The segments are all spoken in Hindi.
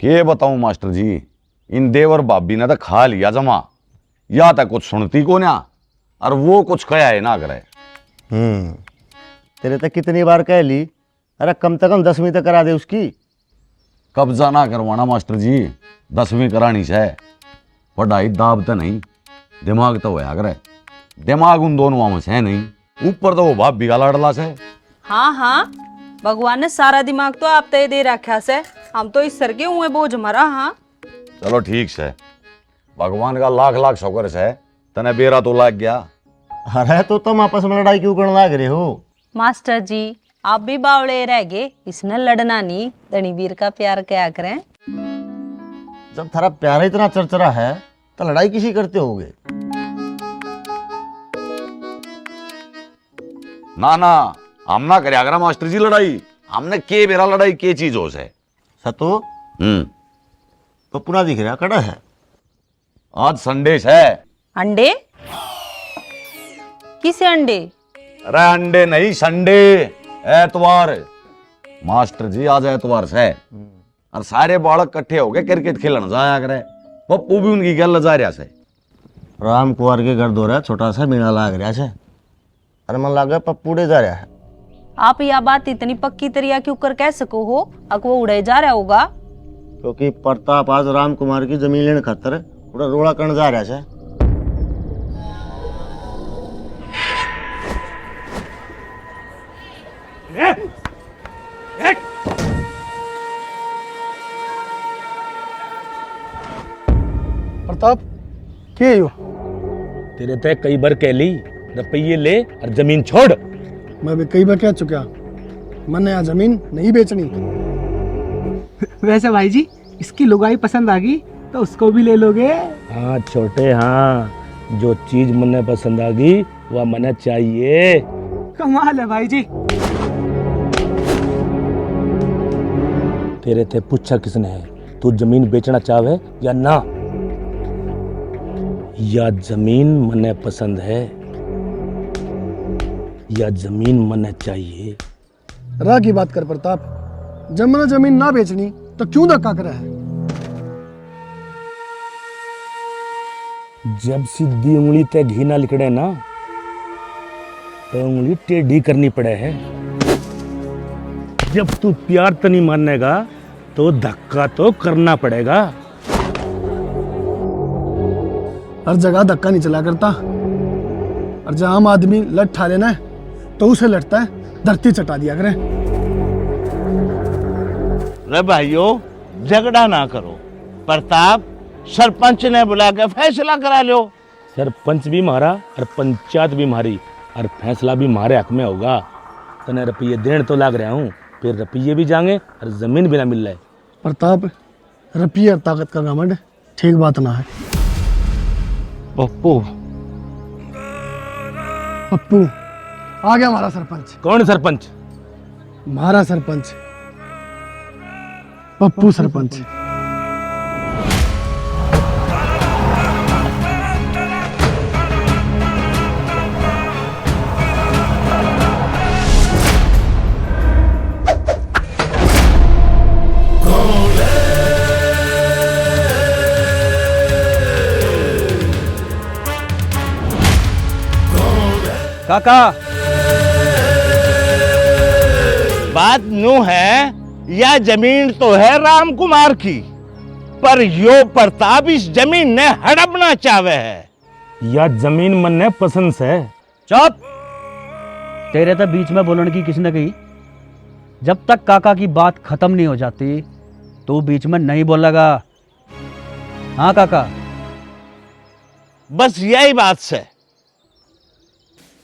के बताऊं मास्टर जी, इन देवर भाभी ने तो खा लिया जमा, या तक कुछ सुनती को ना, और वो कुछ कया है ना करे। तेरे तक कितनी बार कह ली, अरे कम से कम 10वीं तक करा दे उसकी। कब्जा ना करवाना मास्टर जी, 10वीं करानी से पढ़ाई दाब तो नहीं, दिमाग तो होया करे। दिमाग उन दोनों में से नहीं, ऊपर तो वो भाभी का लाडला से। हाँ हाँ, भगवान ने सारा दिमाग तो आप तय दे रखा से, हम तो इस सर के हुए बोझ मरा। हाँ चलो ठीक से, भगवान का लाख लाख शुक्र से तने बेरा तो लाग गया। अरे तो तुम आपस में लड़ाई क्यों करने लग रहे हो? मास्टर जी, आप भी बावले रह गए, इसने लड़ना नहीं, धनीवीर का प्यार क्या करें। जब थारा प्यार इतना चरचरा है तो लड़ाई किसी करते होगे? ना ना, हम ना करे अगर मास्टर जी लड़ाई, हमने के बेरा लड़ाई के चीज हो से। सतो तो पुनः दिख रहा कड़ा है। आज संडे है। अंडे? किसे अंडे? अरे अंडे नहीं, संडे, एतवार। मास्टर जी आज एतवार से, और सारे बालक इकट्ठे हो गए क्रिकेट खेलने जाया करे। पप्पू भी उनकी गल जा रहा से। राम कुंवर के घर दो रहा छोटा सा मीणा लाग रहा है, अरे मन लाग पप्पू उड़े जा रहा है। आप यह बात इतनी पक्की तरिया क्यों कर कह सको हो, अक वो उड़े जा रहा होगा? क्योंकि प्रताप आज राम कुमार की जमीन लेने खातर पूरा रोड़ा करने जा रहा है। प्रताप के हो? तेरे ते कई बार कह ली रुपये ले और जमीन छोड़। मैं भी कई बार कह चुका, मैंने यहाँ जमीन नहीं बेचनी। वैसे भाई जी, इसकी लुगाई पसंद आ गई तो उसको भी ले लोगे? हाँ छोटे, हाँ, जो चीज मने पसंद आ गई वह मने चाहिए। कमाल है भाई जी। तेरे ते पूछा किसने है, तू जमीन बेचना चाहे या ना? या जमीन मने पसंद है या जमीन मने चाहिए? राह की बात कर प्रताप, जब मैंने जमीन ना बेचनी तो क्यों धक्का करा है? जब सीधी उंगली ते घी ना लिकड़े ना, तो उंगली टेढ़ी करनी पड़े है। जब तू प्यार तो नहीं मानेगा तो धक्का तो करना पड़ेगा। हर जगह धक्का नहीं चला करता, और जहां आम आदमी लठ ठा लेना है तो उसे लटता है धरती चटा दिया करे। रे भाइयों, झगड़ा ना करो। प्रताप, सरपंच ने बुला के फैसला करा लो। सरपंच भी मारा और पंचायत भी मारी, और फैसला भी मारे हक में होगा। तने रुपये देने तो लाग रहा हूँ, फिर रुपये भी जाएंगे और जमीन भी ना मिल रहा है। प्रताप, रुपये और ताकत का घमंड ठीक बात ना है। पप्पू, पप्पू आ गया हमारा सरपंच। कौन सरपंच? हमारा सरपंच पप्पू सरपंच। काका, बात न्यू है, यह जमीन तो है राम कुमार की, पर यो प्रताप इस जमीन ने हड़पना चाहे है। या जमीन मन ने पसंद से। चुप। तेरे तो बीच में बोलने की किसने कही? जब तक काका की बात खत्म नहीं हो जाती तो बीच में नहीं बोलेगा। हाँ काका? बस यही बात से।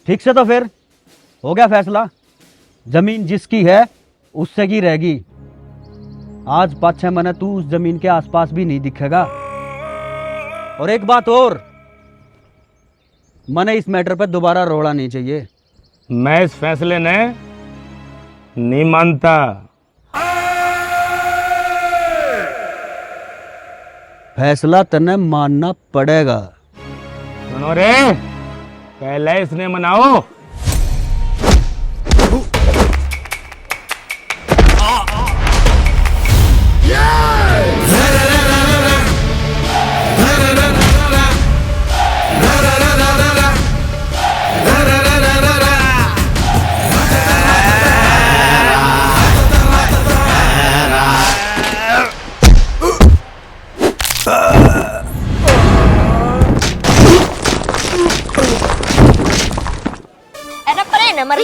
ठीक से तो फिर हो गया फैसला, जमीन जिसकी है उससे की रहेगी। आज 5-6 महीने तू उस जमीन के आसपास भी नहीं दिखेगा। और एक बात और, मने इस मैटर पर दोबारा रोड़ा नहीं चाहिए। मैं इस फैसले ने नहीं मानता। फैसला तने मानना पड़ेगा। सुनो रे, पहले इसने मनाओ। Yeah!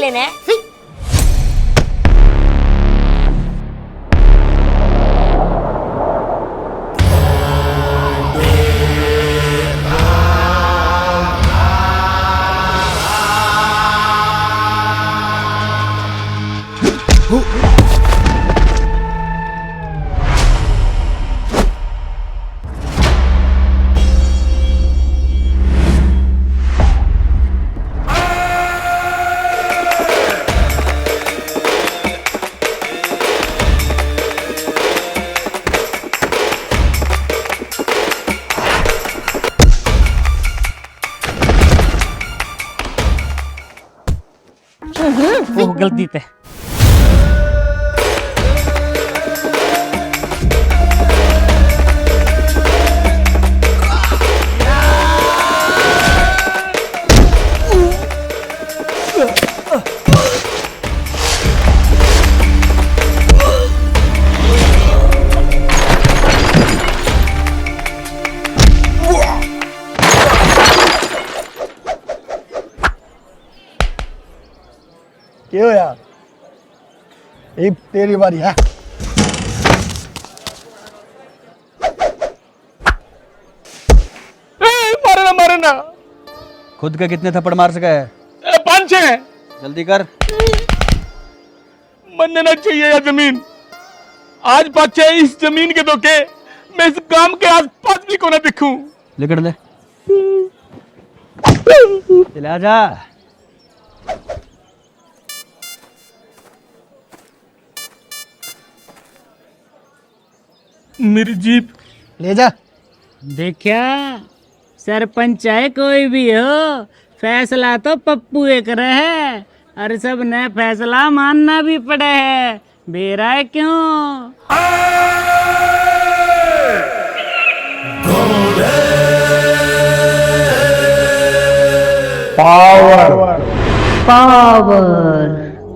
देन है। वो गलती थे। क्या हो यार, एक तेरी बारी है। मारना मारना खुद के कितने थप्पड़ मार सका है? 5-6। जल्दी कर। बनने ना चाहिए यह जमीन। आज 5-6 इस जमीन के धोखे मैं इस गांव के आसपास भी को ना दिखूं। लिखट ले। चला जा। मेरी जीप ले जा। देखा, सरपंच है कोई भी हो, फैसला तो पप्पू एक रहे और सब ने फैसला मानना भी पड़े है। बेरा है क्यों? Power power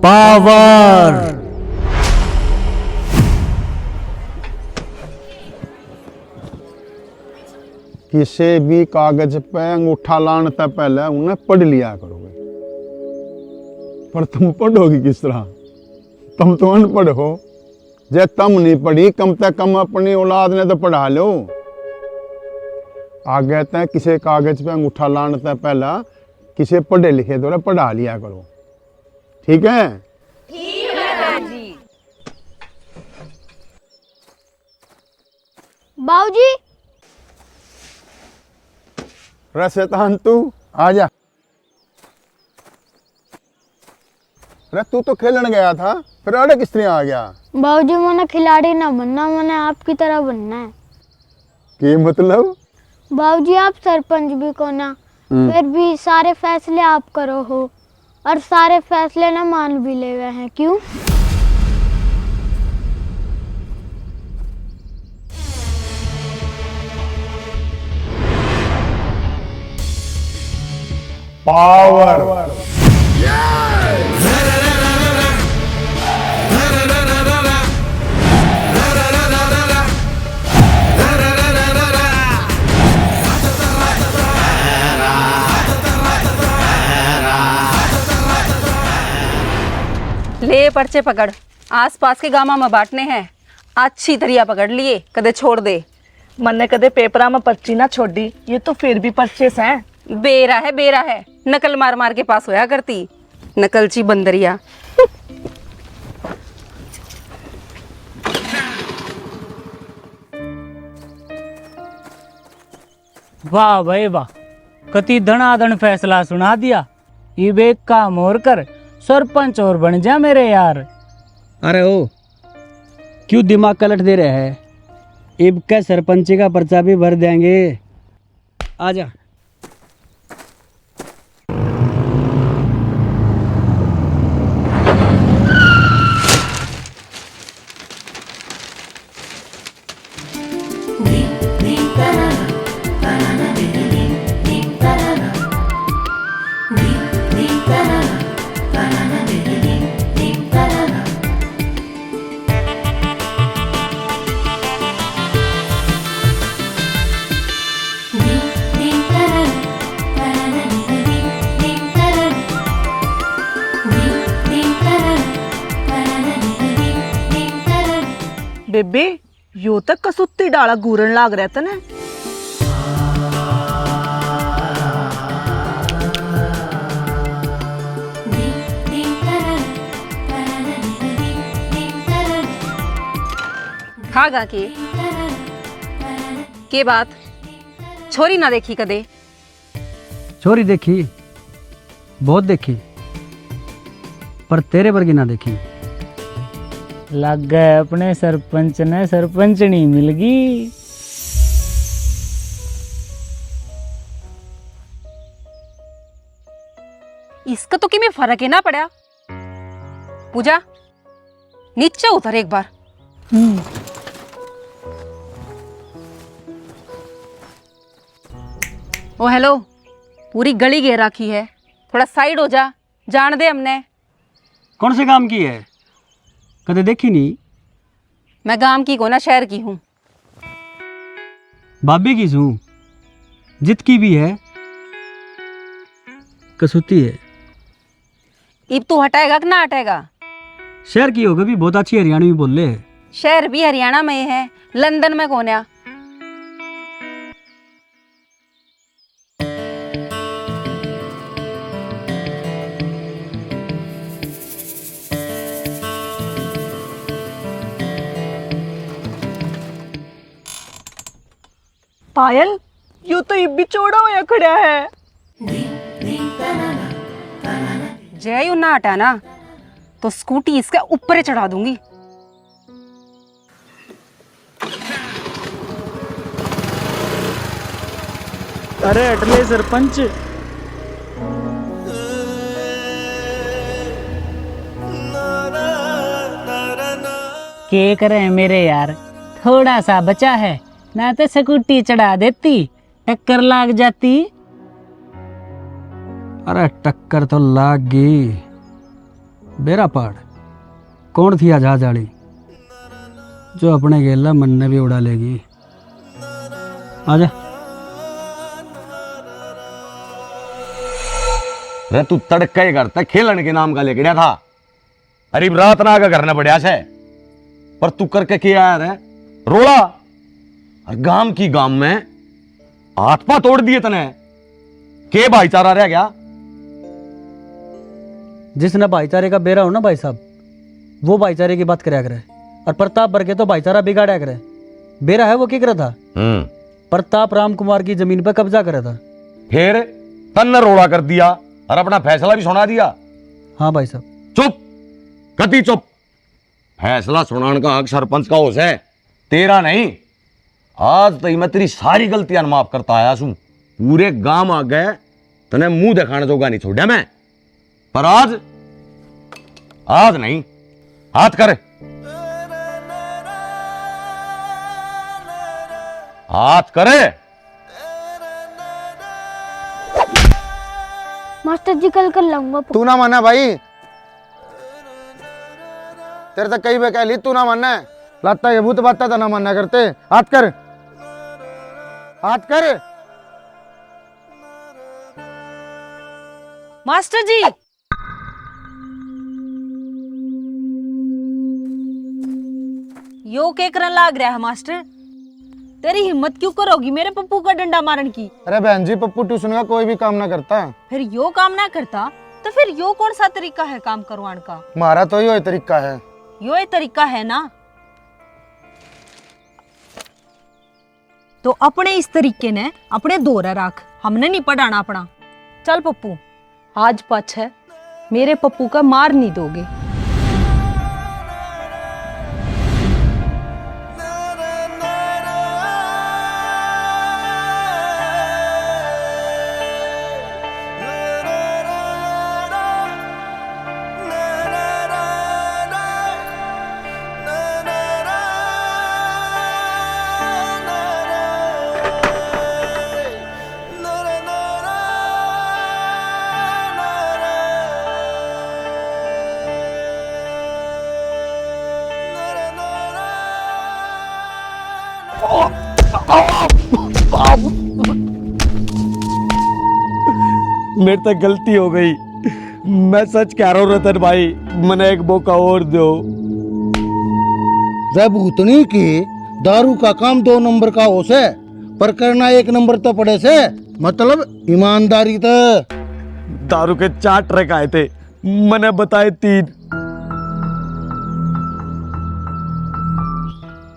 power. किसी भी कागज पे अंगूठा लाने से पहले उन्हें पढ़ लिया करोगे। पर तुम पढ़ोगी किस तरह? तुम तो अनपढ़ हो। जे तुम नहीं पढ़ी, कम से कम अपनी औलाद ने तो पढ़ा लो। आगे तक किसी कागज पे अंगूठा लाने से पहले किसी पढ़े लिखे तो पढ़ा लिया करो, ठीक है? ठीक है जी। बाबूजी, शैतान तू आ जा। अरे तू तो खेलने गया था, फिर अरे किस तरह आ गया? बाबूजी मैंने खिलाड़ी ना बनना, मैंने आपकी तरह बनना है। की मतलब? बाबूजी आप सरपंच भी को ना, फिर भी सारे फैसले आप करो हो और सारे फैसले ना मान भी ले गए हैं। क्यों? पावर। ले पर्चे पकड़, आस पास के गामा में बांटने हैं। अच्छी तरिया पकड़ लिए, कदे छोड़ दे। मैंने कदे पेपरा में पर्ची ना छोड़ी, ये तो फिर भी परचेस हैं। बेरा है, बेरा है, नकल मार मार के पास होया करती, नकलची बंदरिया। वाह भाई वाह, कति धनाधन फैसला सुना दिया। ये एक काम और कर, सरपंच और बन जा मेरे यार। अरे ओ, क्यों दिमाग कलट दे रहे हैं? इब का सरपंची का पर्चा भी भर देंगे। आजा। दी बेबे यो तक कसुत्ती डाला घूरन लाग रहा था ना। खागा के बात छोरी ना देखी कदे? छोरी देखी, बहुत देखी, पर तेरे वर्गी ना देखी। लग गए अपने सरपंच ने सरपंचनी मिल गई। इसका तो किमें फर्क है ना पड़ा। पूजा नीचे उतर एक बार। ओ हेलो, पूरी गली घेर रखी है, थोड़ा साइड हो जा, जान दे हमने। कौन से काम की है? कदे देखी नहीं। मैं गांव की को ना शहर की हूँ। भाभी की हूँ, जित की भी है, कसूती है। इब तू हटाएगा कि ना हटाएगा? शहर की होगा भी बहुत अच्छी हरियाणवी बोल ले। शहर भी हरियाणा में है, लंदन में कौन है? पायल यू तो इब भी चौड़ा होया खड़ा है। जय यू ना हटा ना तो स्कूटी इसके ऊपर चढ़ा दूंगी। अरे अटले सरपंच, के करे मेरे यार, थोड़ा सा बचा है ना तो स्कूटी चढ़ा देती, टक्कर लाग जाती। अरे टक्कर तो लाग गई। बेरा पाड़ कौन थी आजाड़ी जो अपने गेला मन ने भी उड़ा लेगी। आजा। रे तू तड़के करता खेलन के नाम का लेके था। अरे रात ना का करना पड़ा से, पर तू करके क्या आया रे? रोला और गांव की गांव में हाथ पा तोड़ दिए तने। के भाईचारा रह गया? जिसने भाईचारे का बेरा हो ना भाई साहब, वो भाईचारे की बात कराया करे। और प्रताप बरके तो भाईचारा बिगाड़ा करे। बेरा है वो क्या करा था? प्रताप राम कुमार की जमीन पर कब्जा करा था। फिर तन्ने रोड़ा कर दिया और अपना फैसला भी सुना दिया। हाँ भाई साहब। चुप, कति चुप। फैसला सुनाने का हक सरपंच का होश है, तेरा नहीं। आज तक मैं तेरी सारी गलतियां माफ करता आया हूं। पूरे गांव आ गए तने मुंह दिखाने जोगा नहीं छोड़ा मैं, पर आज नहीं। हाथ कर, हाथ करे। मास्टर जी कल कर लाऊंगा। तू ना माना भाई, तेरे तक कई बार कह ली तू ना मानना है। लगता है ये भूत बात था ना मानना करते। हाथ कर, हाथ कर। मास्टर जी, यो के करन लाग रहा है मास्टर? तेरी हिम्मत क्यों करोगी मेरे पप्पू का डंडा मारन की? अरे बहन जी, पप्पू ट्यूशन का कोई भी काम ना करता। फिर यो काम ना करता तो फिर यो कौन सा तरीका है काम करवाने का? मारा तो यो तरीका है। यो ये तरीका है ना, तो अपने इस तरीके ने अपने दोरा रख, हमने नहीं पढ़ाना अपना। चल पप्पू, आज पछ है, मेरे पप्पू का मार नहीं दोगे। मेरे तक गलती हो गई, मैं सच कह रहा हूँ रतन भाई, मैंने एक मौका और दो। वह भूतनी की दारू का काम 2 नंबर का हो से, पर करना 1 नंबर तो पड़े से, मतलब ईमानदारी तो। दारू के 4 ट्रक आए थे, मैंने बताए 3।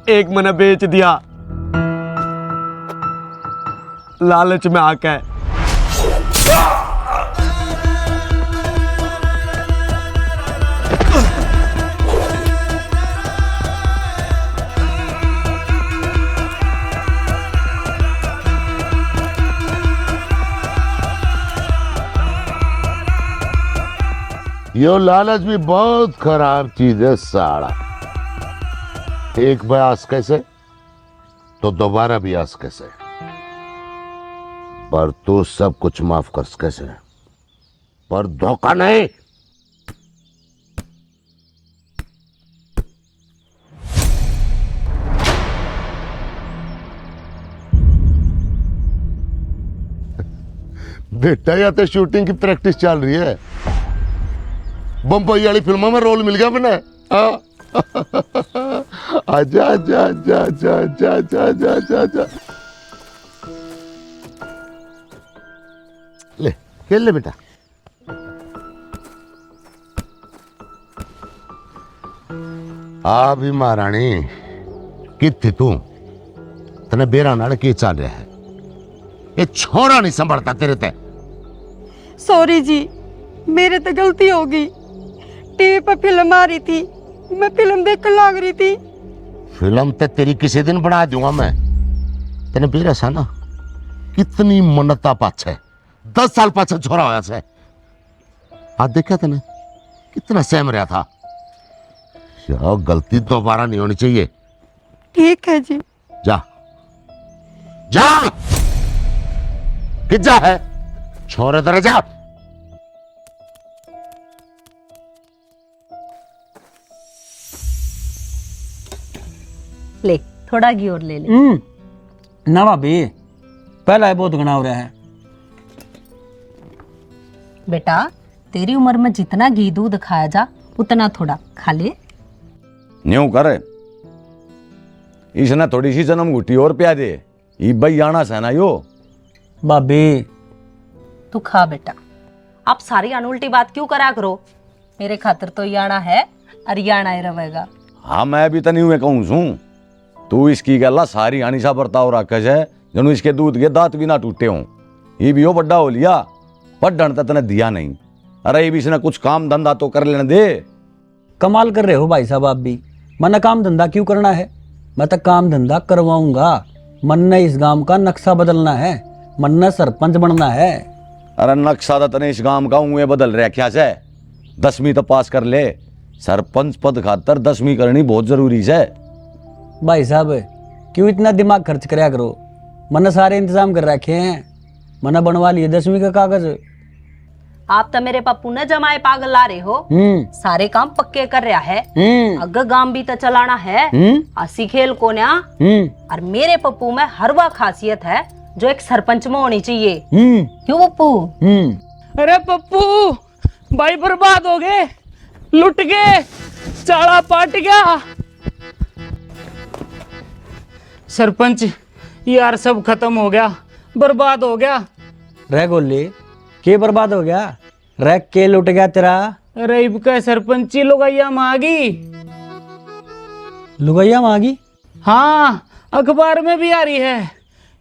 एक मैंने बेच दिया लालच में आके। यो लालच भी बहुत खराब चीज है साला। एक बार आस कैसे तो दोबारा भी आस कैसे, पर तू सब कुछ माफ कर कैसे, पर धोखा नहीं। बेटा या तो शूटिंग की प्रैक्टिस चल रही है, बम्बई वाली फिल्मों में रोल मिल गया मैंने। आजा आजा आजा आजा आजा आजा आजा आजा आजा। ले खेल ले बेटा। आ भी महारानी कितनी तू तने बेरा नाल की चल रहा है, ये छोरा नहीं संभलता तेरे ते। सॉरी जी, मेरे तो गलती हो गई। टीवी पर फिल्म आ रही थी, मैं फिल्म देखकर लाग रही थी। फिल्म तो तेरी किसी दिन बना दूंगा मैं। तेने बेरा सा ना कितनी मन्नता पाछे 10 साल पाछे छोरा होया से, आज देखा तेने कितना सहम रहा था। यार गलती दोबारा नहीं होनी चाहिए। ठीक है जी। जा जा कि जा है छोरे तरह जा। ले थोड़ा घी और ले ले। ना भाभी, पहला है बहुत घना हो रहा है। बेटा तेरी उम्र में जितना घी दूध खाया जा उतना थोड़ा खा ले। न्यू कर, इसने थोड़ी सी जन्म घुटी और प्या दे। ई भाई आना सहना यो। भाभी तू खा बेटा। आप सारी अनउल्टी बात क्यों करा करो? मेरे खातिर तो याना है और याना ही रहेगा। हाँ मैं भी तनी हुए कहूँ सू, तू इसकी गला सारी आनी सा बर्ताव राकस है जनु इसके दूध के दांत भी ना टूटे हों। ये भी हो बड्डा हो लिया, पढ़न तो तने दिया नहीं। अरे ये भी इसने कुछ काम धंधा तो कर लेने दे। कमाल कर रहे हो भाई साहब आप भी। मन काम धंधा क्यों करना है, मैं तो काम धंधा करवाऊंगा। मन ने इस गांव का नक्शा बदलना है, मन ने सरपंच बनना है। अरे नक्शा तो तने इस गांव का उंगे बदल रहा क्या से। 10वीं तो पास कर ले, सरपंच पद खातर 10वीं करनी बहुत जरूरी है। भाई साहब क्यों इतना दिमाग खर्च कराया करो, मैंने सारे इंतजाम कर रखे हैं। मैंने बनवा लिए 10वीं का कागज। आप तो मेरे पप्पू ने जमाए पागल ला रहे हो। सारे काम पक्के कर रहा है। अगर गांव भी तो चलाना है। आसी खेल को ना। और मेरे पप्पू में हर वह खासियत है जो एक सरपंच में होनी चाहिए। क्यों पप्पू? अरे पप्पू भाई बर्बाद हो गए, लुट गए, चाला पाट गया। सरपंच यार सब खत्म हो गया, बर्बाद हो गया। रह गोली के बर्बाद हो गया, रह के लुट गया तेरा। रईब का सरपंची लुगाइया मांगी। लुगाइया मांगी? हाँ अखबार में भी आ रही है।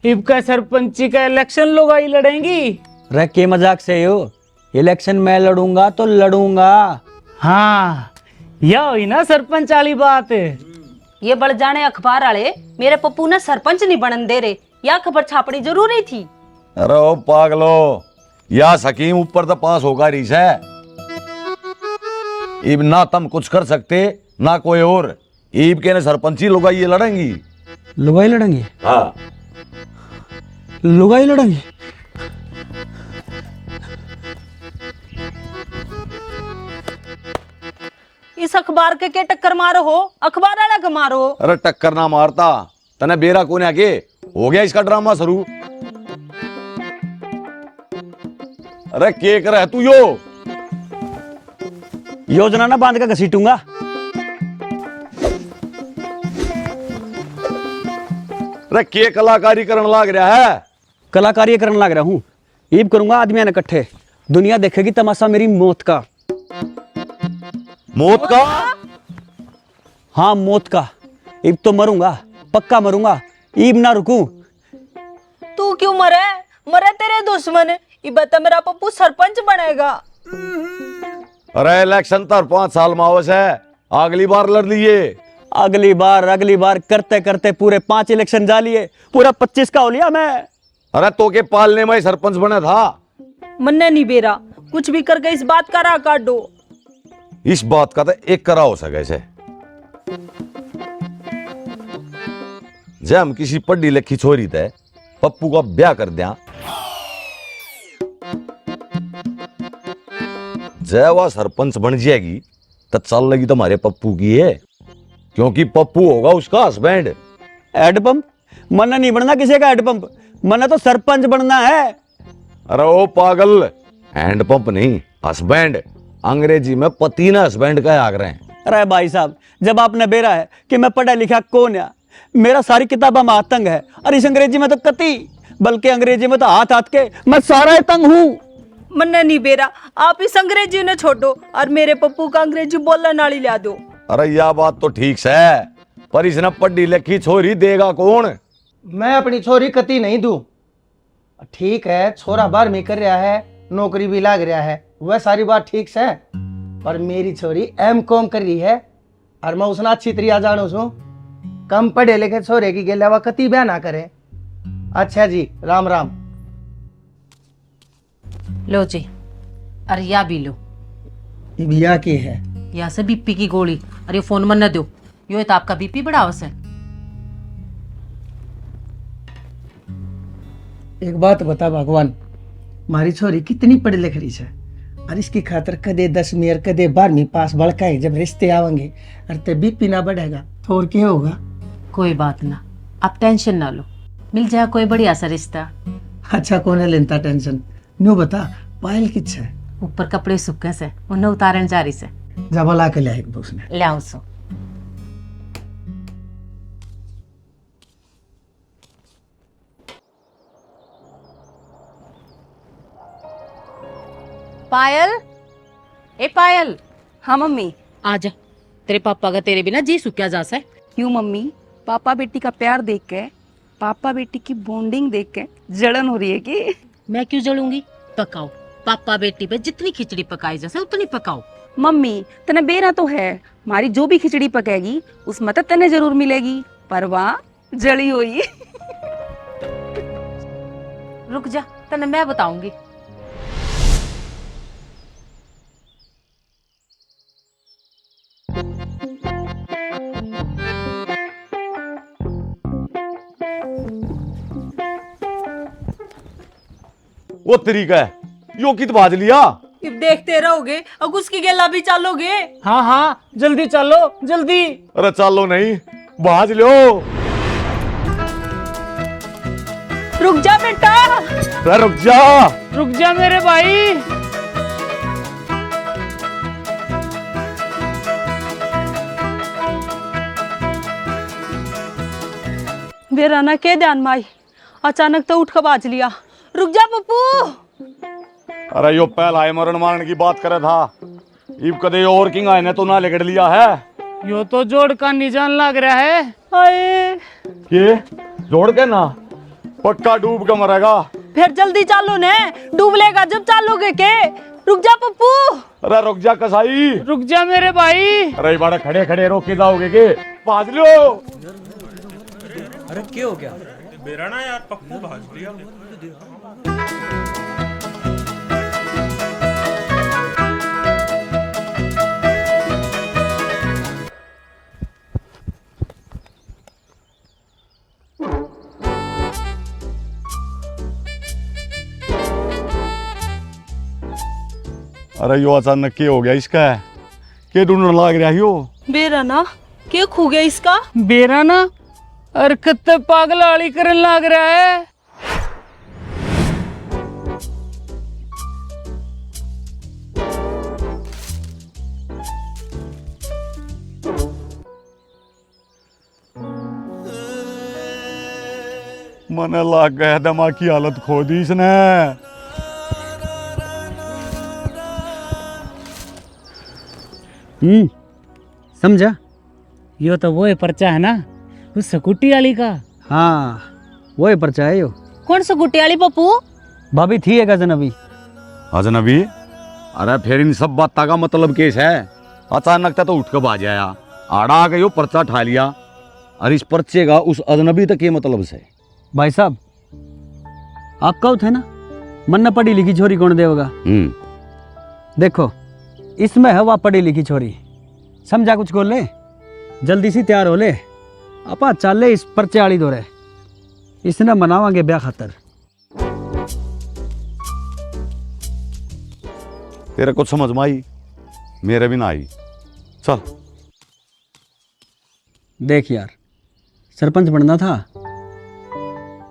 इब का सरपंची का इलेक्शन लुगाई लड़ेंगी। रह के मजाक से हो, इलेक्शन मैं लड़ूंगा तो लड़ूंगा। हाँ यह हुई ना सरपंच वाली बात। ये बढ़ जाने अखबार वाले मेरे पप्पू ने सरपंच नहीं बनन दे रहे, या खबर छापनी जरूरी थी। अरे ओ पागलो, या सकीम ऊपर तो पास होगा रीस है। इब ना तुम कुछ कर सकते ना कोई और। ईब के ने सरपंची लुगाई ये लड़ेंगी। लुगाई लड़ेंगी? हाँ लुगाई लड़ेंगी। इस अखबार के टक्कर मारो हो, अखबार वाला के मारो। अरे टक्कर ना मारता, तने बेरा कोने आके हो गया इसका ड्रामा शुरू। अरे के कर है तू यो? योजना ना बांध कर घसीटूंगा। अरे के कलाकारी करन लाग रहा है? कलाकारी करने लग रहा हूँ। ईब करूंगा आदमी ने इकट्ठे, दुनिया देखेगी तमाशा मेरी मौत का। मौत का? हाँ मौत का। ईब तो मरूंगा, पक्का मरूंगा, ईब ना रुकूं। तू क्यों मरे? मरे तेरे दुश्मन। ये बता मेरा पप्पू सरपंच बनेगा। अरे इलेक्शन तो 5 साल में आवश है, अगली बार लड़ लिए। अगली बार करते करते पूरे 5 इलेक्शन जा लिए, पूरा 25 का हो लिया मैं। अरे तो के पालने में ही सरपंच बना था। मन्ने नहीं बेरा, कुछ भी करके इस बात का राह काट दो। इस बात का तो एक करा हो सके से जब हम किसी पढ़ी लिखी छोरी थे पप्पू का ब्याह कर दिया, जय वह सरपंच बन जाएगी तो चल लगी तुम्हारे पप्पू की है, क्योंकि पप्पू होगा उसका हस्बैंड। हेडपंप मन्ना नहीं बनना किसी का हेडपंप, मन्ना तो सरपंच बनना है। अरे ओ पागल, हैंडपंप नहीं हस्बैंड, अंग्रेजी में पति ने हस्बैंड का आग रहे हैं। अरे भाई साहब, जब आपने बेरा है कि मैं पढ़ा लिखा कौन है, मेरा सारी किताबा में आतंक है, और इस अंग्रेजी में तो कति, बल्कि अंग्रेजी में तो हाथ हाथ के मैं सारा तंग हूँ। मन्ने नहीं बेरा, आप इस अंग्रेजी ने छोड़ो और मेरे पप्पू का अंग्रेजी बोलने नाली ला दो। अरे यह बात तो ठीक है, पर इसने पढ़ी लिखी छोरी देगा कौन? मैं अपनी छोरी कती नहीं दूं। ठीक है, छोरा 12वीं कर रहा है, नौकरी भी लाग रहा है, वह सारी बात ठीक है, पर मेरी छोरी M.Com कर रही है और मैं उसने अच्छी तरह जानू छू। कम पढ़े लिखे छोरे की गेला वह कती ब्याह ना करे। अच्छा जी, राम राम। लो जी, अरे या भी लो, ये बिया की है? या से बीपी की गोली। अरे फोन मन न दो, यो तो आपका बीपी बढ़ावस है। एक बात बता भगवान, मारी छोरी कितनी पढ़ी लिख रही है और इसकी खातर कदे 10वीं और कदे 12वीं पास बड़काए, जब रिश्ते आवेंगे और ते बीपी ना बढ़ेगा तो और क्या होगा? कोई बात ना, आप टेंशन ना लो, मिल जाए कोई बढ़िया सा रिश्ता। अच्छा कौन है लेता टेंशन? न्यू बता, पायल किच है? ऊपर कपड़े सूखे से उन्हें उतारन जारी से। जब ला के ले उसने ले आओ सो। पायल, ए पायल। हाँ मम्मी। आजा, तेरे पापा का तेरे बिना जी सूखा जा सा है। क्यों मम्मी? पापा बेटी का प्यार देख के, पापा बेटी की बॉन्डिंग देख के जलन हो रही है कि? मैं क्यों जलूंगी? पकाओ, पापा बेटी पे जितनी खिचड़ी पकाई जैसे उतनी पकाओ। मम्मी तने बेरा तो है, हमारी जो भी खिचड़ी पकेगी उसमें तो तने जरूर मिलेगी, पर वहाँ जली हुई। रुक जा, तने मैं बताऊंगी। वो तरीका है यो कित बाज लिया। अब देखते रहोगे अब उसकी गेला भी चालोगे? हाँ हाँ, जल्दी चलो जल्दी। अरे चलो नहीं, बाज लो। रुक जा बेटा। अरे रुक जा। रुक जा मेरे भाई। बेरा ना के ध्यान माई, अचानक तो उठ कर बाज लिया। रुक जा पप्पू। अरे यो पहला है मरण मारने की बात करे था, इब कदे और किंग आए ने तो ना लेकर लिया है। यो तो जोड़ का निजान लग रहा है। हाय के जोड़ के ना पक्का डूब के मरेगा। फिर जल्दी चालो ने, डूब लेगा जब चालोगे के। रुक जा पप्पू। अरे रुक जा कसाई। रुक जा मेरे भाई। अरे बड़ा खड़े खड़े रोक के जाओगे के? बाज लो। अरे क्या हो गया? बेरा ना यार, पप्पू भाज लिया। अरे यो अचानक क्या हो गया इसका? के ढूंढने लग रहा यो? बेरा ना क्या खो गया इसका? बेरा ना हरकत पागल वाली करने लग रहा है। मने लाग गया दिमाग की हालत खो दी इसने। समझा? यो तो वो है पर्चा है ना उस स्कूटी वाली का। हाँ वो ही पर्चा है यो। कौन सा गुट्टी वाली पप्पू? भाभी थी एक अजनबी। अजनबी? अरे फिर इन सब बातों का मतलब केस है? अचानक तो उठ के बाज आया, आड़ा आ गयो, पर्चा ठा लिया। और इस पर्चे का उस अजनबी तक के मतलब से। भाई साहब आप कहो थे ना मन न पढ़ी लिखी छोरी कौन देगा। देखो इसमें है वह पढ़ी लिखी छोरी। समझा कुछ को ले, जल्दी सी तैयार हो ले, अपा चाले इस पर्चे वाली दौरे, इसने मनावांगे ब्याह खातर। तेरे कुछ समझ में आई? मेरे भी ना आई। चल। देख यार सरपंच बनना था,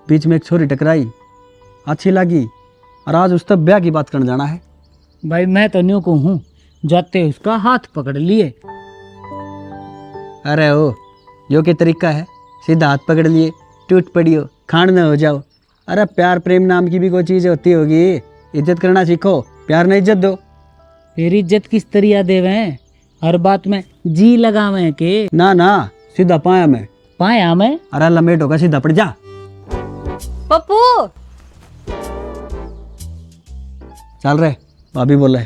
बीच में एक छोरी टकराई, अच्छी लगी, और आज उस तक ब्याह की बात करने जाना है। भाई मैं तो न्यू को हूँ, जाते उसका हाथ पकड़ लिए। अरे ओ यो के तरीका है, सीधा हाथ पकड़ लिए, टूट पड़ियो, खांड न हो जाओ। अरे प्यार प्रेम नाम की भी कोई चीज होती होगी, इज्जत करना सीखो, प्यार नहीं इज्जत दो। फिर इज्जत किस तरिया देवे, हर बात में जी लगावे के? ना ना सीधा पाया में। पाया में? अरे लमेट होगा, सीधा पड़ जा। पप्पू चल रहे भाभी बोल रहे।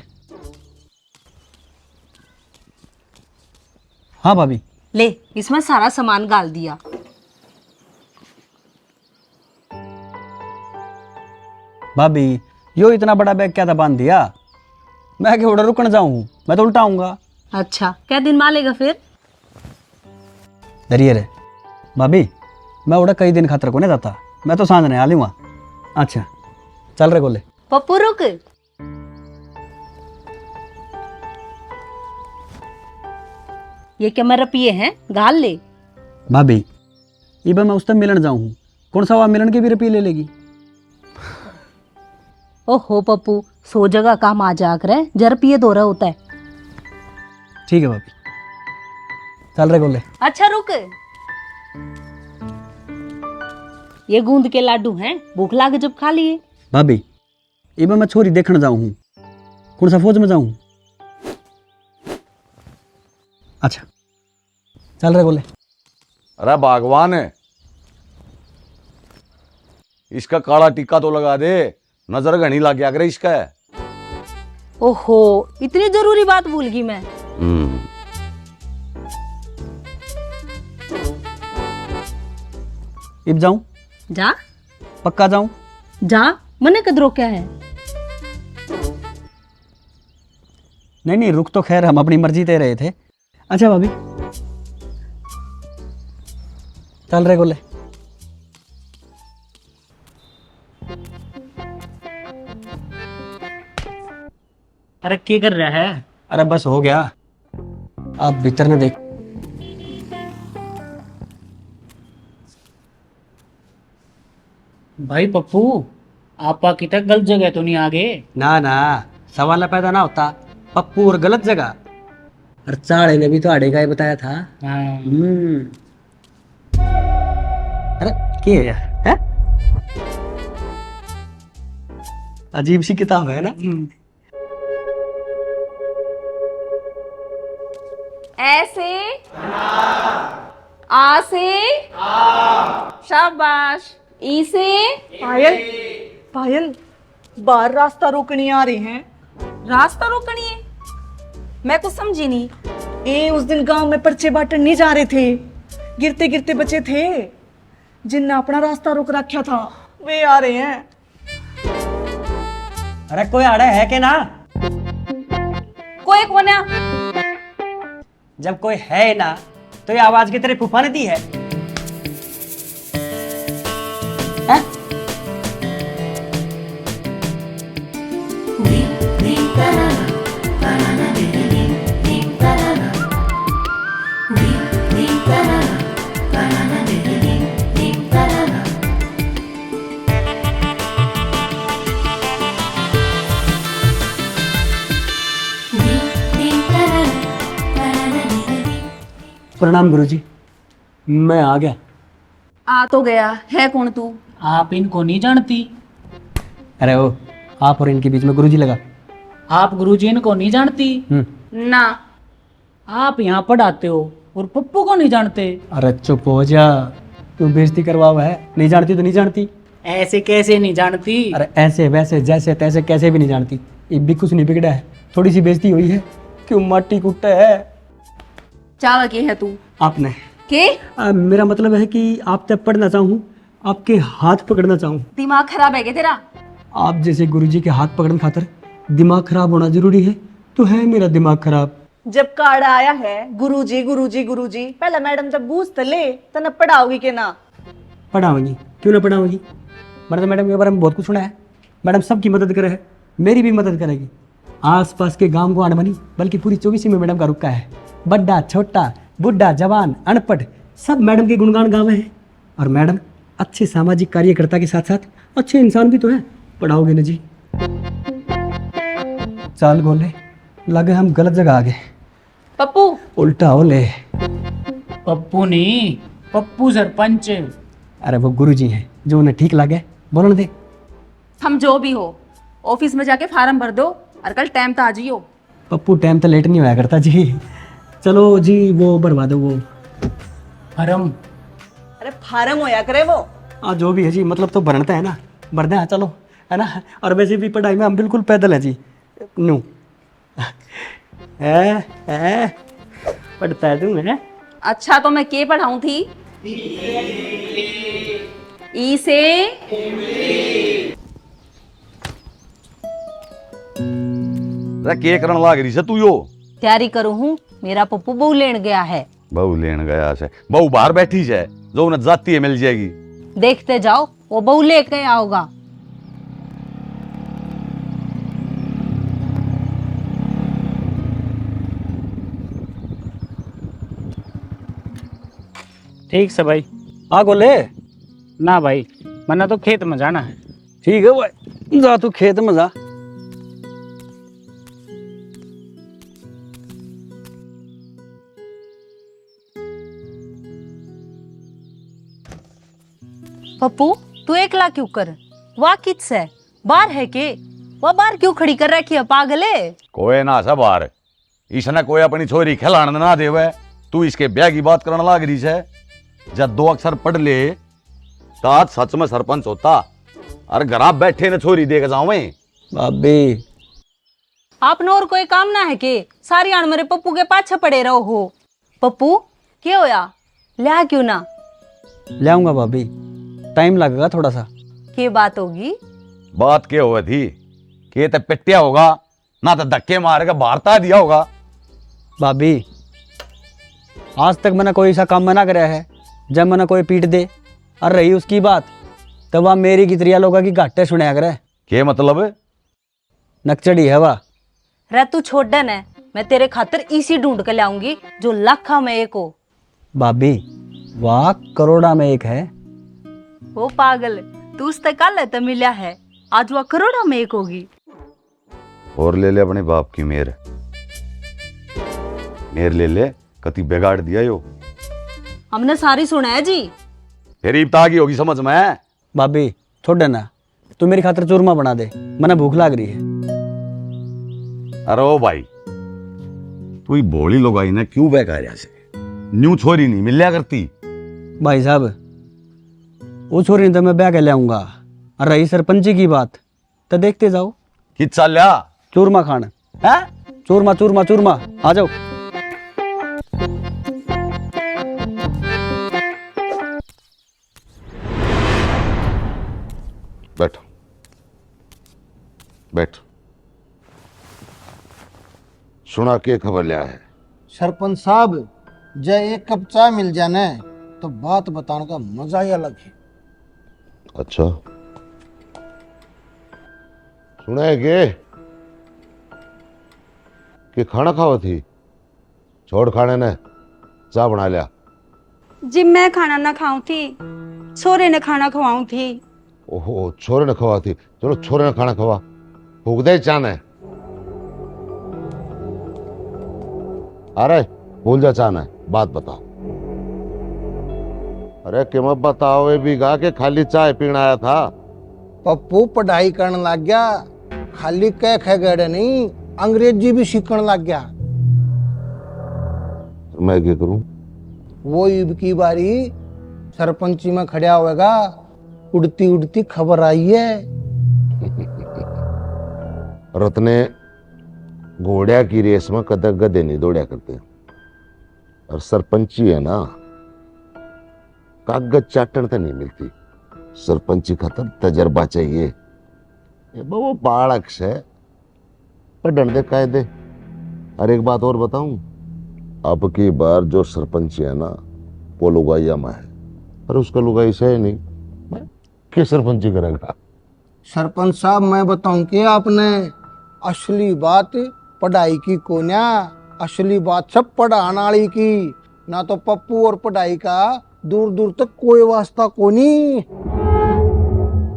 हाँ भाभी। ले इसमें सारा सामान डाल दिया। भाभी यो इतना बड़ा बैग क्या था बांध दिया? मैं क्या उड़ा रुकने जाऊं, मैं तो उल्टा आऊंगा। अच्छा क्या दिन मालेगा फिर? डरिए रे भाभी, मैं उड़ा कई दिन खातर को नहीं जाता, मैं तो सांझ नहीं आ लूंगा। अच्छा चल रे गोले। पप्पू रुक, ये क्या मैं रपिए हैं, गाल ले। भाभी इबे मैं उस तक मिलन जाऊं, कौन सा वहाँ मिलन के भी रुपये ले लेगी? ओहो पप्पू, 100 जगह काम आ जा कर जर पिए दो रहा होता है। ठीक है भाभी, चल रे गोले। अच्छा रुक, ये गूंद के लाडू हैं, भूख लागे जब खा लिए। भाभी इबे मैं छोरी देखने जाऊं, कौन सा फौज में जाऊं? अच्छा चल रे गोले। अरे भगवान है, इसका काला टिक्का तो लगा दे, नजर घनी लग गया करे इसका। ओहो इतनी जरूरी बात भूल गई मैं। इब जाऊं? जा। पक्का जाऊं? जा, मने कदरो क्या है? नहीं नहीं रुक तो खैर हम अपनी मर्जी दे रहे थे। अच्छा भाभी चल रे गोले। अरे क्या कर रहा है? अरे बस हो गया, आप भीतर ने देख। भाई पप्पू आपा की तक गलत जगह तो नहीं आगे? ना ना सवाल पैदा ना होता, पप्पू और गलत जगह। और चाड़े ने भी तो आड़े का ही बताया था। हाँ। अरे क्या है यार, है? अजीब सी किताब है ना। ऐसे आ से शाबाश, ई से पायल। पायल बाहर रास्ता रोकनी आ रहे हैं। रास्ता रोकनी है? मैं कुछ समझी नहीं। ए उस दिन गांव में पर्चे बांटने नहीं जा रहे थे, गिरते गिरते बचे थे, जिनने अपना रास्ता रोक रखा था वे आ रहे हैं। अरे कोई आड़े है के ना? कोई कौन है? जब कोई है ना तो ये आवाज की तेरे फूफा ने दी है? प्रणाम गुरुजी, मैं आ गया। आ तो गया है, कौन तू? आप इनको नहीं जानती? अरे ओ, आप और इनके बीच में गुरुजी लगा। आप गुरुजी इनको नहीं जानती? ना। आप यहाँ पढ़ाते हो और पप्पू को नहीं जानते? अरे चुप हो जा, तू बेइज्जती करवावा है। नहीं जानती तो नहीं जानती। ऐसे कैसे नहीं जानती? अरे ऐसे वैसे जैसे तैसे कैसे भी नहीं जानती। ये भी कुछ नहीं बिगड़ा है, थोड़ी सी बेइज्जती हुई है। क्यों माटी कुट्टा है चावा की है तू? आपने के मेरा मतलब है कि आप तब पढ़ना चाहूँ, आपके हाथ पकड़ना चाहूँ। दिमाग खराब है क्या तेरा? आप जैसे गुरुजी के हाथ पकड़ने खातर दिमाग खराब होना जरूरी है, तो है मेरा दिमाग खराब। जब कार्ड आया है गुरुजी गुरुजी गुरुजी, पहले मैडम जब बूझ तो ले तने पढ़ाओगी के ना? पढ़ाऊंगी, क्यों ना पढ़ाऊंगी। मैंने तो मैडम के बारे में बहुत कुछ सुना है। मैडम सबकी मदद करे है, मेरी भी मदद करेगी। आसपास के गांव को अनबनी बल्कि पूरी 24 में मैडम का रुका है। बड्डा छोटा बुढ़ा जवान अनपढ़ सब मैडम के गुणगान गावे हैं। और मैडम अच्छे सामाजिक कार्यकर्ता के साथ साथ अच्छे इंसान भी तो है। पढ़ाओगे ना जी? चाल गोले लगे हम गलत जगह आ गए। पप्पू उल्टा हो ले। पप्पू नहीं, पप्पू सरपंच। अरे वो गुरुजी हैं, जो उन्हें ठीक लगे बोलने दे। हम जो भी हो ऑफिस में जाके फार्म भर दो और कल टाइम तो आ जाइयो। पप्पू टाइम तो लेट नहीं होया करता जी। चलो जी वो भरवा दो वो फरम। अरे फार्म होया करे वो। हाँ जो भी है जी, मतलब तो भरना है ना, भरना है चलो, है ना। और वैसे भी पढ़ाई में हम बिल्कुल पैदल हैं जी। नू है पढ़ता है तू है। अच्छा तो मैं के पढ़ाऊं थी? ई से के करण लाग रही से तू यो? तैयारी करूँ हूँ, मेरा पप्पू बहू लेन गया है। बहू लेन गया से? बहू बाहर बैठी है, जो उन्हें जाती है मिल जाएगी। देखते जाओ, वो बहू लेके आओगा। ठीक से भाई। हाँ गोले। ना भाई, मना तो खेत में जाना है। ठीक है भाई, जा तू खेत में जा। पप्पू तू एकला क्यों कर? वाह किस है बाहर है के? वह बाहर क्यों खड़ी कर रखी है पागले? कोई ना सा बाहर, इसने कोई अपनी छोरी खिलाने ना देवे। तू इसके ब्याह की बात करने लाग रही है। जब 2 अक्षर पढ़ ले तो आज सच में सरपंच होता। अरे घर बैठे न छोरी देख जाऊं मैं। बाबी आपने और कोई काम ना है के? सारी आन मेरे पप्पू के पाछे पड़े रहो हो। पप्पू क्या होया? लिया क्यों ना? ले आऊंगा भाभी, टाइम लगेगा थोड़ा सा। क्या बात होगी? बात क्या हुआ थी? के ते पिटिया होगा ना, तो धक्के मार के बाहरता दिया होगा। भाभी आज तक मैंने कोई ऐसा काम मना कराया है जब मैंने कोई पीट दे। और रही उसकी बात, तब वह मेरी कितरिया लोगों की घाटे सुनया करे। के मतलब? नकचड़ी है वह। रे तू छोड़न है, मैं तेरे खातिर इसी ढूंढ के लाऊंगी जो लाखा में एक हो। भाभी वाह करोड़ा में एक है। वो पागल, तू उससे कल तो मिला है, आज वह करोड़ा में एक होगी। और ले ले अपने बाप की मेर, मेर ले ले, कति बिगाड़ दिया यो। हमने सारी सुना है जी। फिर इब्ता की होगी समझ में। भाभी छोड़ ना, तू मेरी खातिर चूरमा बना दे, मना भूख लाग रही है। अरे ओ भाई, तू ही बोली लोगाई ने क्यों बेकार से? न्यू छोरी नहीं मिलया करती। भाई साहब वो छोरी तो मैं ब्याह के ले आऊंगा। और रही सरपंची की बात तो देखते जाओ। कि चल लिया चूरमा खाना है? चूरमा चूरमा चूरमा, आ जाओ। बैठो बैठो। सुना के खबर लिया है? सरपंच साहब जय एक कप चाय मिल जाने तो बात बताने का मजा ही अलग है। अच्छा सुना है कि खाना खावा थी? छोड़ खाने ने, चाय बना लिया। जी मैं खाना ना खाऊं थी, छोरे ने खाना खवाऊं थी। ओहो छोरे ने खवा थी, चलो छोरे ने खाना खवा। भूख दे चान है। अरे भूल जा चान है, बात बताओ। अरे कि मैं बताओ भी गा के खाली चाय पीना आया था। पप्पू पढ़ाई करने लग गया, खाली कह ख गड़े नहीं, अंग्रेजी भी सीखने लग गया। मैं क्या करूं? वो ईब की बारी सरपंची में खड़ा होगा, उड़ती उड़ती खबर आई है। रत्ने घोड़िया की रेस में कदर गधे नहीं दौड़ा करते, और सरपंची है ना कागज चाटन तो नहीं मिलती। सरपंची खतर तजर्बा चाहिए। ये वो बालक है, पढ़ने दे कायदे। और एक बात और बताऊं, अब की बार जो सरपंची है ना वो लुगाइया में है, और उसका लुगाई से नहीं, क्या सरपंची करेगा? सरपंच साहब मैं बताऊं कि आपने असली बात पढ़ाई की कोन्या, असली बात सब पढ़ाने वाली की। ना तो पप्पू और पढ़ाई का दूर दूर तक कोई वास्ता कोनी,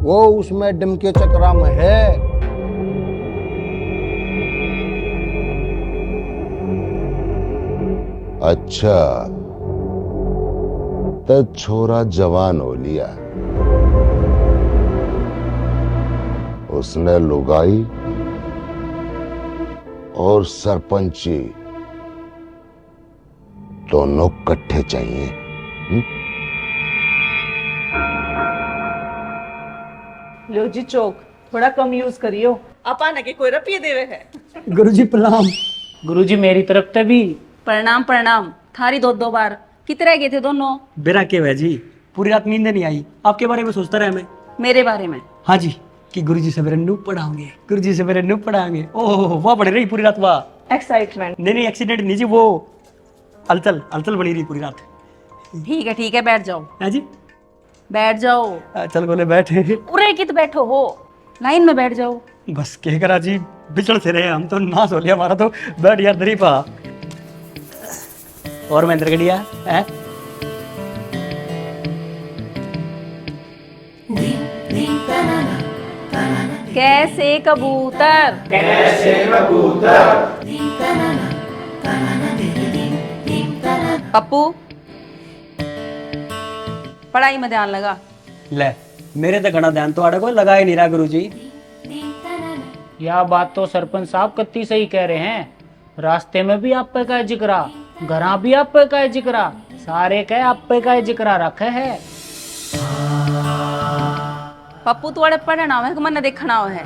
वो उस मैडम के चक्रा में है। अच्छा, तो छोरा जवान हो लिया, उसने लुगाई और सरपंची दोनों इकट्ठे चाहिए। लो जी चौक थोड़ा कम यूज करियो, अपाना के कोई रुपये देवे है। गुरुजी प्रणाम। गुरुजी मेरी तरफ से भी प्रणाम प्रणाम। थारी दो बार कितने गए थे दोनों? बेरा के है जी, पूरी रात नींद नहीं आई, आपके बारे में सोचता रहा मैं। मेरे बारे में? हाँ जी, कि गुरुजी सवेरे नूप पढ़ाओगे, गुरुजी सवेरे नूप पढ़ाएंगे। ओह वाह, पढ़ रही पूरी रात वाह। एक्साइटमेंट? नहीं एक्सीडेंट नहीं जी, वो अलचल बनी रही पूरी रात। ठीक है बैठ जाओ। हाँ जी बैठ जाओ। चल बोले बैठे। पूरे कित बैठो हो, लाइन में बैठ जाओ। बस कह करा जी, बिछड़ से रहे हम तो, नाश हो लिया हमारा तो। बैठ यार दरी पा। और महेंद्र गड़िया है? कैसे कबूतर? पप्पू पढ़ाई में ध्यान लगा। ले मेरे तो घना ध्यान तो आड़ा कोई लगा ही नहीं रहा गुरुजी। यह बात तो सरपंच साहब कत्ती सही कह रहे हैं। रास्ते में भी आप पे का जिक्रा, घरा भी आप पे का जिक्रा, सारे कह आप पे का जिक्रा रखे है। पप्पू तुआड़े पढ़ना है कि मन देखना है,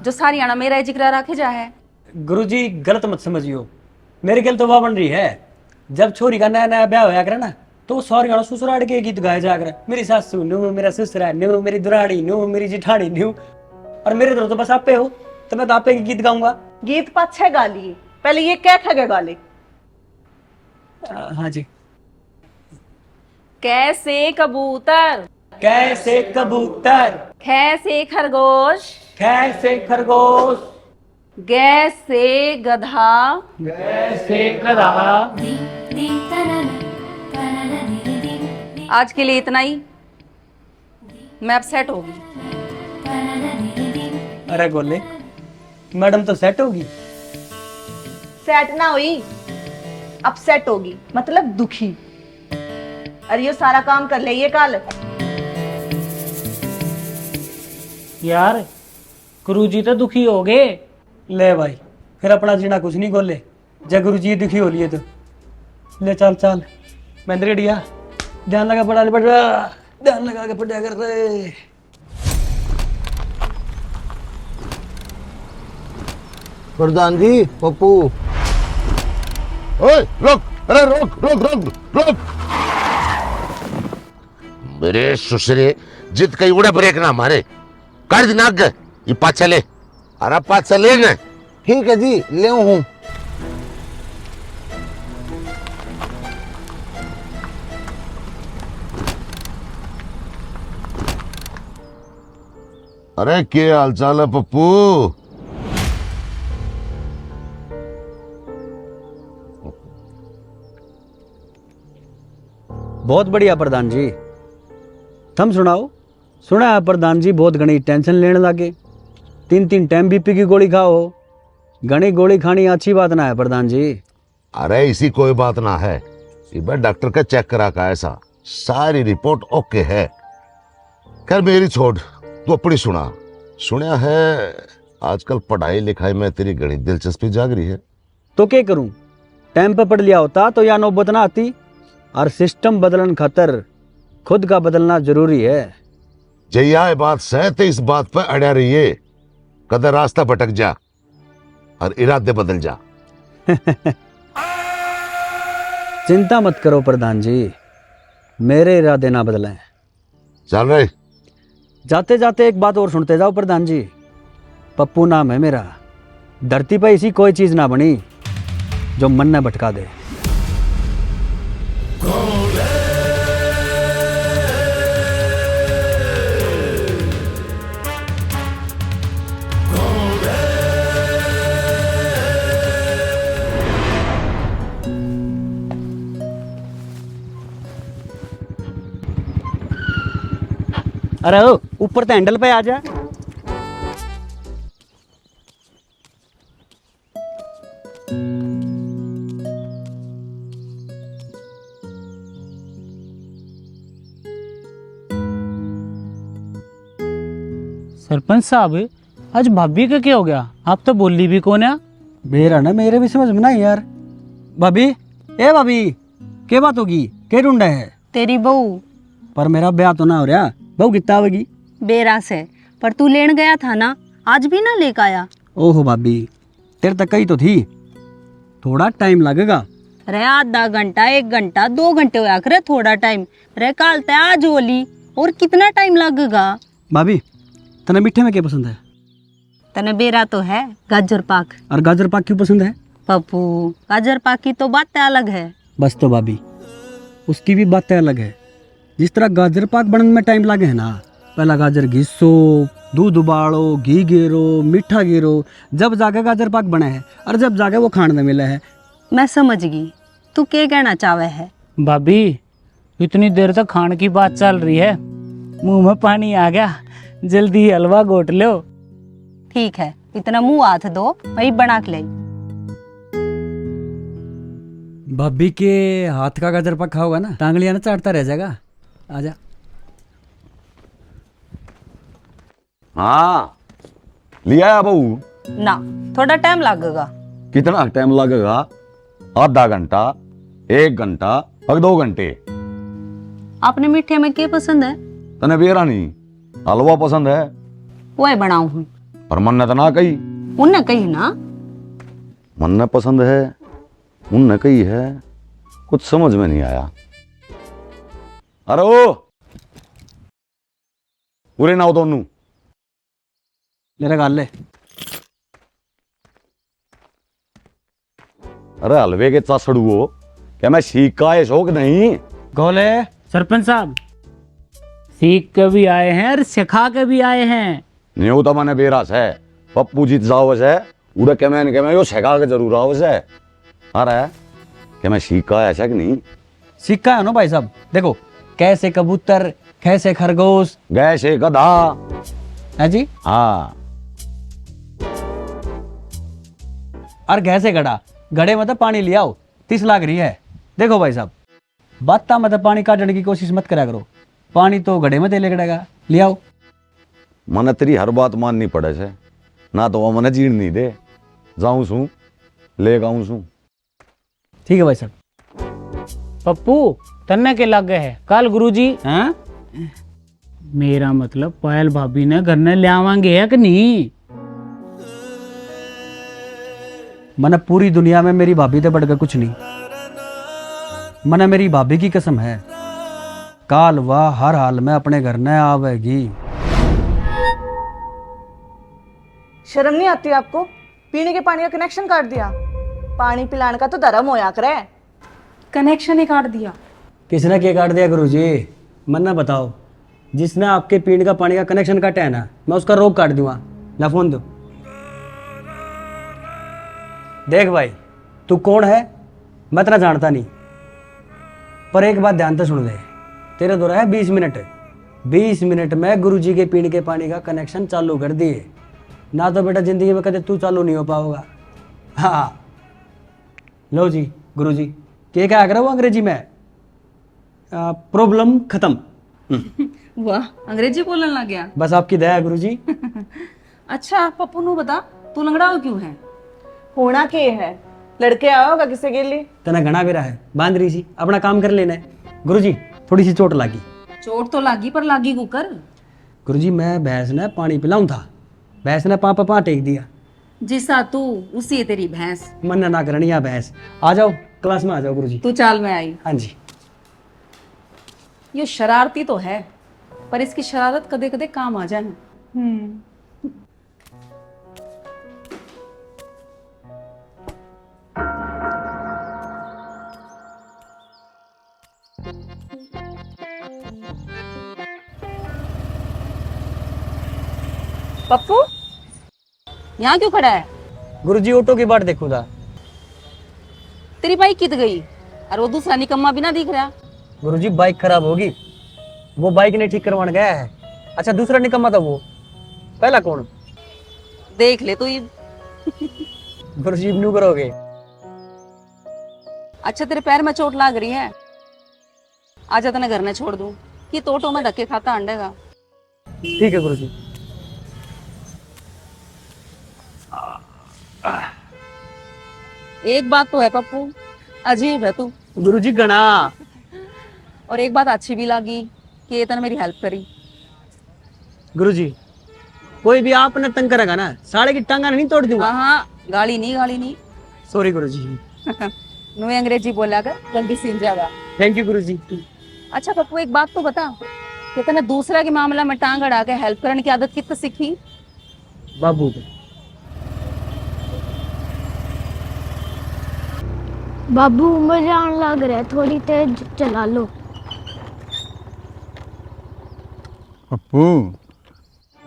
जो सारी आना मेरा जिक्र रखे जा है। गुरुजी गलत मत समझियो, मेरे गल तो वाह बन रही है। जब छोरी का नया नया ब्याह होया करे ना, तो सारी गाना ससुराल के गीत गाए जा करे। मेरी सासू न्यू, मेरा ससुरा न्यू, मेरी दुराड़ी न्यू, मेरी जिठानी न्यू। और मेरे तो बस आप पे हो, तो मैं तो आप पे गीत गाऊंगा। गीत पाछे गा लिए, पहले ये क्या खगे गा ले। हाँ जी। कैसे कबूतर? कैसे कबूतर? कैसे खरगोश? कैसे खरगोश? गैसे गधा? कैसे गधा? आज के लिए इतना ही, मैं अपसेट होगी। अरे गोले, मैडम तो सेट होगी। सेट ना हुई, अपसेट होगी, मतलब दुखी। अरे ये सारा काम कर ले ये कल। यार गुरुजी तो दुखी हो गए। ले भाई, फिर अपना जीना कुछ नहीं गोले, जब गुरुजी दुखी हो लिए तो। ले चल चल महेंद्र डिया, ध्यान लगा पढ़ा, ध्यान लगा के पढ़ा कर रहे। प्रधान जी, पप्पू। ओए रोक, अरे रोक रोक रोक रोक। मेरे सुसरे जित कई उड़े ब्रेक ना मारे, कर दिन आगे ये पाछा ले। अरे पाछा ले ना। ठीक है जी, ले हूँ। अरे क्या हालचाल है पप्पू? बहुत बढ़िया प्रधान जी। तुम सुनाओ। सुना है प्रधान जी बहुत घनी टेंशन लेने लगे, 3 टाइम बीपी की गोली खाओ। घनी गोली खानी अच्छी बात ना है प्रधान जी। अरे इसी कोई बात ना है, इस बार डॉक्टर का चेक करा का ऐसा सारी रिपोर्ट ओके है। खैर मेरी छोड़, तू अपनी सुना। सुना है आजकल पढ़ाई लिखाई में तेरी घनी दिलचस्पी जाग रही है। तो क्या करूं, टाइम पे पढ़ लिया होता तो या नौबत ना आती। और सिस्टम बदलन खातर खुद का बदलना जरूरी है। जैया ये बात सह तो इस बात पर अड़ा रहिए, कदर रास्ता भटक जा और इरादे बदल जा। चिंता मत करो प्रधान जी, मेरे इरादे ना बदलें। चल रहे जाते जाते एक बात और सुनते जाओ प्रधान जी। पप्पू नाम है मेरा। धरती पर ऐसी कोई चीज ना बनी जो मन न भटका दे। अरे ओ, ऊपर तो हैंडल पे आ जा। सरपंच साहब, आज भाभी का क्या हो गया? आप तो बोली भी कौन है? मेरा ना मेरे भी समझ में ना यार। भाभी, ए भाभी, क्या बात होगी? क्या ढूंढा है? तेरी बहू पर मेरा ब्याह तो ना हो रहा। बहू कितना आवेगी? बेरा से, पर तू लेन गया था ना, आज भी ना लेकर आया। ओहो भाभी, तेरे तक कही तो थी, थोड़ा टाइम लगेगा। रे आधा घंटा, 1 घंटा, 2 घंटे होया करे थोड़ा टाइम। रे काल ते आज होली, और कितना टाइम लगेगा? भाभी, तने मीठे में क्या पसंद है? तने बेरा तो है गाजर पाक। और गाजर पाक क्यों पसंद है? पप्पू, गाजर पाक की तो बात अलग है। बस तो भाभी, उसकी भी बातें अलग है। जिस तरह गाजर पाक बनने में टाइम लगे है ना, पहला गाजर घिसो, दूध उबालो, घी गिरो, मीठा गिरो, जब जाके गाजर पाक बने है, और जब जाके वो खाने मिले है। मैं समझ गई तू क्या कहना चाहे है। भाभी, इतनी देर तक खाने की बात चल रही है, मुंह में पानी आ गया। जल्दी हलवा घोट लो। ठीक है, इतना मुंह हाथ दो, वही बना के ले। भाभी के हाथ का गाजर पाक खाओगा ना, टांगलियां ना चाटता रह जाएगा। आजा। हाँ, लिया है बहू? ना, थोड़ा टाइम लगेगा। कितना टाइम लगेगा? आधा घंटा, 1 घंटा, और 2 घंटे। आपने मीठे में क्या पसंद है? तने बेरा नहीं, हलवा पसंद है। वही बनाऊ हूँ। पर मन ने तो ना कही। उनने कही ना। मन ने पसंद है, उनने कही है, कुछ समझ में नहीं आया। अरे ओ पूरे ना हो दोनों। मेरा गाल ले। अरे हलवे के चासड़ू हो क्या? मैं सीख का है शौक नहीं। गोले। सरपंच साहब, सीख के भी आए हैं और सिखा के भी आए हैं। न्यू तो मैंने बेरास है, पप्पू जीत जाओ से उड़े के मैं यो सिखा के जरूर आओ से। अरे क्या मैं सीख का ऐसा कि नहीं? सिक्का है ना भाई साहब। देखो, कैसे कबूतर, कैसे खरगोश, गैसे गधा है जी। हाँ, और कैसे गड़ा, गड़े में तो पानी ले आओ, 30 लाग रही है। देखो भाई साहब, बाता में तो पानी काटने की कोशिश मत करा करो। पानी तो गड़े में ले गड़ेगा, ले आओ। मन तेरी हर बात माननी पड़े से ना, तो वो मन जीण नहीं दे। जाऊं सू ले गाऊं सू। ठीक है भाई साहब। पप्पू, तन्ने के लग गए है कल गुरुजी। हैं? मेरा मतलब पायल भाभी ने घर ने ले आवांगे है कि नहीं? मने पूरी दुनिया में मेरी भाभी तो बढ़कर कुछ नहीं। मने मेरी भाभी की कसम है, काल वह हर हाल में अपने घर न आवेगी। शर्म नहीं आती आपको? पीने के पानी का कनेक्शन काट दिया। पानी पिलाने का तो धर्म होया करे। कनेक्शन ही काट दिया। किसने क्या काट दिया गुरुजी? मन्ना बताओ। जिसने आपके पीने का पानी का कनेक्शन काटा है ना, मैं उसका रोक काट दूंगा। ना फोन दो। देख भाई, तू कौन है मैं तेरा जानता नहीं, पर एक बात ध्यान से सुन ले। तेरे दो है 20 मिनट। 20 मिनट में गुरुजी के पीने के पानी का कनेक्शन चालू कर दिए ना, तो बेटा जिंदगी में कदे तू चालू नहीं हो पाओगा। हाँ लो जी गुरुजी, क्या करा वो अंग्रेजी में? प्रॉब्लम खत्म। वाह, अंग्रेजी बोलने लग गया। बस आपकी दया है गुरुजी। अच्छा पप्पू नु बता, तू लंगड़ा क्यों है? होना के है, लड़के आओगा किसे के लिए? तना घना बेरा है, बांध रही सी, अपना काम कर लेना है। गुरुजी थोड़ी सी चोट लागी। चोट तो लागी पर लागी कुकर। गुरुजी मैं भैंस ने पानी पिलाऊं था, भैंस ने पा टेक दिया। जिसा तू उसी है तेरी भैंस। मन ना करनी या भैंस। आ जाओ क्लास में आ जाओ गुरुजी। तू चाल में आई। हाँ जी। ये शरारती तो है, पर इसकी शरारत कदे कदे काम आ जाए। पप्पू यहाँ क्यों खड़ा है? गुरुजी ऑटो की बाट देखो था। तेरी बाइक कित गई? और वो दूसरा निकम्मा भी ना दिख रहा। गुरुजी बाइक खराब होगी, वो बाइक ने ठीक करवाने गया है। अच्छा दूसरा निकम्मा था वो, पहला कौन? देख ले तू। गुरुजी न्यू करोगे। अच्छा तेरे पैर में चोट लाग रही है, आजा तने घर में छोड़ दूं कि टोटो में धक्के खाता अंडेगा। ठीक है गुरुजी। एक बात तो है पप्पू, अजीब है तू। गुरुजी गणा। और एक बात अच्छी भी लगी कि ये तने मेरी हेल्प करी। गुरुजी कोई भी आपने तंग करेगा ना, साले की टांगा नहीं तोड़ दूंगा। हाँ, गाली नहीं। सॉरी गुरुजी। नुए अंग्रेजी बोला कर, जल्दी सीख जाएगा। थैंक यू गुरुजी। अच्छा पप्पू एक बात तो बता, कि तने दूसरा के मामला में टांग अड़ा के हेल्प करने की आदत कितने सीखी? बाबू बाबू मुझे आन लग रहा है, थोड़ी तेज चला लो। पप्पू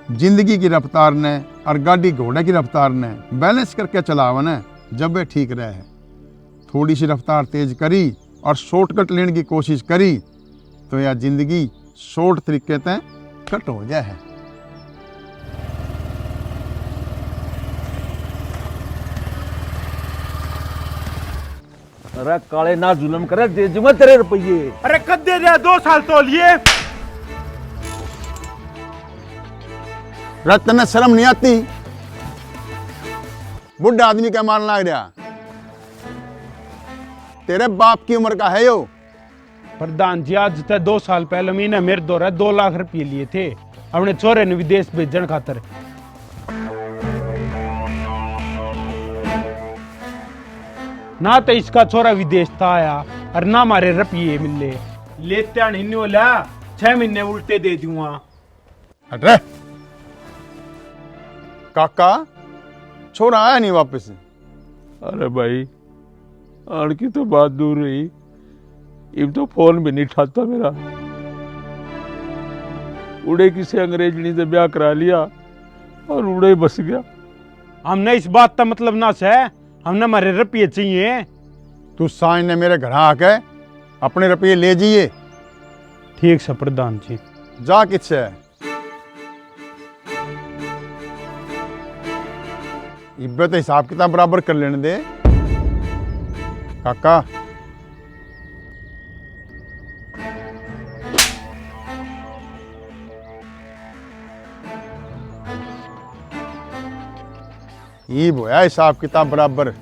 जिंदगी की रफ्तार ने और गाड़ी घोड़े की रफ्तार ने बैलेंस करके चलावा ना, जब वे ठीक रहे। थोड़ी सी रफ्तार तेज करी और शॉर्टकट लेने की कोशिश करी तो यह जिंदगी शॉर्ट तरीके से कट हो जाए। अरे काले ना जुलम करे, दे दूंगा तेरे रुपये। अरे कद दे दिया, 2 साल तो लिए। रत्न शर्म नहीं आती? बुढ़ा आदमी क्या मारना लग रहा? तेरे बाप की उम्र का है यो। प्रधान जी आज तक 2 साल पहले महीने मेरे दौरा 2 लाख रुपये लिए थे अपने छोरे ने विदेश भेजन खातर। ना तो इसका छोरा विदेश था आया और ना हमारे रुपये मिले। लेते नहीं होला, 6 महीने उल्टे दे दूंगा। अरे काका छोरा आया नहीं वापस? अरे भाई आड़ की तो बात दूर रही, अब तो फोन भी नहीं उठाता मेरा। उड़े किसी अंग्रेजनी से ब्याह करा लिया और उड़े बस गया। हमने इस बात का मतलब ना से, हमने हमारे रुपये चाहिए। तू साइन ने मेरे घर आके अपने रुपये ले जाइए। ठीक से प्रधान जी। जा किससे इब्बत हिसाब किताब बराबर कर लेने दे काका। ये बोया हिसाब किताब बराबर।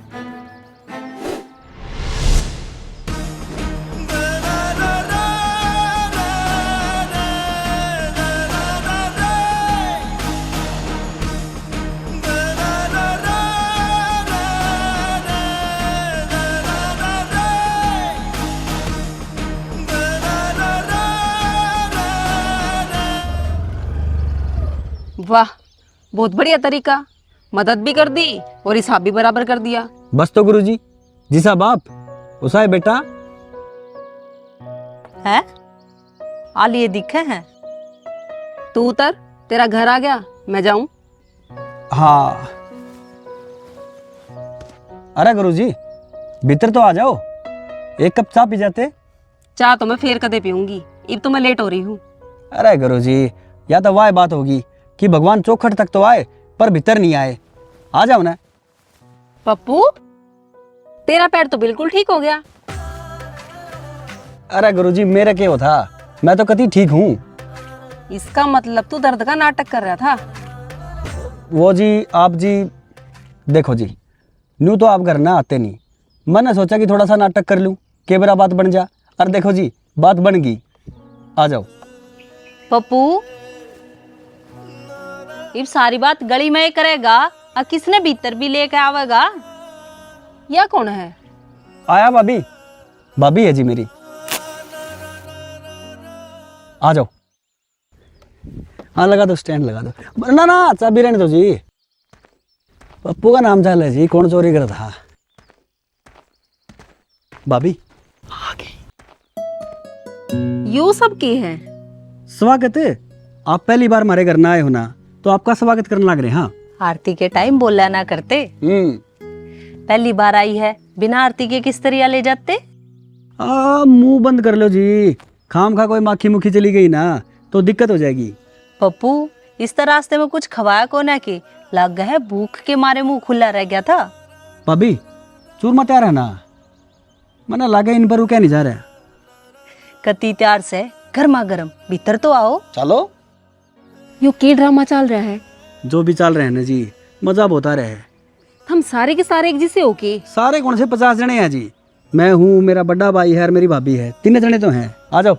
वाह, बहुत बढ़िया तरीका, मदद भी कर दी और हिसाब भी बराबर कर दिया। बस तो गुरुजी, जिसा बाप उसा है बेटा। है आ लिए दिखे हैं। तू उतर, तेरा घर आ गया, मैं जाऊं? हाँ। अरे गुरुजी भीतर तो आ जाओ, एक कप चाय पी जाते। चाह तो मैं फिर कदे पीऊंगी, अब तो मैं लेट हो रही हूँ। अरे गुरुजी या तो वह बात होगी कि भगवान चौखट तक तो आए पर भीतर नहीं आए। आ जाओ ना। पप्पू तेरा पैर तो बिल्कुल ठीक हो गया। अरे गुरुजी मेरे क्या था, मैं तो कति ठीक हूँ। इसका मतलब तू दर्द का नाटक कर रहा था। वो जी आप जी देखो जी, न्यू तो आप घर ना आते नहीं, मैंने सोचा कि थोड़ा सा नाटक कर लूँ, के मेरा बात बन जा। और देखो जी बात बन गई, आ जाओ। पप्पू ये सारी बात गली में ही करेगा और किसने भीतर भी लेके आवेगा? या कौन है? आया भाभी, भाभी है जी मेरी, आ जाओ। हाँ लगा दो, स्टैंड लगा दो। ना ना चाबी रहने दो जी, पप्पू का नाम चाल है जी, कौन चोरी कर था। भाभी आ गई। यू सब की है स्वागत, आप पहली बार हमारे घर ना आए हो ना, तो आपका स्वागत करने लग रहे हैं। हाँ आरती के टाइम बोला ना करते। पहली बार आई है, बिना आरती के किस तरह ले जाते? मुंह बंद कर लो जी, खाम खा कोई माखी मुखी चली गई ना तो दिक्कत हो जाएगी। पप्पू इस तरह रास्ते में कुछ खवाया को ना कि लग गए है भूख के मारे मुंह खुला रह गया था। भाभी चूरमा तैयार है ना, मैंने लगा इन पर क्या नहीं जा रहा। कति त्यार से गर्मा गर्म, भीतर तो आओ। चलो यो के ड्रामा चल रहा है? जो भी चल रहे हैं ना जी, मजा बहुत आ रहा है। हम सारे के सारे एक जैसे होके? सारे कौन से 50 जने हैं जी, मैं हूँ, मेरा बड़ा भाई है और मेरी भाभी है, 3 जने तो हैं। आ जाओ।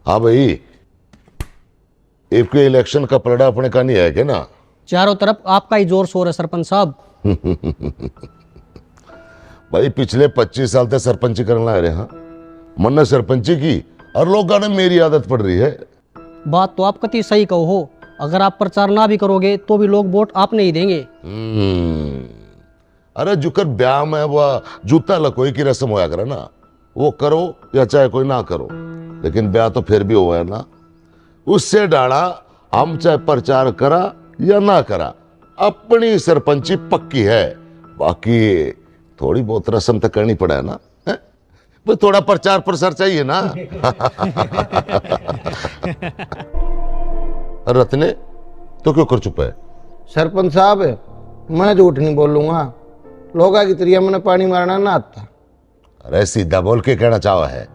हाँ भाई, आपके इलेक्शन का पलड़ा अपने का नहीं है क्या ना? चारों तरफ आपका ही जोर शोर है सरपंच साहब। भाई पिछले 25 साल तक सरपंची करने लग रहे। हाँ मन सरपंची की और लोगों ने मेरी आदत पड़ रही है। बात तो आप कति सही कहो हो, अगर आप प्रचार ना भी करोगे तो भी लोग वोट आप नहीं देंगे। अरे जुकर ब्याह में वह जूता लकोई की रस्म होया करे ना, वो करो या चाहे कोई ना करो, लेकिन ब्याह तो फिर भी हुआ है ना। उससे डाला हम चाहे प्रचार करा या ना करा, अपनी सरपंची पक्की है। बाकी थोड़ी बहुत रस्म तो करनी पड़ा है ना, वो थोड़ा प्रचार प्रसार चाहिए ना। रत्ने तो क्यों कर चुपा है? सरपंच साहब मैं झूठ नहीं बोलूंगा, लोगा की तरिया मैंने पानी मारना ना आता। अरे सीधा बोल के कहना चाहा है।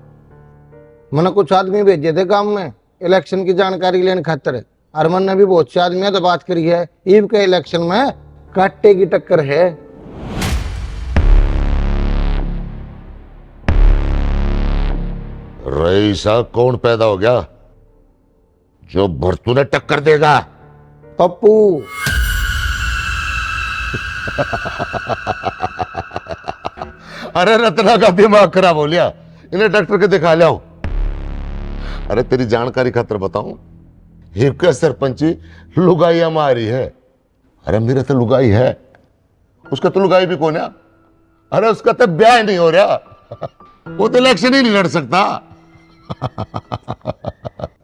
मैंने कुछ आदमी भेजे थे गांव में इलेक्शन की जानकारी लेने खातिर, और मैंने भी बहुत से आदमी तो बात करी है, ईब के इलेक्शन में काटे की टक्कर है। रईसा कौन पैदा हो गया जो भरतू ने टक्कर देगा? पप्पू। अरे रत्ना का दिमाग खराब हो लिया, इन्हें डॉक्टर के दिखा लिया। अरे तेरी जानकारी खातर बताऊं, हिप का सरपंची लुगाई हमारी है। अरे मेरा तो लुगाई है, उसका तो लुगाई भी कौन है? अरे उसका तो ब्याह नहीं हो रहा, वो तो इलेक्शन ही नहीं लड़ सकता।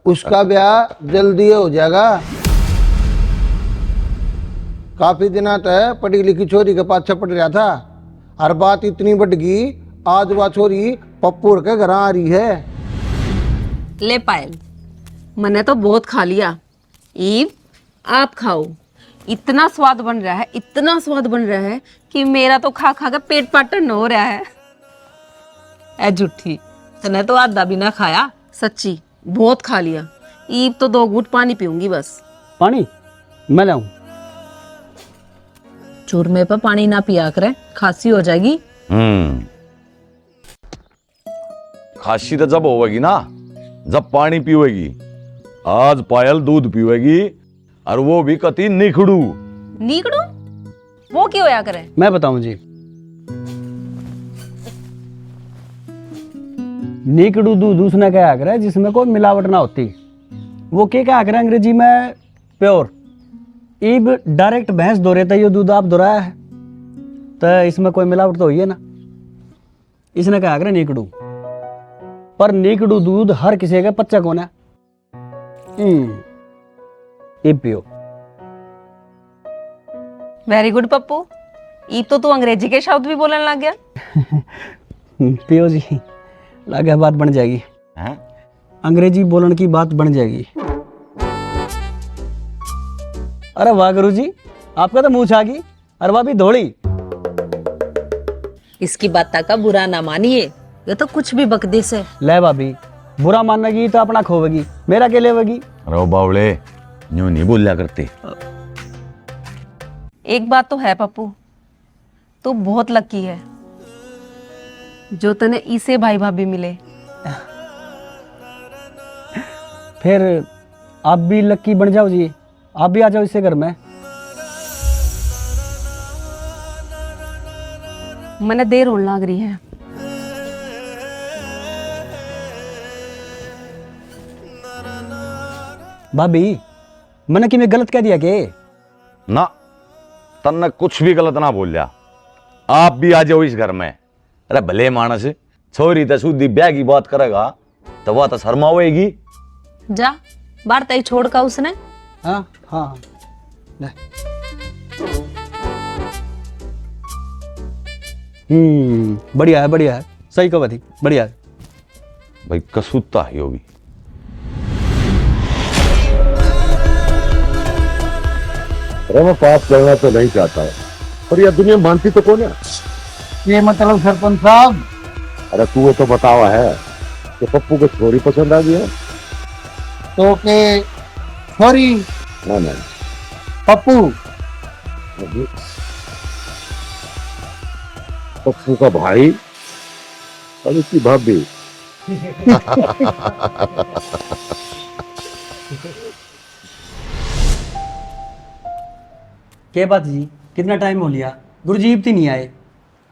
उसका ब्याह जल्दी हो जाएगा। काफी दिना तक पढ़ी लिखी छोरी के पाछे पड़ रहा था, और बात इतनी बढ़ गई, आज वह छोरी पप्पू के घर आ रही है। ले पायल, मैंने तो बहुत खा लिया, ईव आप खाओ। इतना स्वाद बन रहा है, इतना स्वाद बन रहा है कि मेरा तो खा खा के पेट पाटन हो रहा है। ए झूठी, तने तो आधा भी ना खाया। सच्ची बहुत खा लिया। ईव तो 2 घूंट पानी पीऊंगी बस। पानी मैं लाऊं? चूरमे पर पानी ना पिया करे, खांसी हो जाएगी। खांसी तो जब होगी ना जब पानी पीवेगी। आज पायल दूध पीवेगी, और वो भी कति निखड़ू। नीकड़ू वो क्यों होया करे? मैं बताऊं जी, नीकड़ू दूध उसने क्या करे जिसमें कोई मिलावट ना होती। वो क्या करे अंग्रेजी में प्योर। ईब डायरेक्ट भैंस दो रहे थे, ये दूध आप दोहराया है तो इसमें कोई मिलावट तो हुई है ना, इसने क्या करे नीकड़ू। पर नीकड़ू दूध हर किसी का पच्चा कौन है? ईब पियो। वेरी गुड पप्पू, ईब तो तू अंग्रेजी के शब्द भी बोलने लग गया। पियो जी, लगे बात बन जाएगी। अंग्रेजी बोलने की बात बन जाएगी। अरे वाह गुरु जी, आपका तो मुंह छा गई, और वह भी धोड़ी। इसकी बात का बुरा ना मानिए, ये तो कुछ भी बकदेस है। ले भाभी, बुरा मानेगी तो अपना खोवेगी, मेरा क्या लेवेगी? रो बावले, यूं नहीं बोलिया करते। एक बात तो है पप्पू, तू बहुत लकी है जो तने इसे भाई भाभी मिले। फिर आप भी लकी बन जाओ जी, आप भी आ जाओ इसे घर में। मैंने देर होने लग रही है। भाभी, मैंने कि मैं गलत कह दिया के? ना, तन्ने कुछ भी गलत ना बोलिया। आप भी आ जाओ इस घर में। अरे भले मानस, छोरी तो शुद्धि ब्याह की बात करेगा तो वह तो शर्मा होएगी। जा बाहर तय छोड़ का उसने। हाँ हाँ, ले। बढ़िया है, बढ़िया है, सही कहा थी, बढ़िया है भाई। कसूता है यो भी। अरे मैं पाप करना तो नहीं चाहता, पर यह दुनिया मानती तो कौन है? ये मतलब सरपंच साहब, अरे तू तो बतावा है कि पप्पू को छोरी पसंद आ गई है? तो के सॉरी ना ना, पप्पू, पप्पू का भाई और उसकी भाभी। क्या बात जी, कितना टाइम हो लिया, गुरुजी इब्ती नहीं आए?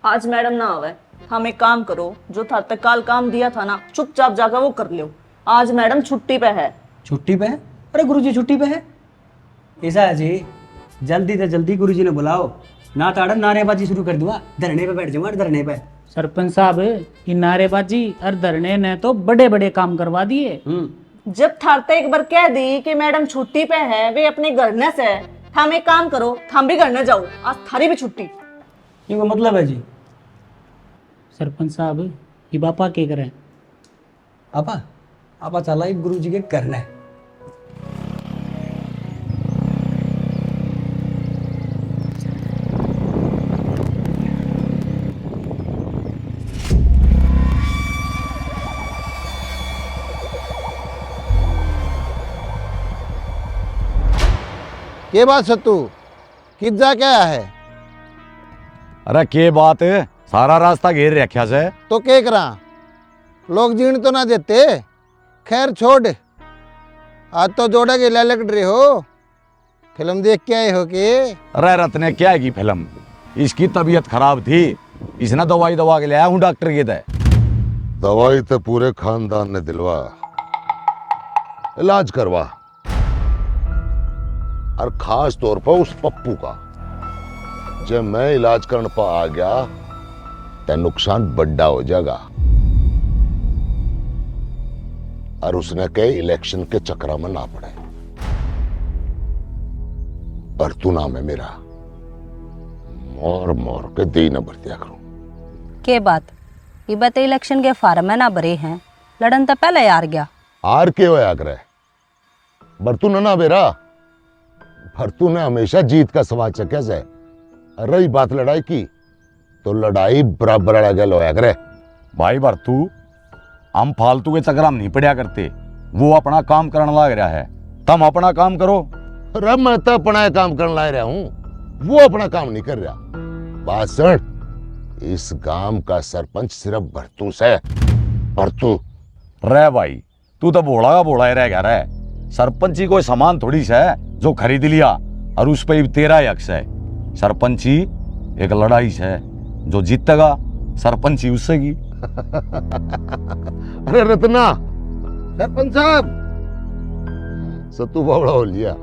आज मैडम ना आवे, हम एक काम करो, जो था तक काल काम दिया था ना, चुपचाप जाकर वो कर लो। आज मैडम छुट्टी पे है। छुट्टी पे है? अरे गुरुजी छुट्टी पे है? ऐसा है जी, जल्दी से जल्दी गुरुजी ने बुलाओ, ना ताड़ा नारेबाजी शुरू कर दूंगा, धरने पे बैठ जाऊंगा, धरने पे। सरपंच साहब, ये नारेबाजी और धरने ने तो बड़े बड़े काम करवा दिए। जब थारते एक बार कह दी कि मैडम छुट्टी पे है, वे अपने घर न से, हम एक काम करो, हम भी घर न जाओ, आज थारी भी छुट्टी। ये मतलब है जी? सरपंच साहब, ये बापा क्या करें? आपा आपा चला ही गुरुजी के करना है। के बात सत्तू, कितना क्या है? अरे के बात, सारा रास्ता घेर रखा से। तो के करा, लोग जीण तो ना देते। खैर छोड़, आज तो जोड़ा के ले लग रहे हो, फिल्म देख के आए हो के? अरे रत्ने क्या है की फिल्म, इसकी तबीयत खराब थी, इसने दवाई दवा के लाया हूँ डॉक्टर के दे। दवाई तो पूरे खानदान ने दिलवा, इलाज करवा, और खास तौर पर उस पप्पू का। जब मैं इलाज करने पर आ गया तो नुकसान बड़ा हो जाएगा, और उसने कहे इलेक्शन के चक्कर में ना पड़े। पर तू नाम है मेरा, मोर मोर के दी न बरतिया करूं। के बात, ये बात इलेक्शन के फार्म में ना भरे हैं, लड़न तो पहले यार गया। हार के होया करे, बरतू ना बेरा, भरतू ने हमेशा जीत का सवाल चक्या से। रही बात लड़ाई की, तो लड़ाई बराबर अड़गल होया करे। भाई भरतू, हम फालतू के चक्कर में नहीं पड़िया करते, वो अपना काम करने लग रहा है, तुम अपना काम करो। अरे मैं तो अपना काम करने ला रहा हूं, वो अपना काम नहीं कर रहा। बात सुन, इस गांव का सरपंच सिर्फ भरतू से। भरतू रे भाई, तू तो भोला का भोला ही रह गया रे। सरपंची कोई सामान थोड़ी सा है जो खरीद लिया और उस पर तेरा ही हक है। सरपंची एक लड़ाई है, जो जीतेगा सरपंची उससे की। अरे रत्ना, सरपंच साहब, सत्तू बावड़ा हो लिया।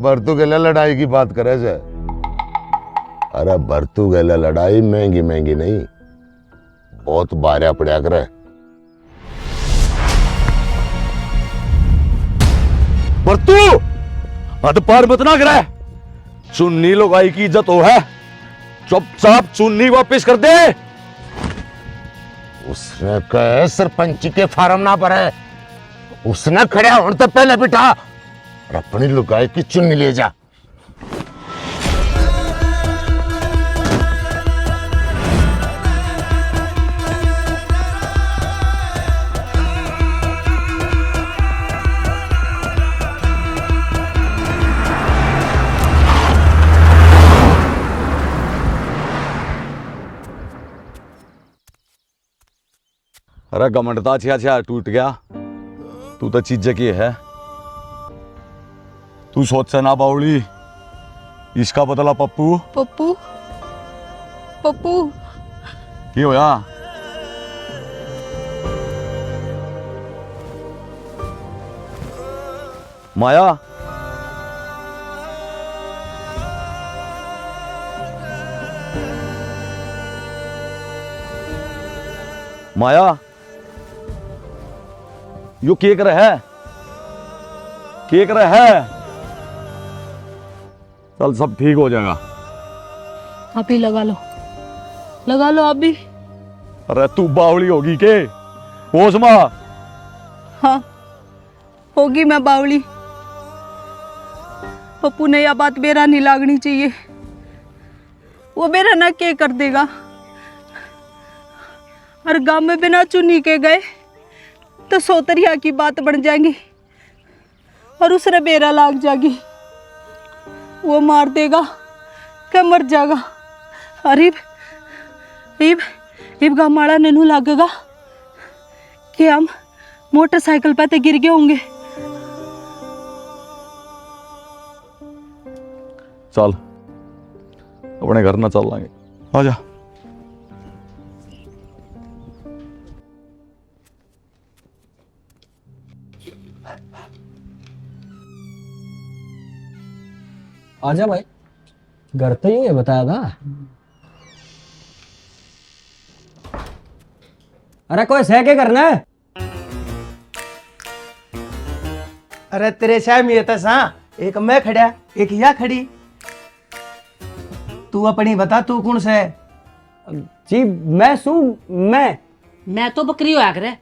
भरतू के लिए लड़ाई की बात करे से। अरे भरतू के लिए लड़ाई महंगी महंगी नहीं, बहुत बारिया पड़ा करे। भरतू हद पार मत ना करे, चुन्नी लुगाई की इज्जत हो है, चुपचाप चुन्नी वापस कर दे। उसने कहे सरपंच के फार्म ना भरे, उसने खड़े होने तो पहले बिठा और अपनी लुगाई की चुन्नी ले जा। अरे गमंडता छिया छिया टूट गया। तू तो चीज की है। तू सोच से ना बावली, इसका बदला पप्पू। पप्पू पप्पू की होया? माया, माया, यो केक रहा है, केक रहा है। चल सब ठीक हो जाएगा। आप ही लगा लो आप भी। अरे तू बावली होगी के? होश मां। हाँ होगी मैं बावली। पप्पू ने यह बात मेरा नहीं लागनी चाहिए। वो मेरा ना क्या कर देगा। हर गांव में बिना चुनी के गए तो सोतरिया की बात बन जाएगी और उसने बेरा लाग जाएगी। वो मार देगा क्या मर जाएगा। अरे इब गामाड़ा नेनू लगेगा कि हम मोटरसाइकिल पे तो गिर गए होंगे। चल अपने घर ना चल लांगे। आजा। आजा भाई, घर तो ही है बताया था। अरे कोई सह के करना है? अरे तेरे शाम ये था सा, एक मैं खड़ा एक या खड़ी। तू अपनी बता, तू कौन सा है? जी मैं सू मैं तो बकरी होया करे,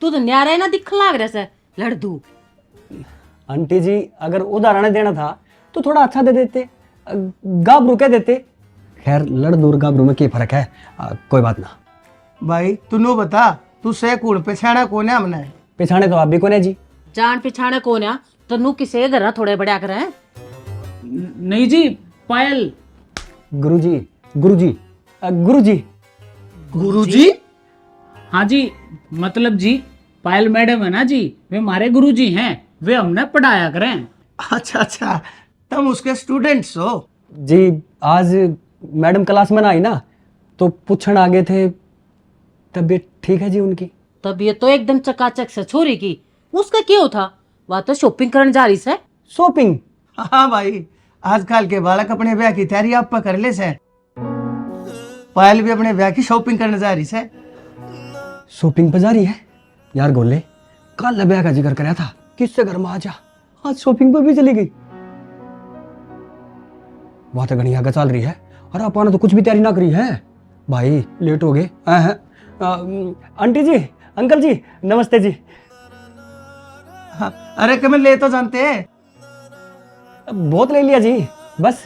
तू तो न्यारा ना दिखने लाग रहा से लड़दू। आंटी जी अगर उदाहरण देना था तो थोड़ा अच्छा दे देते, गाबरू कह देते। खैर लड़ दूर गाबरू में क्या फर्क है, कोई बात ना। भाई तू नो बता, तू से कौन पछाड़ा कौन है? हमने पिछाने तो आप भी कौन है जी? जान पिछाने कौन है? तनु किसे घर थोड़े बड़ा करे हैं? नहीं जी, पायल। गुरुजी गुरुजी गुरुजी गुरुजी? हाँ जी, मतलब जी पायल मैडम है ना जी, वे हमारे गुरुजी हैं, वे हमने पढ़ाया करें। अच्छा अच्छा, तुम उसके स्टूडेंट्स हो? जी आज मैडम क्लास में ना आई ना तो पूछण आगे थे। तबीयत ठीक है जी उनकी? तबीयत तो एकदम चकाचक से छोरी की। उसका क्यों था? वह तो शॉपिंग करने जा रही से। शॉपिंग? हाँ भाई, आजकल के बालक अपने ब्याह की तैयारी आप पर कर ले से। पायल भी अपने ब्याह की शॉपिंग करने जा रही से। शॉपिंग पे जा रही है? यार गोले, कल ब्याह का जिक्र कराया था, किससे घर में आ जा, आज शॉपिंग पर भी चली गई। वहां तो घनी आगे चल रही है और अपन तो कुछ भी तैयारी ना करी है। भाई लेट हो गए। आंटी जी, अंकल जी, नमस्ते जी। हाँ, अरे कमल ले तो जानते हैं। बहुत ले लिया जी, बस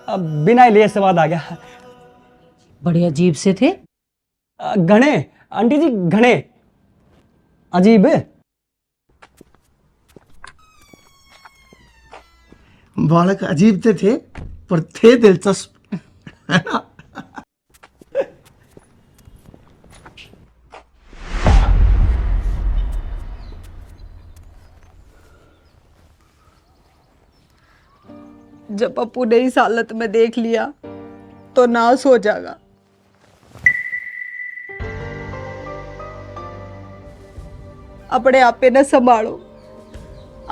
बिना लिए स्वाद आ गया। बड़े अजीब से थे। घने आंटी जी, घने अजीब। बालक अजीब थे पर थे दिलचस्प, है ना? जब पप्पू ने इस हालत में देख लिया तो नाश हो जाएगा। अपने आप पे न संभालो।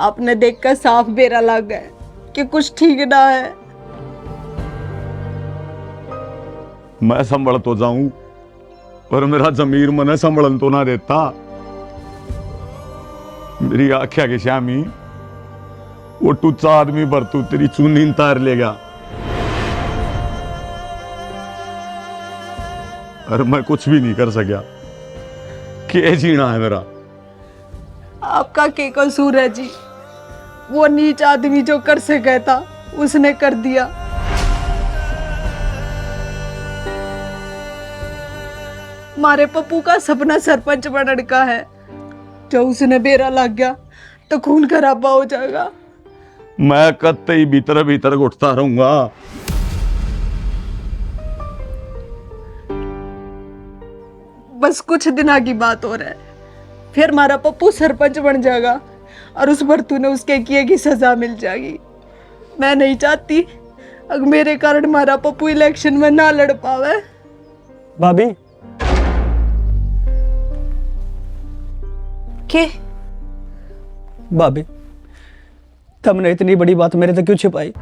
आपने देखकर साफ बेरा लग गया कि कुछ ठीक ना है। मैं संभल तो जाऊं पर मेरा जमीर मने संभलन तो ना देता। मेरी आख्या के श्यामी, वो टुच्चा आदमी बरतू तेरी चुनी तार लेगा और मैं कुछ भी नहीं कर सका। क्या जीना है मेरा? आपका क्या कसूर है जी? वो नीच आदमी जो कर से गया था उसने कर दिया। मारे पप्पू का सपना सरपंच बनने का है। जो उसने बेरा लग गया तो खून खराबा हो जाएगा। मैं कत्ते ही भीतर भीतर उठता रहूंगा। बस कुछ दिना की बात हो रहा है। फिर हमारा पप्पू सरपंच बन जाएगा और उस भरतू ने उसके किए की सजा मिल जाएगी। मैं नहीं चाहती अगर मेरे कारण हमारा पप्पू इलेक्शन में ना लड़ पावे। भाभी के भाभी तुमने इतनी बड़ी बात मेरे से क्यों छिपाई?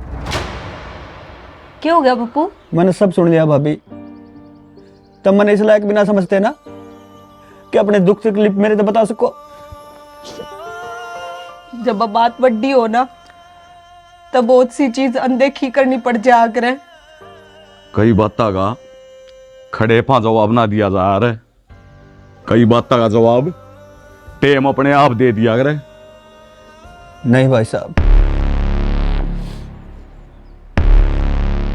क्या हो गया पप्पू? मैंने सब सुन लिया भाभी। तब मैंने इस लायक भी ना समझते ना कि अपने दुख तकलीफ मेरे से बता सको। जब अब बात बड़ी हो ना तब बहुत सी चीज अनदेखी करनी पड़ जाया करे। कई बातों का खड़े पा जवाब ना दिया जा रहा है, कई बातों का जवाब टेम अपने आप दे दिया करे। नहीं भाई साहब,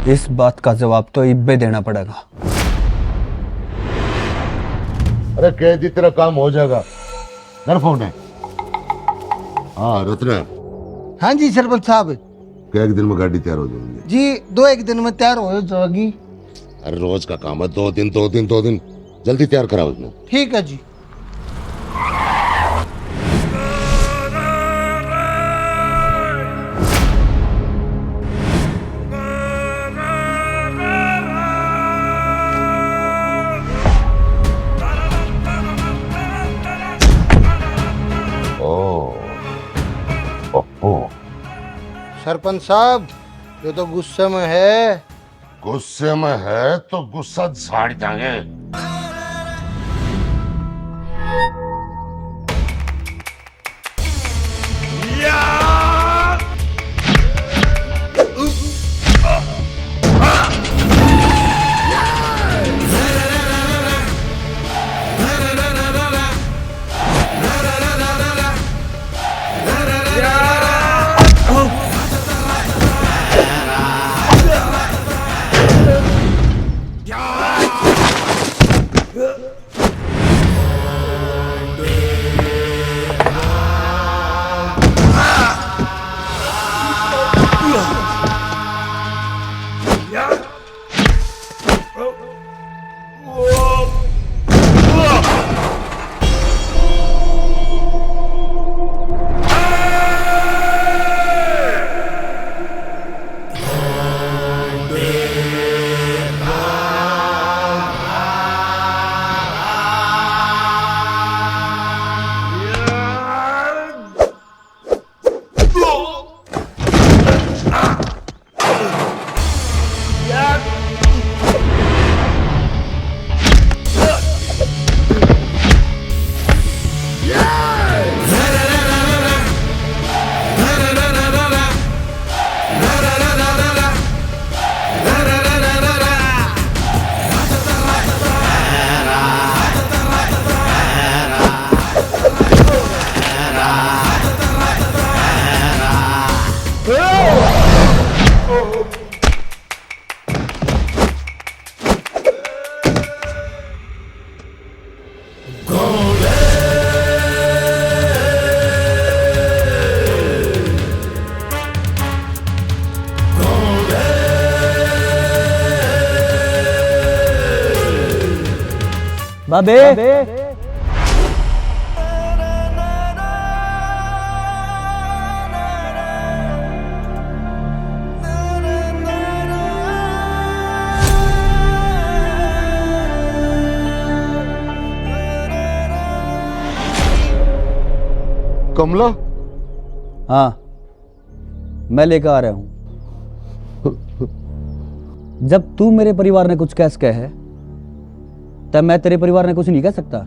इस बात का जवाब तो इब्बे देना पड़ेगा। अरे कह दी तेरा काम हो जाएगा। घर फोन है। हाँ रत्ना, हाँ जी सरपंच साहब क्या एक दिन में गाड़ी तैयार हो जाएगी? जी 2-1 दिन में तैयार हो जाएगी। अरे रोज का काम है, 2 दिन जल्दी तैयार कराओ इसमें। ठीक है जी। सरपंच साहब ये तो गुस्से में है। गुस्से में है तो गुस्सा झाड़ जाएंगे। बाबे कमला? हाँ मैं लेकर आ रहा हूं। जब तू मेरे परिवार ने कुछ कैस कहे है तब मैं तेरे परिवार ने कुछ नहीं कह सकता।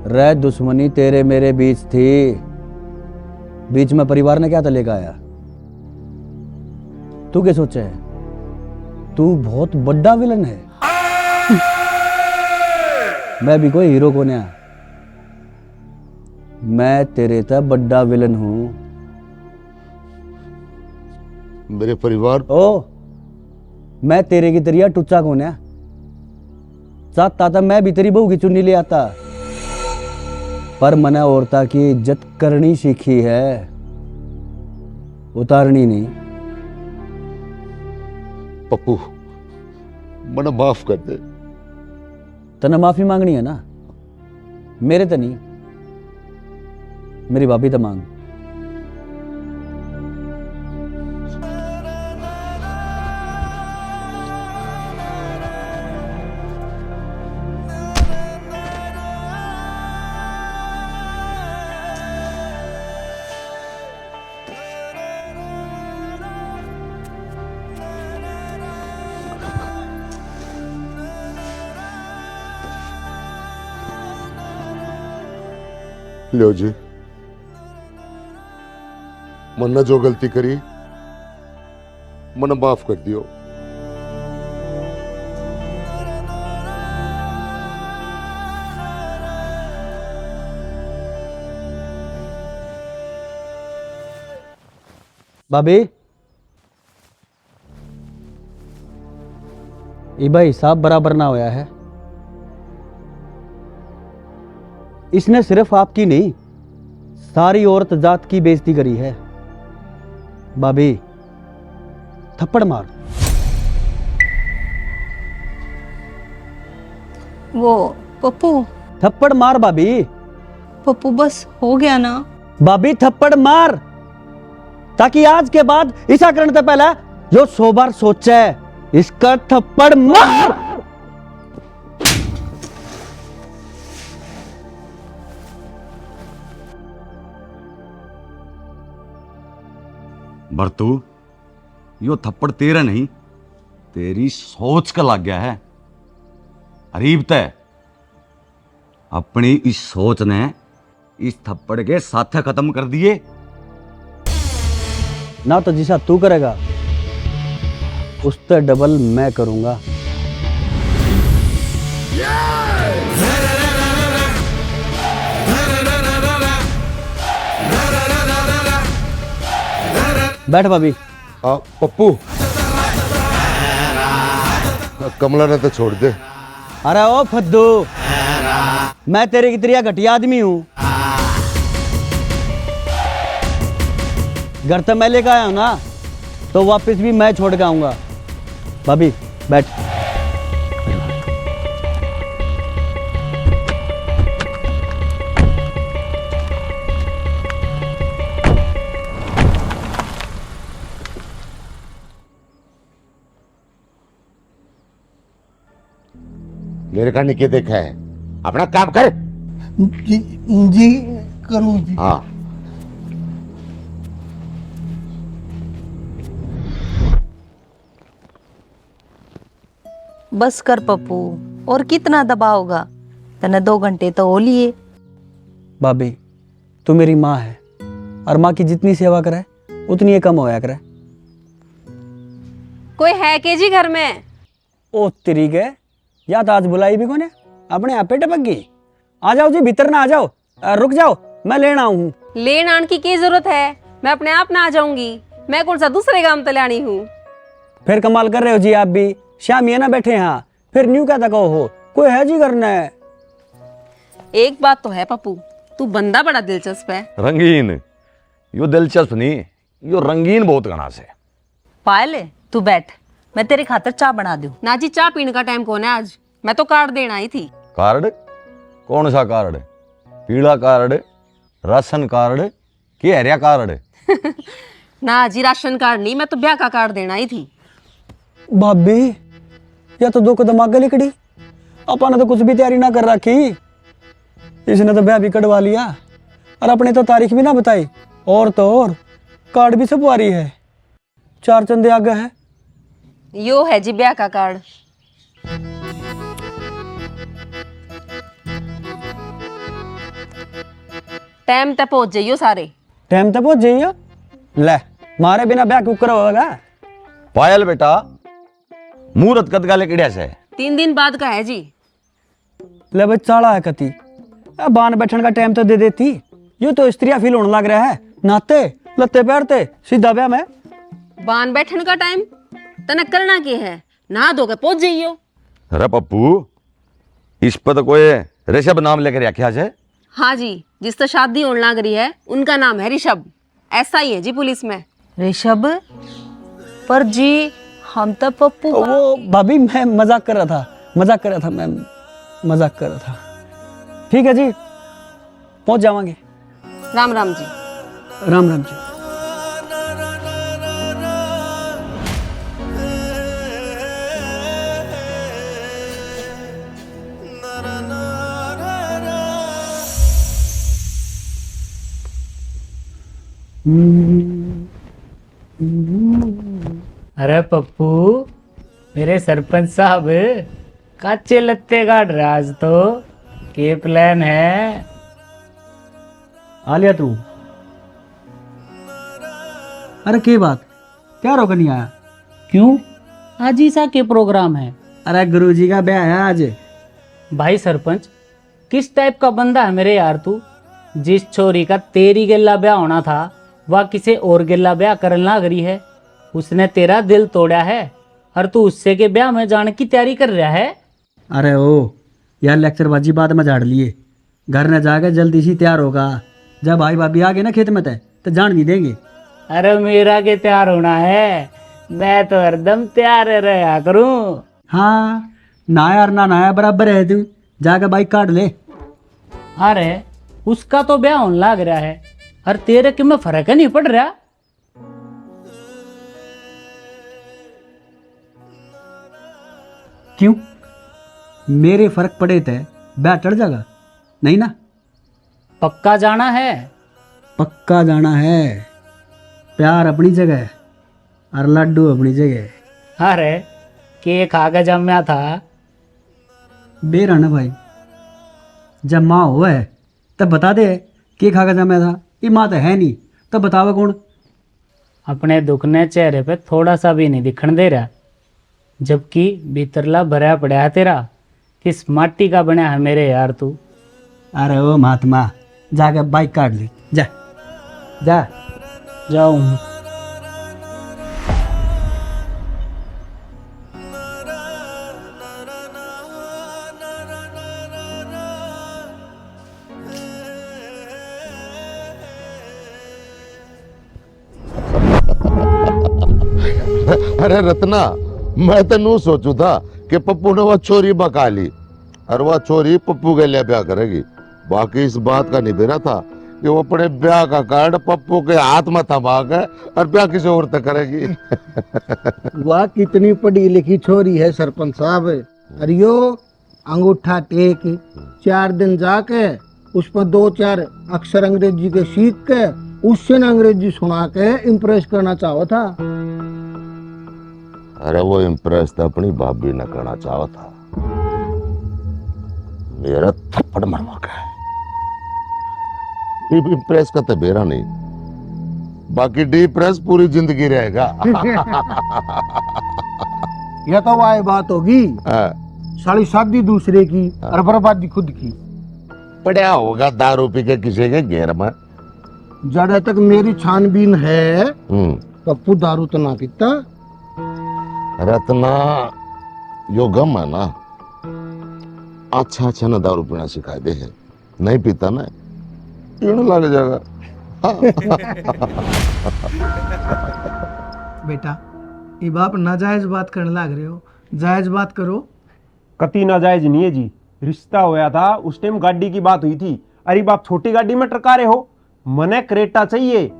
रह दुश्मनी तेरे मेरे बीच थी, बीच में परिवार ने क्या लेकर आया? तू क्या सोचा है? तू बहुत बड़ा विलन है। मैं भी कोई हीरो को नहीं, मैं तेरे तक बड़ा विलन हूं। मेरे परिवार ओ मैं तेरे की तरिया टुच्चा कौन है? चाहता था मैं भी तेरी बहू की चुन्नी ले आता, पर मैंने औरता की इज्जत करनी सीखी है, उतारनी नहीं। पप्पू मना माफ कर दे। तना माफी मांगनी है ना, मेरे तो नहीं, मेरी भाभी तो मांग। लो जी, मन जो गलती करी मन माफ कर दियो। भाभी, इबा हिसाब बराबर ना होया है। इसने सिर्फ आपकी नहीं, सारी औरत जात की बेइज्जती करी है। भाभी, थप्पड़ मार। वो पप्पू, थप्पड़ मार भाभी। पप्पू बस हो गया ना। भाभी थप्पड़ मार, ताकि आज के बाद ऐसा करने से पहले जो 100 बार सोचे, इसका थप्पड़ मार। बरतू, यो थप्पड़ तेरा नहीं, तेरी सोच का लग गया है। अरीब तय अपनी इस सोच ने इस थप्पड़ के साथ खत्म कर दिए। ना तो जिसा तू करेगा उससे डबल मैं करूंगा। बैठ भाभी। पप्पू, कमला ने तो छोड़ दे। अरे ओ फद्दू, मैं तेरे की तरह घटिया आदमी हूं। घर तो मैं लेकर आया हूं ना, तो वापस भी मैं छोड़ के आऊंगा। भाभी बैठ। मेरे का निके देखा है, अपना काम कर। जी करूँ जी। हाँ, बस कर पप्पू, और कितना दबाओगा? तने 2 घंटे तो हो लिए। भाभी, तू मेरी माँ है, और माँ की जितनी सेवा करे उतनी ही कम होया करे। कोई है के जी घर में? ओ तेरी के, या तो आज बुलाई भी कोने, अपने आप पे टपक गई। आ जाओ जी, भीतर ना आ जाओ। रुक जाओ, मैं लेना हूँ। लेन आन की क्या जरूरत है? मैं अपने आप ना आ जाऊंगी। मैं कौन सा दूसरे काम तलानी हूँ? फिर कमाल कर रहे हो जी आप भी। शाम ये ना बैठे यहाँ, फिर न्यू क्या तक हो, कोई है जी करना है। एक बात तो है पप्पू, तू बंदा बड़ा दिलचस्प है। रंगीन, यो दिलचस्प नहीं, यो रंगीन बहुत घना से। पायल, तू बैठ, मैं तेरी खातिर चाय बना दूं। ना जी, चाय पीने का टाइम कौन है आज? मैं तो कार्ड देना आई थी। कार्ड? कौन सा कार्ड? पीला कार्ड, राशन कार्ड कि हरिया कार्ड? ना जी, राशन कार्ड नहीं, मैं तो ब्याह का कार्ड देना आई थी। भाभी, या तो 2 कदम आगे लिखड़ी, अपन ने तो कुछ भी तैयारी ना कर रखी। इसने तो ब्याह भी कटवा लिया, और अपने तो तारीख भी ना बताई। और तो और कार्ड भी छपवारी है, 4 चंदे आगे है। यो है जी ब्याह का कार्ड। टाइम तक पहुंच जाइयो सारे। टाइम तक पहुंच जाइयो। ले, मारे बिना ब्याह कुकर होगा? पायल बेटा, मुहूर्त कद का लेकड़िया से? 3 दिन बाद का है जी। ले भाई, चाला है कती, बान बैठन का टाइम तो दे देती। यूं तो स्त्रियां फील होने लग रहा है, नाते लत्ते पैरते सीधा ब्याह में। बान बैठन का टाइम तने करना के है? नहा धो के पहुंच जाइयो। अरे पप्पू, इस पर तो कोई ऋषभ नाम लेकर रखा है। हाँ जी, जिससे शादी होने लग रही है उनका नाम है ऋषभ। ऐसा ही है जी पुलिस में। ऋषभ? पर जी हम तो पप्पू। वो भाभी, मैं मजाक कर रहा था, मैं मजाक कर रहा था। ठीक है जी, पहुंच जावांगे। राम राम जी। राम राम जी। अरे पप्पू, मेरे सरपंच साहब काचे लत्ते काट रहा आज तो। के प्लान है? आ लिया तू? अरे के बात, क्या रोक नहीं आया? क्यों? आज ईसा के प्रोग्राम है। अरे गुरुजी का ब्याह है आज। भाई सरपंच, किस टाइप का बंदा है मेरे यार तू? जिस छोरी का तेरी गिल्ला ब्याह होना था वह किसी और गिल्ला ब्याह करने लग रही है। उसने तेरा दिल तोड़ा है और तू उससे के ब्याह में जाने की तैयारी कर रहा है। अरे ओ यार, लेक्चरबाजी बाद में झाड़ लिए। घर न जाकर जल्दी से तैयार होगा। जब भाई भाभी आ गए ना खेत में तय तो जान नहीं देंगे। अरे मेरा के तैयार होना है, मैं तो हरदम तैयार रहा करूं। हाँ, नाया और ना नाया बराबर है। तू जाकर बाइक काट ले। अरे उसका तो ब्याह होने लग रहा है और तेरे के में फर्क नहीं पड़ रहा। क्यों? मेरे फर्क पड़े थे ब्याह चढ़ जाएगा नहीं ना? पक्का जाना है? पक्का जाना है। प्यार अपनी जगह और लड्डू अपनी जगह। अरे केक खा जमया था बेरा ना भाई, जब माँ हुआ है तब बता दे के खा जमया था। ये माँ तो है नहीं, तब बतावे कौन? अपने दुखने चेहरे पे थोड़ा सा भी नहीं दिखण दे रहा, जबकि भीतरला भरा पड़ा है तेरा। किस माटी का बना है मेरे यार तू? अरे ओ महात्मा, जाकर बाइक काट ले। जा जा। जाऊं? अरे रत्ना, मैं तो नू सोचू था कि पप्पू ने वह छोरी बका ली और वह छोरी पप्पू के लिए ब्याह करेगी। बाकी इस बात का नहीं देना था कि वो अपने ब्याह का कार्ड पप्पू के हाथ में थमा के और ब्याह किसी और तक करेगी। वह कितनी पढ़ी लिखी छोरी है सरपंच साहब। अरे यो अंगूठा टेक 4 दिन जाके उस पर 2-4 अक्षर अंग्रेजी के सीख के उससे न अंग्रेजी सुना के इम्प्रेस करना चाहो था। अरे वो इम्प्रेस तो अपनी भाभी न करना चाहा था। मेरा थप्पड़ मरवा का है। इम्प्रेस का तो बेरा नहीं, बाकी डिप्रेस पूरी जिंदगी रहेगा। यह तो वह बात होगी, साली शादी दूसरे की और बर्बादी खुद की। पड़ा होगा दारू पी के किसी के घेर में। ज्यादा तक मेरी छानबीन है, पप्पू दारू तो ना पीता। रत्ना, यो गम है ना, अच्छा अच्छा ना दारू पीना सिखा दे है। नहीं पीता ना, पीने लग जाएगा। बेटा, ये बाप नाजायज बात करने लग रहे हो, जायज बात करो। कति नाजायज नहीं है जी। रिश्ता होया था उस टाइम गाड़ी की बात हुई थी। अरे बाप छोटी गाड़ी में टरका रहे हो, मने क्रेटा चाहिए।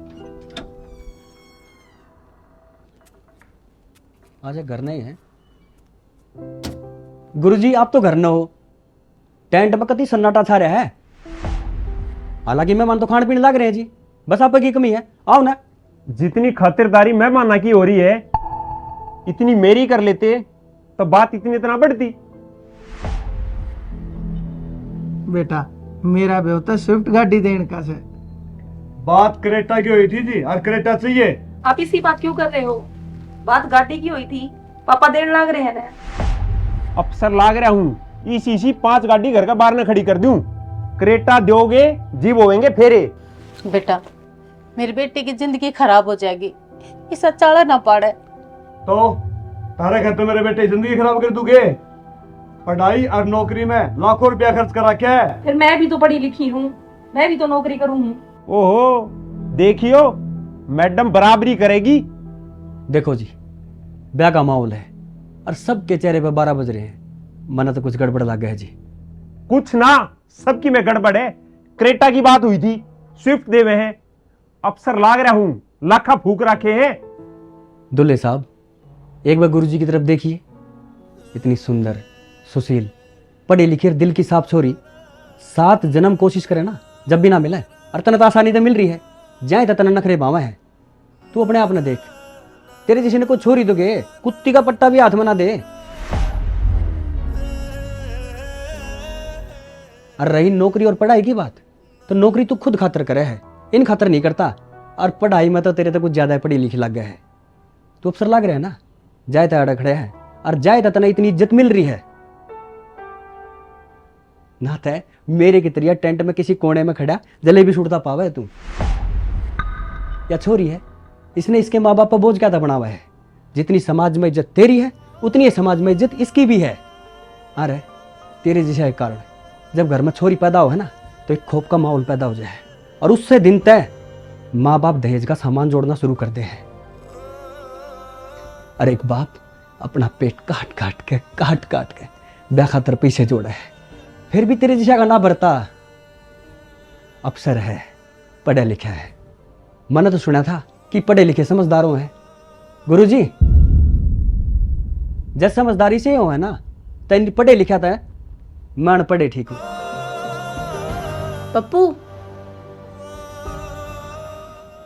आज घर नहीं है गुरुजी, आप तो घर न हो। टेंट में कति सन्नाटा छा रहा है। हालांकि मेहमान तो खाने पीने लग रहे हैं जी, बस आप की कमी है। आओ ना। जितनी खातिरदारी मेहमाना की हो रही है, इतनी मेरी कर लेते तो बात इतनी इतना बढ़ती। बेटा, मेरा भी होता स्विफ्ट गाड़ी देने का से। बात क्रेटा की हुई थी जी, और क्रेटा चाहिए। आप इसी बात क्यों कर रहे हो? बात गाड़ी की हुई थी, पापा देर लाग रहे हैं ना। अफसर लाग रहा हूँ, इसी 5 गाड़ी घर का बाहर न खड़ी कर दूं। क्रेटा दोगे जीव होएंगे फेरे। बेटा, मेरी बेटी की जिंदगी खराब हो जाएगी, इस अचाड़ा ना पाड़े। तो तारे कहते मेरे बेटे जिंदगी खराब कर दूंगे? पढ़ाई और नौकरी में लाखों रुपया खर्च करा क्या है? फिर मैं भी तो पढ़ी लिखी हूँ, मैं भी तो नौकरी करूँ। ओहो, देखियो मैडम बराबरी करेगी। देखो जी, ब्याह का माहौल है और सबके चेहरे पे 12 बज रहे हैं। मना तो कुछ गड़बड़ लग गया है जी। कुछ ना, सबकी में गड़बड़ है। क्रेटा की बात हुई थी, स्विफ्ट देवे हैं, अफसर लाग रहा हूं, लाखा फूक रखे हैं। दुल्हे साहब, एक बार गुरुजी की तरफ देखिए। इतनी सुंदर, सुशील, पढ़ी लिखी, दिल की साफ छोरी, 7 जन्म कोशिश करे ना, जब भी ना मिले। और तन तो आसानी तो मिल रही है, जाए तो तन नखरे बावा है। तू अपने आप न देख, तेरे जैसे ने कोई छोरी तो गे, कुत्ती का पट्टा भी हाथ में ना दे। और रही नौकरी और पढ़ाई की बात, तो नौकरी तू खुद खातर करे है, इन खातर नहीं करता। और पढ़ाई में तो तेरे तो कुछ ज्यादा पढ़ी लिखी लग गया है। तू अफसर लग रहा है ना, जाए तो अड़ खड़े है, और जाए तो तना इतनी इज्जत मिल रही है ना। तय मेरे की तरिया टेंट में किसी कोने में खड़ा जलेबी छूटता पावा है तू। या छोरी है, इसने इसके माँ बाप पर बोझ क्या था बना हुआ है। जितनी समाज में इज्जत तेरी है, उतनी ही समाज में इज्जत इसकी भी है। अरे तेरे जैसा एक कारण, जब घर में छोरी पैदा हो है ना, तो एक खौफ का माहौल पैदा हो जाए, और उससे दिन तय माँ बाप दहेज का सामान जोड़ना शुरू करते हैं। और एक बाप अपना पेट काट काट के बेखातर पैसे जोड़ा है, फिर भी तेरे जैसा का ना भरता। अफसर है, पढ़ा लिखा है। मैंने तो सुना था कि पढ़े लिखे समझदारों हैं। गुरुजी, जब समझदारी से हो है ना, तो पढ़े लिखा था, मैं पढ़े ठीक हूं। पप्पू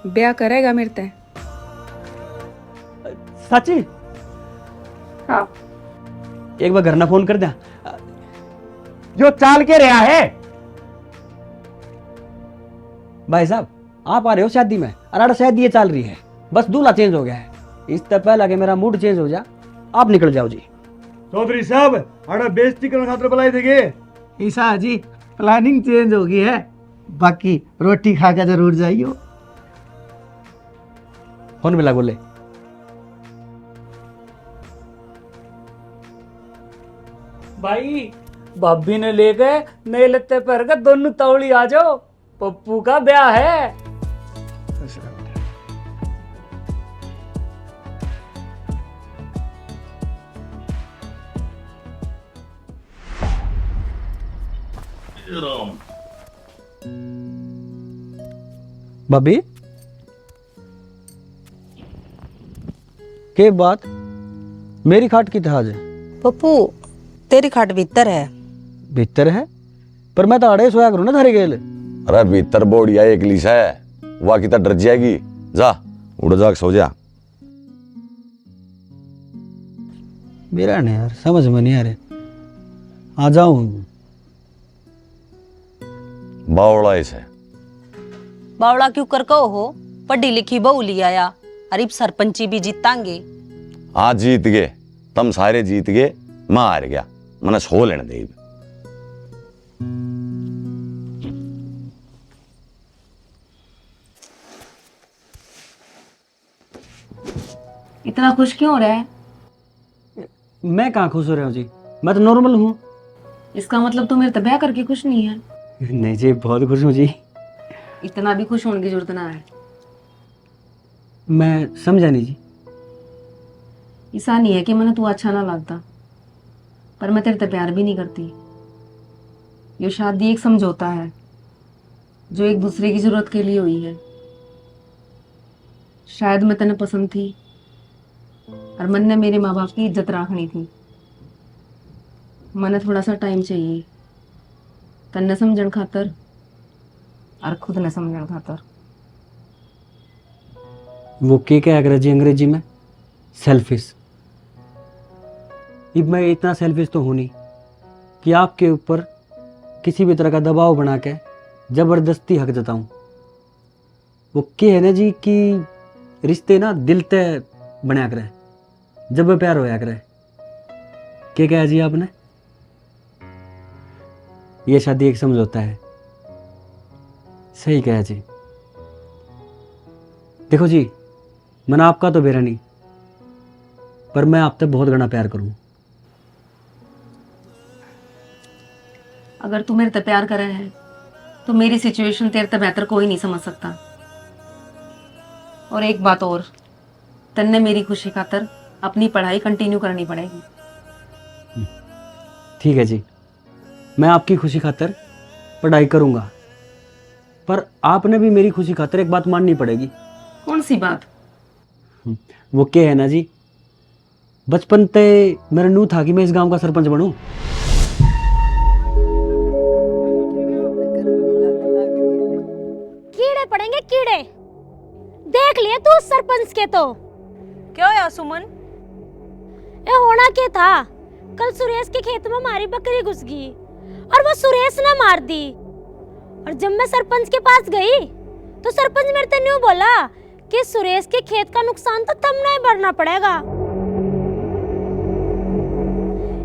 ब्याह करेगा मेरे ते? सची? हाँ। एक बार घर ना फोन कर दिया। जो चाल के रहा है। भाई साहब, आप आ रहे हो शादी में, और शादी ये चल रही है, बस दूल्हा चेंज हो गया है। इससे पहले कि मेरा मूड चेंज हो जाए, आप निकल जाओ जी। चौधरी साहब, अड़ा बेइज्जती करने खातिर बुलाए थे। ईसा जी, प्लानिंग चेंज हो गई है, बाकी रोटी खा के जरूर जाइयो। कौन मिला बोले? भाई, भाभी ने ले गए नए लत्ते पहन कर, दोनों तौली आ जाओ, पप्पू का ब्याह है। भाभी, के बात मेरी खाट की तहाज है? पप्पू, तेरी खाट भीतर है। भीतर है? पर मैं तो आड़े सोया करूं ना थारे गेल। अरे भीतर बोड़िया एक लीस है, वह की डर जाएगी। जा उड़ जा, सो जा। मेरा नहीं यार, समझ में नहीं आ रहा। आ जाऊं? बावड़ा इसे बावड़ा क्यों कर कहो हो, पढ़ी लिखी बहू लिया या, अरे सरपंची भी जीतांगे। आज जीत गए, तुम सारे जीत गए, मैं हार गया, मैंने सो लेने दे। इतना खुश क्यों हो रहा है? मैं कहाँ खुश हो रहा हूँ जी, मैं तो नॉर्मल हूँ। इसका मतलब तू मेरे से ब्याह करके खुश नहीं है? नहीं जी, बहुत खुश हूँ जी। इतना भी खुश होने की जरूरत ना है। मैं समझा नहीं जी। ऐसा नहीं है कि मैंने तू अच्छा ना लगता, पर मैं तेरे से प्यार भी नहीं करती। ये शादी एक समझौता है जो एक दूसरे की जरूरत के लिए हुई है। शायद मैं तेने पसंद थी, और मन ने मेरे माँ बाप की इज्जत रखनी थी। मने थोड़ा सा टाइम चाहिए, तन्ने समझण खातर और खुद ने समझण खातर। वो के क्या अंग्रेजी में सेल्फिश। अब मैं इतना सेल्फिश तो हूं नहीं कि आपके ऊपर किसी भी तरह का दबाव बना के जबरदस्ती हक जताऊं। वो के है ना जी कि रिश्ते ना दिल तय बनया करे, जब प्यार होया करे। क्या कहा जी आपने? ये शादी एक समझौता है। सही कहा जी। देखो जी, मैंने आपका तो बेरा नहीं, पर मैं आपसे बहुत घना प्यार करूं। अगर तू मेरे से प्यार करे है तो मेरी सिचुएशन तेरे से बेहतर कोई नहीं समझ सकता। और एक बात और, तन्ने मेरी खुशी खातर अपनी पढ़ाई कंटिन्यू करनी पड़ेगी। ठीक है जी, मैं आपकी खुशी खातर पढ़ाई करूंगा, पर आपने भी मेरी खुशी खातिर एक बात माननी पड़ेगी। कौन सी बात? वो क्या है ना जी, बचपन से मेरा नू था कि मैं इस गांव का सरपंच बनूं। कीड़े पड़ेंगे कीड़े, देख लिए तू उस सरपंच के तो। क्यों यार सुमन? ये होना क्या था, कल सुरेश के खेत में हमारी बकरी घुस गई और वो सुरेश ने मार दी। और जब मैं सरपंच के पास गई तो सरपंच मेरे से न्यू बोला कि सुरेश के खेत का नुकसान तो तुमने भरना पड़ेगा।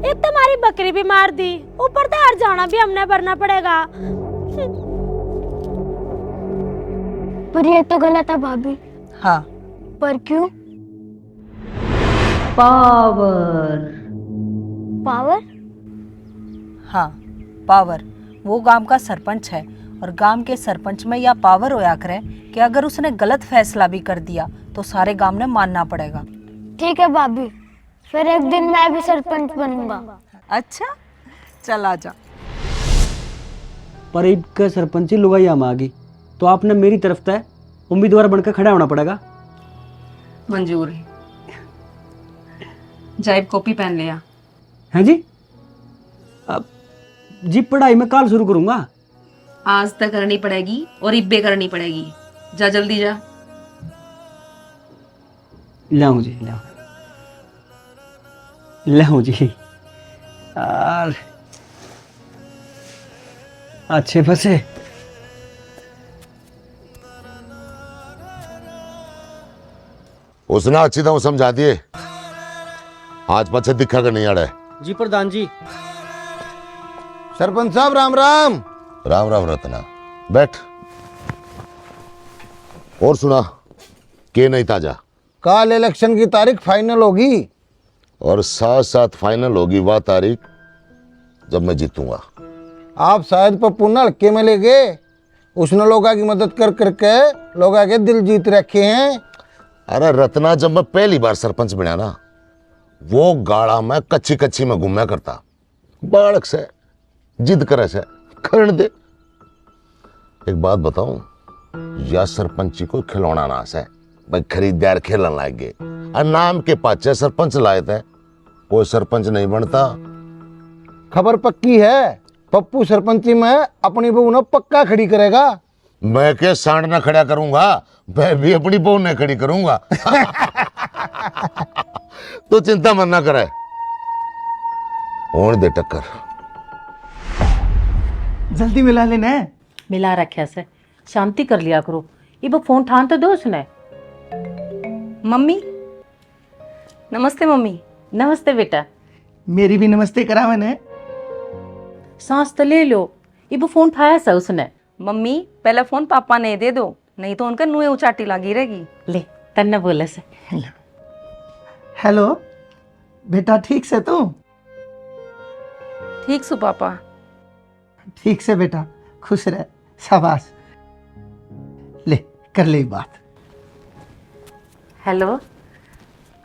एक तो हमारी बकरी भी मार दी, ऊपर से हर जाना भी हमने भरना पड़ेगा। पर ये तो गलत है भाभी। हाँ। पर क्यों? पावर। पावर? हाँ, पावर। वो गांव का सरपंच है और गांव के सरपंच में यह पावर होया करे कि अगर उसने गलत फैसला भी कर दिया तो सारे गांव ने मानना पड़ेगा। ठीक है भाभी, फिर एक दिन मैं भी सरपंच बनूंगा। अच्छा, चल आजा। पर एक सरपंची लुगाई हम आ गई तो आपने मेरी तरफ से उम्मीदवार बनकर खड़ा होना पड़ेगा। मंजूर है। जाइब कॉपी पेन लिया हैं जी? अब जी पढ़ाई मैं कल शुरू करूंगा। आज तक करनी पड़ेगी और इब्बे करनी पड़ेगी। जा जल्दी जा। लाऊं जी, लाऊं जी। और अच्छे फंसे। उसने अच्छी तरह समझा दिए, आज पीछे दिखा कर नहीं आ रहा है। जी प्रधान जी। सरपंच साहब राम राम। राम राम रत्ना, बैठ। और सुना, के नहीं ताजा? कल इलेक्शन की तारीख फाइनल होगी और साथ साथ फाइनल होगी वह तारीख जब मैं जीतूंगा। आप शायद पप्पू ने हल्के में ले गए, उसने लोगों की मदद कर करके लोगों के दिल जीत रखे हैं। अरे रत्ना, जब मैं पहली बार सरपंच बना ना, वो गाड़ा में कच्ची कच्ची में घूमया करता, बालक से जिद करे से करने दे। एक बात बताऊं, या सरपंची को खिलौना ना से भाई खरीदार खेलन लाग गए और नाम के पाचे सरपंच लाए थे, कोई सरपंच नहीं बनता। खबर पक्की है, पप्पू सरपंची में अपनी बहू ने पक्का खड़ी करेगा। मैं क्या सांड ना खड़ा करूंगा, मैं भी अपनी बहू ने खड़ी करूंगा। तो चिंता मत ना करे, होने दे टक्कर। जल्दी मिला लेना। मिला रखा से शांति कर लिया करो। ये वो फोन ठान तो दो उसने। मम्मी नमस्ते। मम्मी नमस्ते बेटा। मेरी भी नमस्ते करा मैंने। सांस तो ले लो। ये वो फोन ठाया सा उसने। मम्मी पहले फोन पापा ने दे दो, नहीं तो उनका नुए उचाटी लगी रहेगी। ले तन्ने बोले से। हेलो बेटा, ठीक से तू? ठीक सु पापा। ठीक से बेटा, खुश रह, शाबाश। ले कर ले बात। हेलो,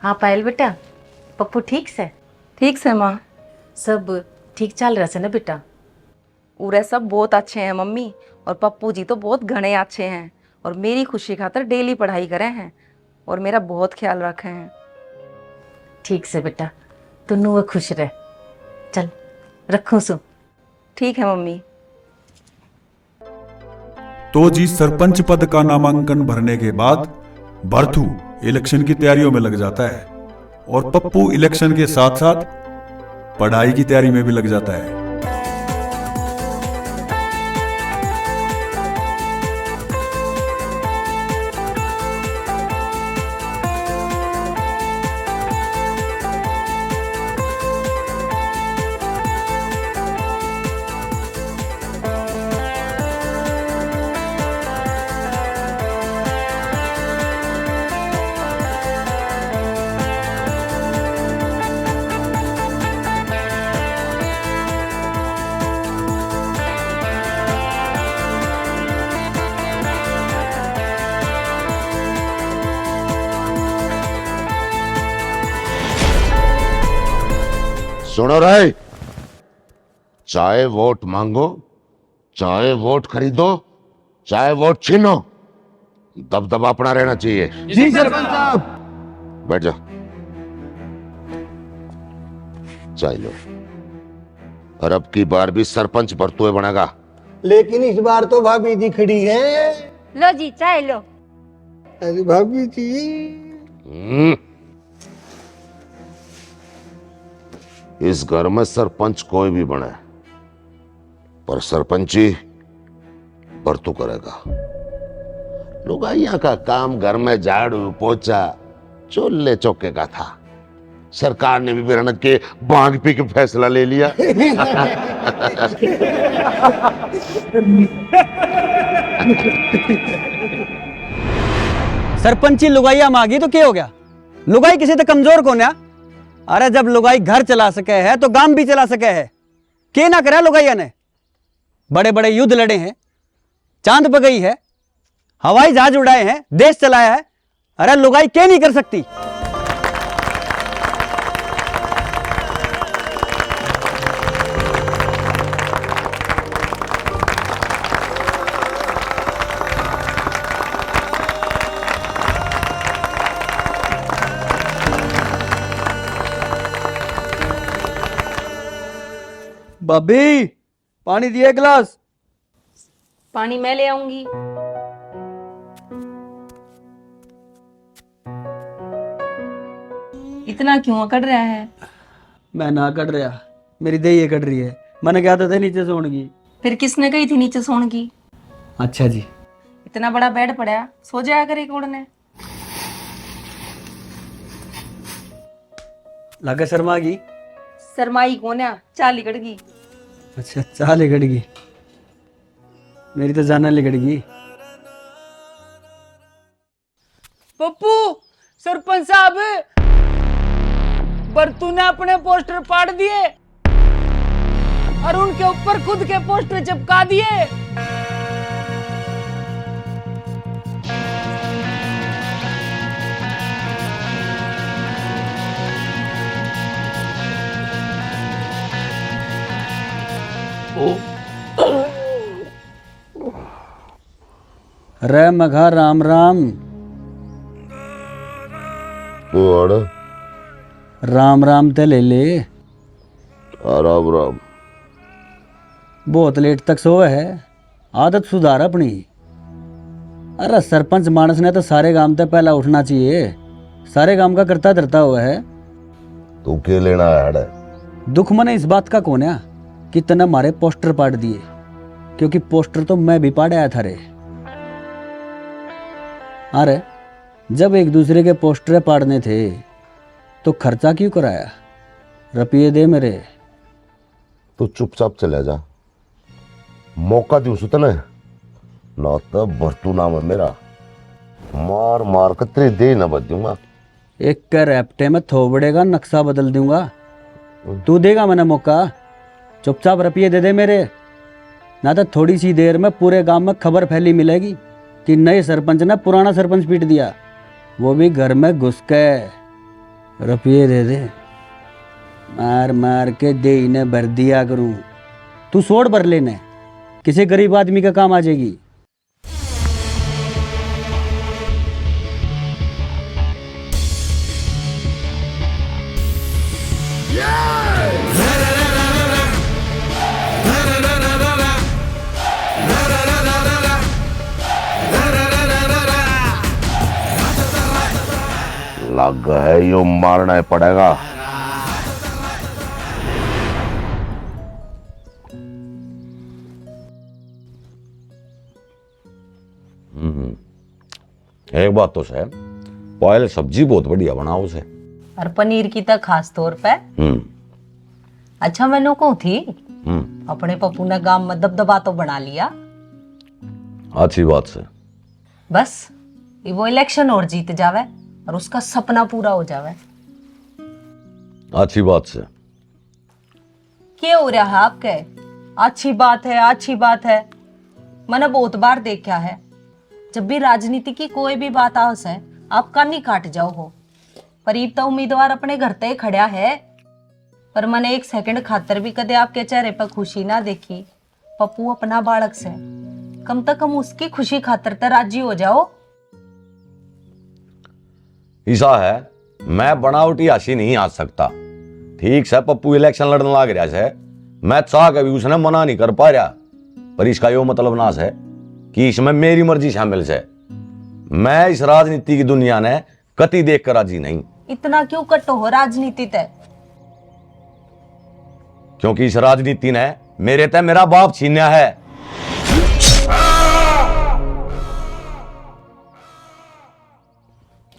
हाँ पायल बेटा, पप्पू ठीक से? ठीक से माँ। सब ठीक चल रहा है ना बेटा? उरे सब बहुत अच्छे हैं मम्मी, और पप्पू जी तो बहुत घने अच्छे हैं और मेरी खुशी खातर डेली पढ़ाई करे हैं और मेरा बहुत ख्याल रखे हैं। ठीक से बेटा, तू नुआ खुश रह। चल रखूं सु। ठीक है मम्मी। तो जी सरपंच पद का नामांकन भरने के बाद भरथू इलेक्शन की तैयारियों में लग जाता है और पप्पू इलेक्शन के साथ साथ पढ़ाई की तैयारी में भी लग जाता है। सुनो रे, चाहे वोट मांगो चाहे वोट खरीदो, चाहे वोट छीनो, दबदबा अपना रहना चाहिए। जी सरपंच साहब। बैठ जा। चाय लो। और अब की बार भी सरपंच बरतुए बनेगा। लेकिन इस बार तो भाभी जी खड़ी है। लो जी चाय लो। अरे भाभी जी। इस घर में सरपंच कोई भी बने, पर सरपंची बरतू करेगा। लुगाइया का काम घर में झाड़ू पोछा चूल्हे चौके का था। सरकार ने भी मेहनत के बांग पी के फैसला ले लिया। सरपंची लुगाइया मांगी तो क्या हो गया? लुगाई किसी तो कमजोर कौन है? अरे जब लुगाई घर चला सके है तो गांव भी चला सके है। के ना करा लुगाइया ने? बड़े बड़े युद्ध लड़े हैं, चांद पर गई है, हवाई जहाज उड़ाए हैं, देश चलाया है। अरे लुगाई क्या नहीं कर सकती? भाभी पानी दिए गिलास। पानी मैं ले आऊंगी। इतना क्यों अकड़ रहा है? मैं ना कट रहा, मेरी दही कट रही है। मैंने कहा था नीचे सोने की। फिर किसने कही थी नीचे सोने की? अच्छा जी। इतना बड़ा बेड पड़ा, सो जाया करे कोड़ने। लगा शर्मा की। शर्माई कौन है? चाल लिकड़ गई। अच्छा चाल लिकड़ गई, मेरी तो जाना लिकड़ गई। पप्पू सरपंच साहब, बरतू ने अपने पोस्टर पाड़ दिए और उनके ऊपर खुद के पोस्टर चिपका दिए। रे मघा राम राम। राम राम ते ले ले। राम राम। बहुत लेट तक सोए है, आदत सुधार अपनी। अरे सरपंच मानस ने तो सारे गांव ते पहला उठना चाहिए, सारे गांव का करता धरता हुआ है। तू क्या लेना है? दुख मने इस बात का कौन है कि तने मारे पोस्टर पाड़ दिए, क्योंकि पोस्टर तो मैं भी पाड़ आया था रे। अरे जब एक दूसरे के पोस्टर पाड़ने थे तो खर्चा क्यों कराया? रुपये दे मेरे। तू चुपचाप चले जा, मौका दू सुतने ना तो बरतू नाम है मेरा, मार मार कर तेरी दे न बच दूंगा। एक के रैप्टे में थोबड़ेगा नक्शा बदल दूंगा। तू देगा मैंने मौका? चुपचाप रुपये दे दे मेरे, ना तो थोड़ी सी देर में पूरे गांव में खबर फैली मिलेगी कि नए सरपंच ने पुराना सरपंच पीट दिया, वो भी घर में घुस के। रुपये दे दे, मार मार के दे इन्हें भर दिया करूं। तू सोड़ भर लेने, किसी गरीब आदमी का काम आ जाएगी। लग है यो मारना पड़ेगा। एक बात तो है, पायल सब्जी बहुत बढ़िया बनाओ से। और पनीर की तो खास तौर पे। अच्छा मैंने कहूँ थी, अपने पप्पू ने गांव में दबदबा तो बना लिया। अच्छी बात से। बस ये वो इलेक्शन और जीत जावे और उसका सपना पूरा हो जावे। अच्छी बात से। क्या हो रहा है आपके? अच्छी बात है, अच्छी बात है। मैंने बहुत बार देखा है, जब भी राजनीति की कोई भी बात आवस है आप कानी काट जाओ हो। पर तो उम्मीदवार अपने घर ते खड़ा है, पर मैंने एक सेकंड खातर भी कदे आपके चेहरे पर खुशी ना देखी। पप्पू अपना बालक से कम से कम उसकी खुशी खातर तो राजी हो जाओ। ऐसा है, मैं बनावटी हासी नहीं आ सकता। ठीक से पप्पू इलेक्शन लड़ने लग रहा है, मैं चाह के भी उसने मना नहीं कर पा रहा, पर इसका यो मतलब ना है कि इसमें मेरी मर्जी शामिल है। मैं इस राजनीति की दुनिया ने कति देख कर राजी नहीं। इतना क्यों कट्टो हो राजनीति तय? क्योंकि इस राजनीति ने मेरे ते मेरा बाप छीना है।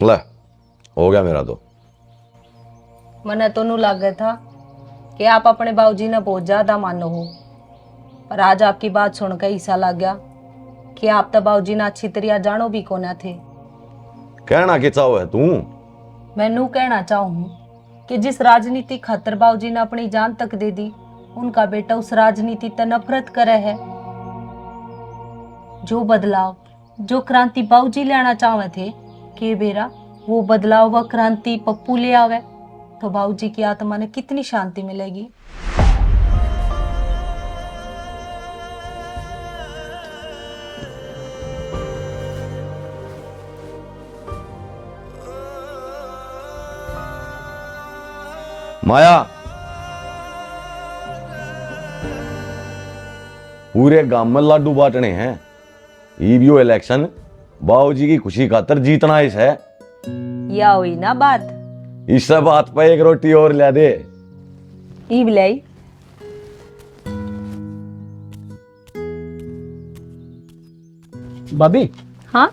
ले, हो गया मेरा तो। मने तो नू लग था कि आप अपने बाबूजी ने बहुत ज्यादा मानो हो, पर आज आपकी बात सुनकर ऐसा लग गया कि आप तो बाबूजी ने अच्छी तरह जानो भी कोना थे। कहना क्या चाहो है तू? मैं नू कहना चाहूँ कि जिस राजनीति खातर बाबूजी ने अपनी जान तक दे दी, उनका बेटा उस राजनीति से नफरत करे है। जो बदलाव, जो क्रांति बाबूजी लाना चाहे थे कि बेरा वो बदलाव व क्रांति पप्पू ले आवे, तो बाबूजी की आत्मा ने कितनी शांति मिलेगी। माया, पूरे गांव में लाडू बांटने हैं। ईवीओ इलेक्शन बाबूजी की खुशी खातर जीतना इस है। या हुई ना बात। इस बात पे एक रोटी और ले दे। ईब लाई। भाभी, हाँ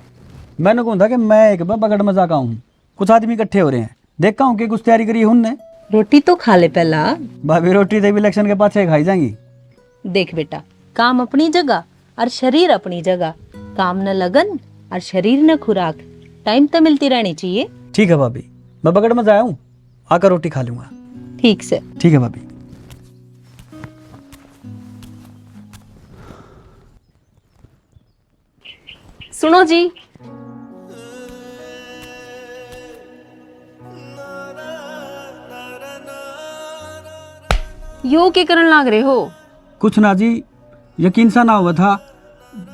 मैंने कहा था कि मैं एक बार बगड़ में जाका हूँ, कुछ आदमी इकट्ठे हो रहे हैं, देखा हूँ कि कुछ तैयारी करी है उनने। रोटी तो खा ले पहला। भाभी रोटी तो इलेक्शन के पास खाई जाएंगी। देख बेटा, काम अपनी जगह और शरीर अपनी जगह। काम न लगन और शरीर न खुराक, टाइम तो मिलती रहनी चाहिए। ठीक है भाभी, मैं बगड़ में जाया हूँ, आकर रोटी खा लूंगा। ठीक से। ठीक है भाभी। सुनो जी, यो के करन लाग रहे हो? कुछ ना जी, यकीन सा ना हुआ था।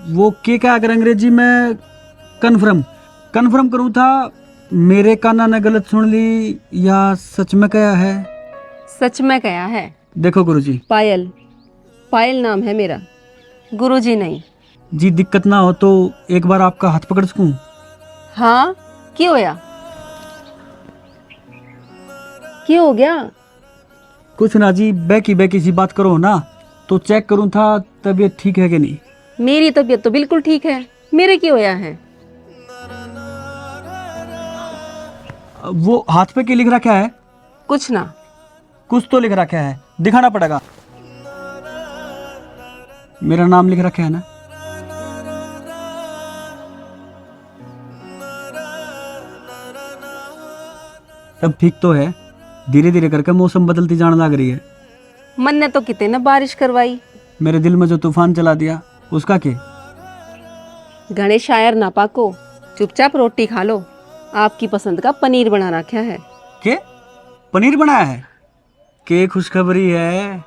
वो के क्या अगर अंग्रेजी में कन्फर्म करूँ था, मेरे काना ने गलत सुन ली या सच में कहा है? सच में कहा है। देखो गुरुजी, पायल नाम है मेरा, गुरुजी नहीं। जी दिक्कत ना हो तो एक बार आपका हाथ पकड़ सकूं? हाँ, क्यों होया? क्यों हो गया? कुछ ना जी, बैकी सी बात करो ना, तो चेक करूं था तबीयत ठीक है कि नहीं। मेरी तबीयत तो बिल्कुल ठीक है, मेरे क्यों होया है? वो हाथ पे क्या लिख रखा है? कुछ ना। कुछ तो लिख रखा है, दिखाना पड़ेगा। मेरा नाम लिख रखा है ना? सब ठीक तो है। धीरे धीरे करके मौसम बदलती जाने लग रही है। मन ने तो कितने न बारिश करवाई, मेरे दिल में जो तूफान चला दिया उसका क्या? घने शायर ना पाको, चुपचाप रोटी खा लो। आपकी पसंद का पनीर बना रखा है। के पनीर बनाया है? के खुशखबरी है?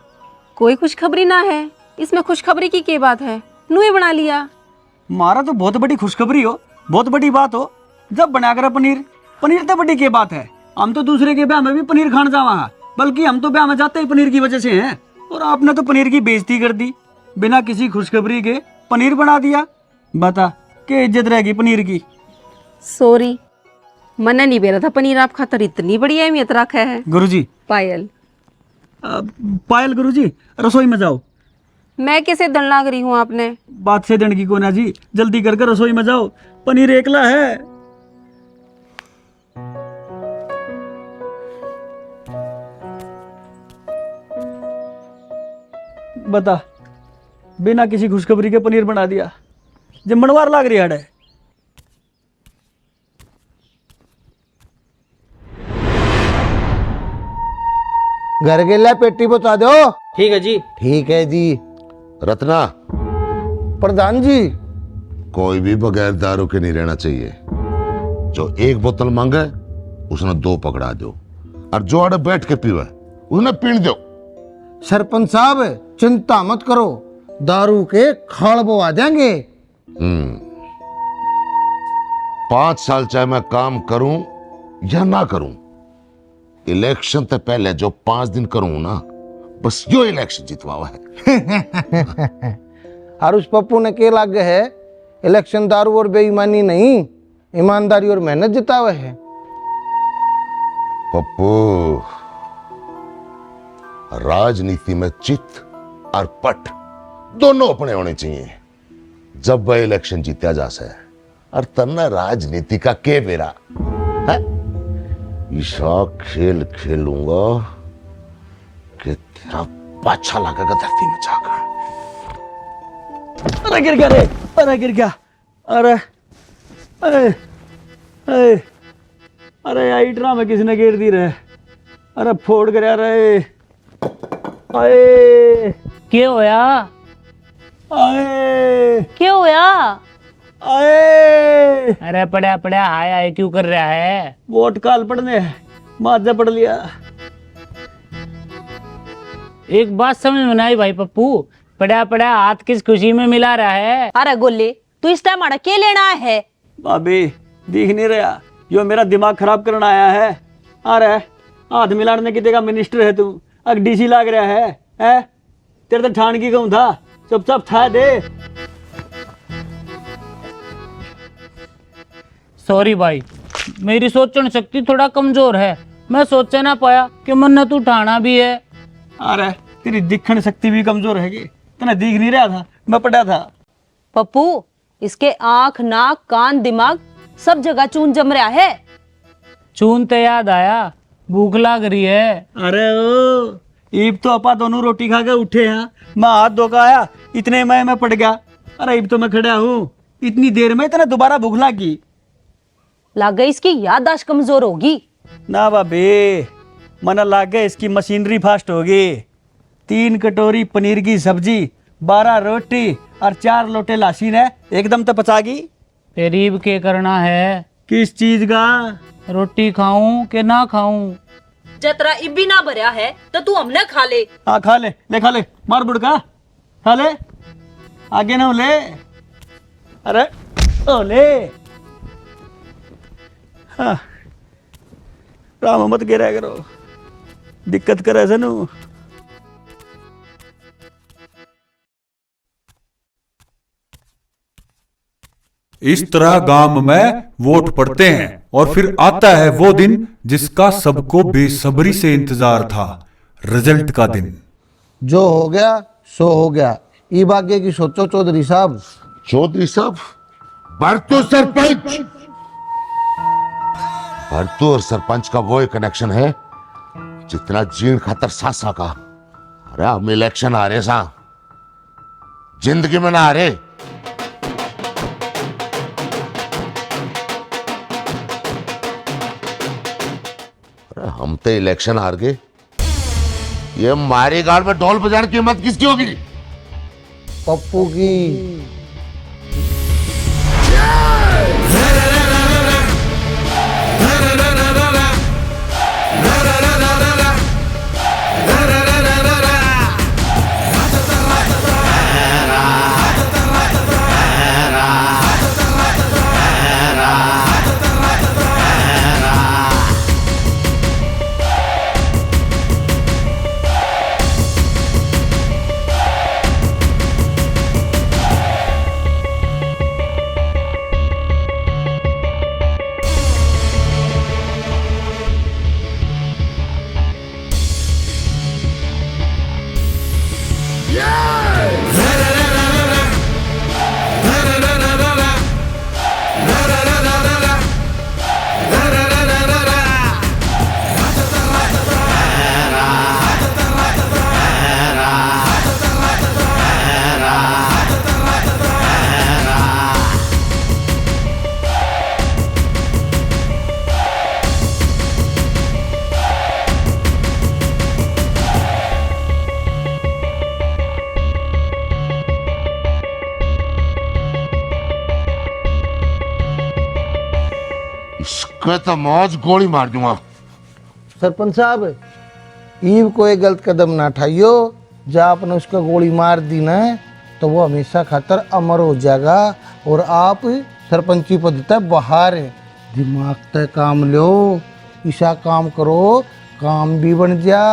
कोई खुशखबरी ना है, इसमें खुशखबरी की क्या बात है? नुए बना लिया। मारा तो बहुत बड़ी खुशखबरी हो, बहुत बड़ी बात हो जब बना कर पनीर तो बड़ी क्या बात है। हम तो दूसरे के ब्याह में भी पनीर खाने जावा है, बल्कि हम तो ब्याह में जाते ही पनीर की वजह से हैं। और आपने तो पनीर की बेइज्जती कर दी, बिना किसी खुशखबरी के पनीर बना दिया। बता क्या इज्जत रहेगी पनीर की? सॉरी, मन नहीं बेरा था पनीर आप खातर इतनी बड़ी अहमियत रखा है। गुरुजी, पायल गुरुजी, रसोई में जाओ। मैं कैसे दन लाग रही हूँ आपने? बात से दन की कोना जी, जल्दी कर रसोई में जाओ, पनीर एकला है। बता, बिना किसी खुशखबरी के पनीर बना दिया, जब मनवार लाग रही है। घर के लिए पेटी पहुंचा दो। ठीक है जी। ठीक है जी। रत्ना, प्रधान जी, कोई भी बगैर दारू के नहीं रहना चाहिए। जो एक बोतल मांगे उसने 2 पकड़ा दो, और जो आड़े बैठ के पीवे उसने पीण दो। सरपंच साहब चिंता मत करो, दारू के खाल बोआ देंगे, 5 साल चाहे मैं काम करूं या ना करूं, इलेक्शन से पहले जो 5 दिन करूं ना, बस यो इलेक्शन जितवावा है। और उस पप्पू ने के लाग है, इलेक्शन दारू और बेईमानी नहीं, ईमानदारी और मेहनत जितावे है। पप्पू, राजनीति में चित और पट दोनों अपने होने चाहिए। जब वह इलेक्शन जीता जा सके और तन्ना राजनीति का के बेरा है? ऐसा खेल खेलूंगा कि तेरा पाछा लगेगा धरती में जाकर। अरे गिर गया रे, अरे गिर गया, अरे अरे अरे अरे आई ड्रामा किसने गिर दी रे, अरे फोड़ गया रे, आए क्या होया? आए क्या होया? आए, अरे पड़ा पड़ा आया है, क्यों कर रहा है? वोट काल पड़ने माजा पड़ लिया। एक बात समझ में नहीं भाई पप्पू, पड़ा पड़ा हाथ किस खुशी में मिला रहा है? अरे गोले, तू इस टाइम आड़ा के लेना है? भाभी दिख नहीं रहा, यो मेरा दिमाग खराब करना आया है। अरे हाथ मिलाने की जगह मिनिस्टर है तू, अब डीसी लाग रहा है? तेरे तो ठान की कहूं था, चुपचाप था दे। सॉरी भाई, मेरी सोचने शक्ति थोड़ा कमजोर है, मैं सोच ना पाया कि मन तू ठाना भी है। अरे तेरी दिखण शक्ति भी कमजोर है, तने दिख नहीं रहा था, मैं पड़ा था। पप्पू, इसके आंख, नाक, कान, दिमाग सब जगह चून जम रहा है। चून तो याद आया, भूख लग रही है। अरे ओ, ईब तो अपा दोनों रोटी खा के उठे हैं, मैं हाथ धो के आया, इतने में मैं पड़ गया। अरे ईब तो मैं खड़ा हूँ, इतनी देर में इतना दोबारा भूख लगी। लग गई इसकी याददाश्त कमजोर होगी। ना बाबे, मना लाग गया इसकी मशीनरी फास्ट होगी। 3 कटोरी पनीर की सब्जी, 12 रोटी और 4 लोटे लाशीन है, एकदम तो पचागी। तेरीब के करना है? किस चीज का? रोटी खाऊं कि ना खाऊं? जतरा इब्बी ना भरया है तो तू हमने खा ले। हाँ खा ले खा ले, मार बुड़का खा ले, आगे ना ले। अरे ओ ले, हाँ राम मत गिरा करो, दिक्कत करे सनू। इस तरह गांव में वोट पड़ते हैं और फिर आता है वो दिन जिसका सबको बेसब्री से इंतजार था, रिजल्ट का दिन। जो हो गया सो हो गया, ई भाग्य की सोचो चौधरी साहब। चौधरी साहब, भरतू सरपंच, भरतू और सरपंच का वो कनेक्शन है जितना जीण खातर सासा का। अरे हम इलेक्शन आ रहे सा, जिंदगी में ना आ रहे। अरे हम तो इलेक्शन हार गए, ये मारी गाड़ में ढोल बजाने की हिम्मत किसकी होगी? पप्पू की। इसके तो मौज गोली मार दूंगा। सरपंच साहब, ईव कोई गलत कदम ना उठाइयो, जब आपने उसका गोली मार दी ना तो वो हमेशा खातर अमर हो जाएगा और आप सरपंची पद तक बाहर है। दिमाग तक काम लो, ऐसा काम करो काम भी बन जा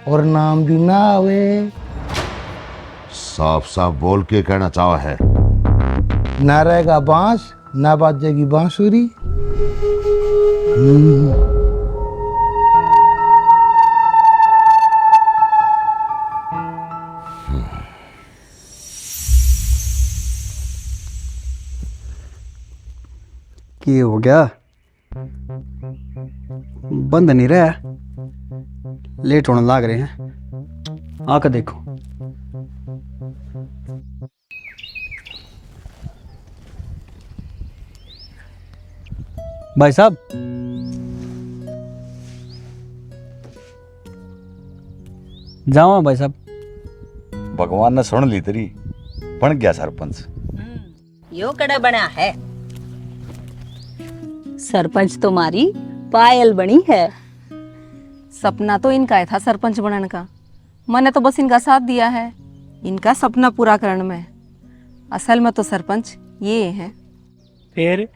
और नाम भी ना आवे। साफ साफ बोल के कहना चाहा है। ना रहेगा बांस ना बाजेगी बांसुरी। ये हो गया, बंद नहीं रहा, लेट होने लग रहे हैं। आकर देखो। भाई साहब, जाओ भाई साहब। भगवान ने सुन ली तेरी, बन गया सरपंच। यो कड़ा बना है सरपंच, तुम्हारी पायल बनी है। सपना तो इनका ही था सरपंच बनने का, मैंने तो बस इनका साथ दिया है इनका सपना पूरा करने में। असल में तो सरपंच ये है। फिर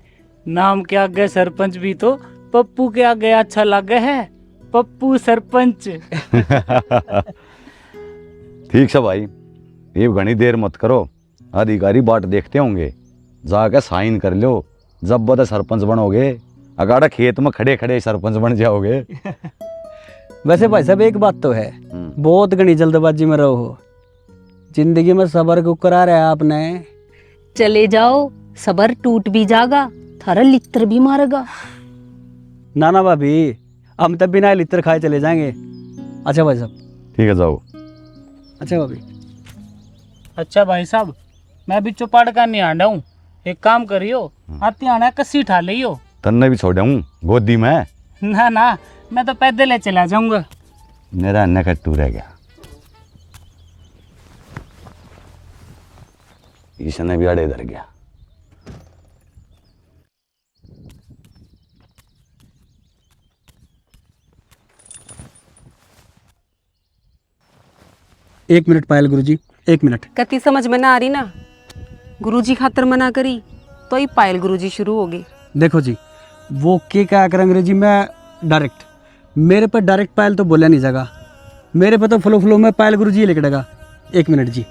नाम के आगे सरपंच भी तो पप्पू के आगे अच्छा लगे है, पप्पू सरपंच। ठीक है भाई, ये घनी देर मत करो, अधिकारी बाट देखते होंगे, जाकर साइन कर लो। जब बता सरपंच बनोगे, अगाड़ा खेत में खड़े खड़े सरपंच बन जाओगे। वैसे भाई साहब एक बात तो है, बहुत घनी जल्दबाजी में रहो हो, जिंदगी में सबर को करा रहा है आपने। चले जाओ, सबर टूट भी जागा, थारा लित्र भी मारेगा। ना भाभी, हम तब बिना लित्र खाए चले जाएंगे। अच्छा भाई साहब। ठीक है, जाओ। अच्छा भाभी। अच्छा भाई साहब, मैं भी चौपाड़ का नहीं आंडा हूँ, एक काम करियो, आती आना कस्सी ठा लियो। तन्ने भी छोड़ा हूँ गोदी में। ना मैं तो पैदल चला जाऊंगा। मेरा अन्य कट्टू रह गया, इसने भी अड़े धर गया। एक मिनट पायल गुरुजी, एक मिनट। कति समझ में ना आ रही ना, गुरुजी खातर मना करी तो ही पायल गुरुजी शुरू होगी। देखो जी, वो के क्या कर अंग्रेजी में डायरेक्ट, मेरे पर डायरेक्ट पायल तो बोला नहीं जाएगा, मेरे पर तो फ्लो में पायल गुरुजी लिखेगा। एक मिनट जी।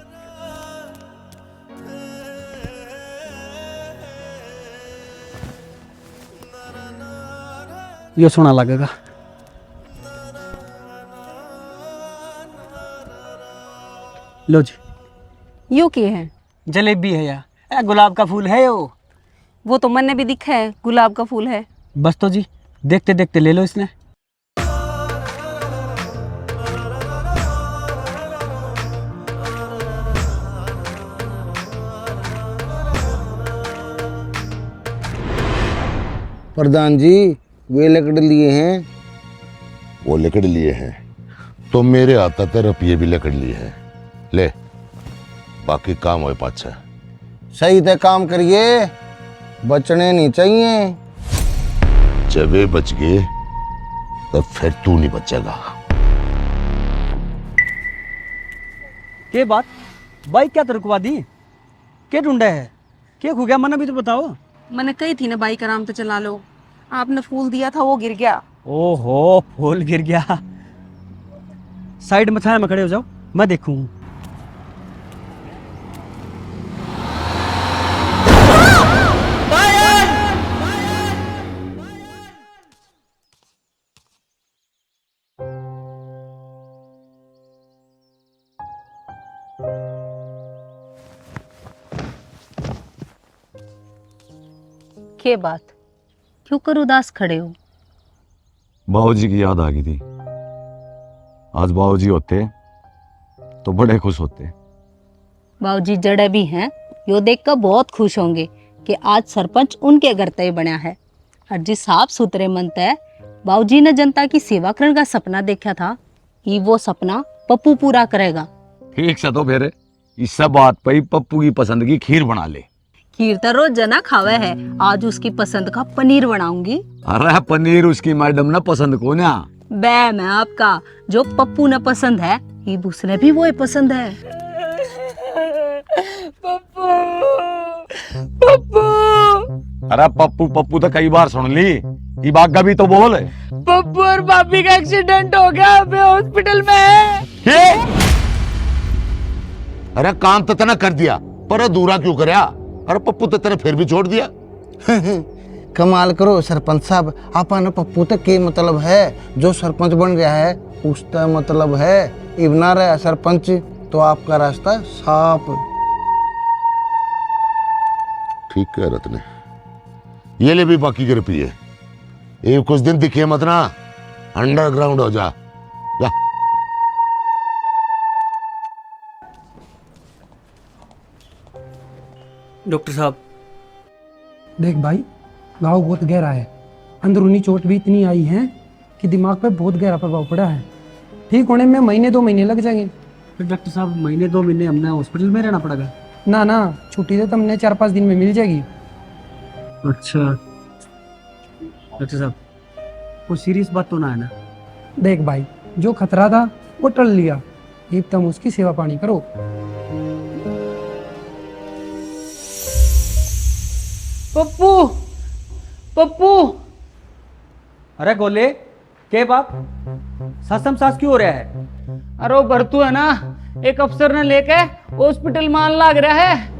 ये सोना लगेगा। लो जी। यो के है? जलेबी है या गुलाब का फूल है यो। वो तो मैंने भी दिखा है, गुलाब का फूल है। बस तो जी, देखते देखते ले लो इसने। प्रधान जी, वे लकड़ लिए हैं। वो लकड़ लिए हैं तो मेरे आता तो रुपये भी लकड़ लिए हैं। ले, बाकी काम हो पाछा। सही से काम करिए, बचने नहीं चाहिए। जब वे बच गए तो फिर तू नहीं बचेगा। के बात बाइक क्या तो रुकवा दी? क्या ढूंढा है? क्या खो गया? मना भी तो बताओ। मैंने कही थी ना बाइक आराम से चला लो, आपने फूल दिया था वो गिर गया। ओहो, फूल गिर गया। साइड में छाया में खड़े हो जाओ, मैं देखूं। के बात, क्यों कर उदास खड़े हो? बाबूजी की याद आ गई थी। आज बाबूजी होते तो बड़े खुश होते। बाबूजी जड़े भी हैं, यो देखकर बहुत खुश होंगे कि आज सरपंच उनके घर तय बना है। और जिस साफ सुथरे मन तय बाबूजी ने जनता की सेवा करने का सपना देखा था, ये वो सपना पप्पू पूरा करेगा। ठीक से तो फिर इस सब बात पे ही पप्पू की पसंद की खीर बना ले। खीर तो रोज जना खावे है, आज उसकी पसंद का पनीर बनाऊंगी। अरे पनीर उसकी मैडम ने पसंद को ना। बे मैं आपका, जो पप्पू ने पसंद है ये उसने भी वो पसंद है। पप्पू पप्पू अरे पप्पू पप्पू तो कई बार सुन ली, ये बात भी तो बोल। पप्पू और भाभी का एक्सीडेंट हो गया, वे हॉस्पिटल में है। अरे काम तो तने कर दिया, पर अधूरा क्यों करया? अरे पप्पू तो तेने फिर भी छोड़ दिया। कमाल करो सरपंच साहब, आपन पप्पू तक के मतलब है, जो सरपंच बन गया है उसका मतलब है इबना रहा सरपंच, तो आपका रास्ता साफ। ठीक कह रत्ने, ये ले भी बाकी के रुपये, ये कुछ दिन दिखे मत ना, अंडरग्राउंड हो जा। डॉक्टर साहब, देख भाई, घाव बहुत गहरा है, अंदरूनी चोट भी इतनी आई है कि दिमाग पे बहुत गहरा प्रभाव पड़ा है। ठीक होने में महीने 2 महीने लग जाएंगे। फिर डॉक्टर साहब महीने 2 महीने हमने हॉस्पिटल में रहना पड़ेगा? ना ना, छुट्टी तो तुमने 4-5 दिन में मिल जाएगी। अच्छा डॉक्टर साहब, कोई सीरियस बात तो ना है ना? देख भाई, जो खतरा था वो टल लिया, अब तुम उसकी सेवा पानी करो। पप्पू पप्पू, अरे गोले, के बाप सासम सास क्यों हो रहा है? अरे वो भरतू है ना, एक अफसर ने लेके हॉस्पिटल मान लाग रहा है।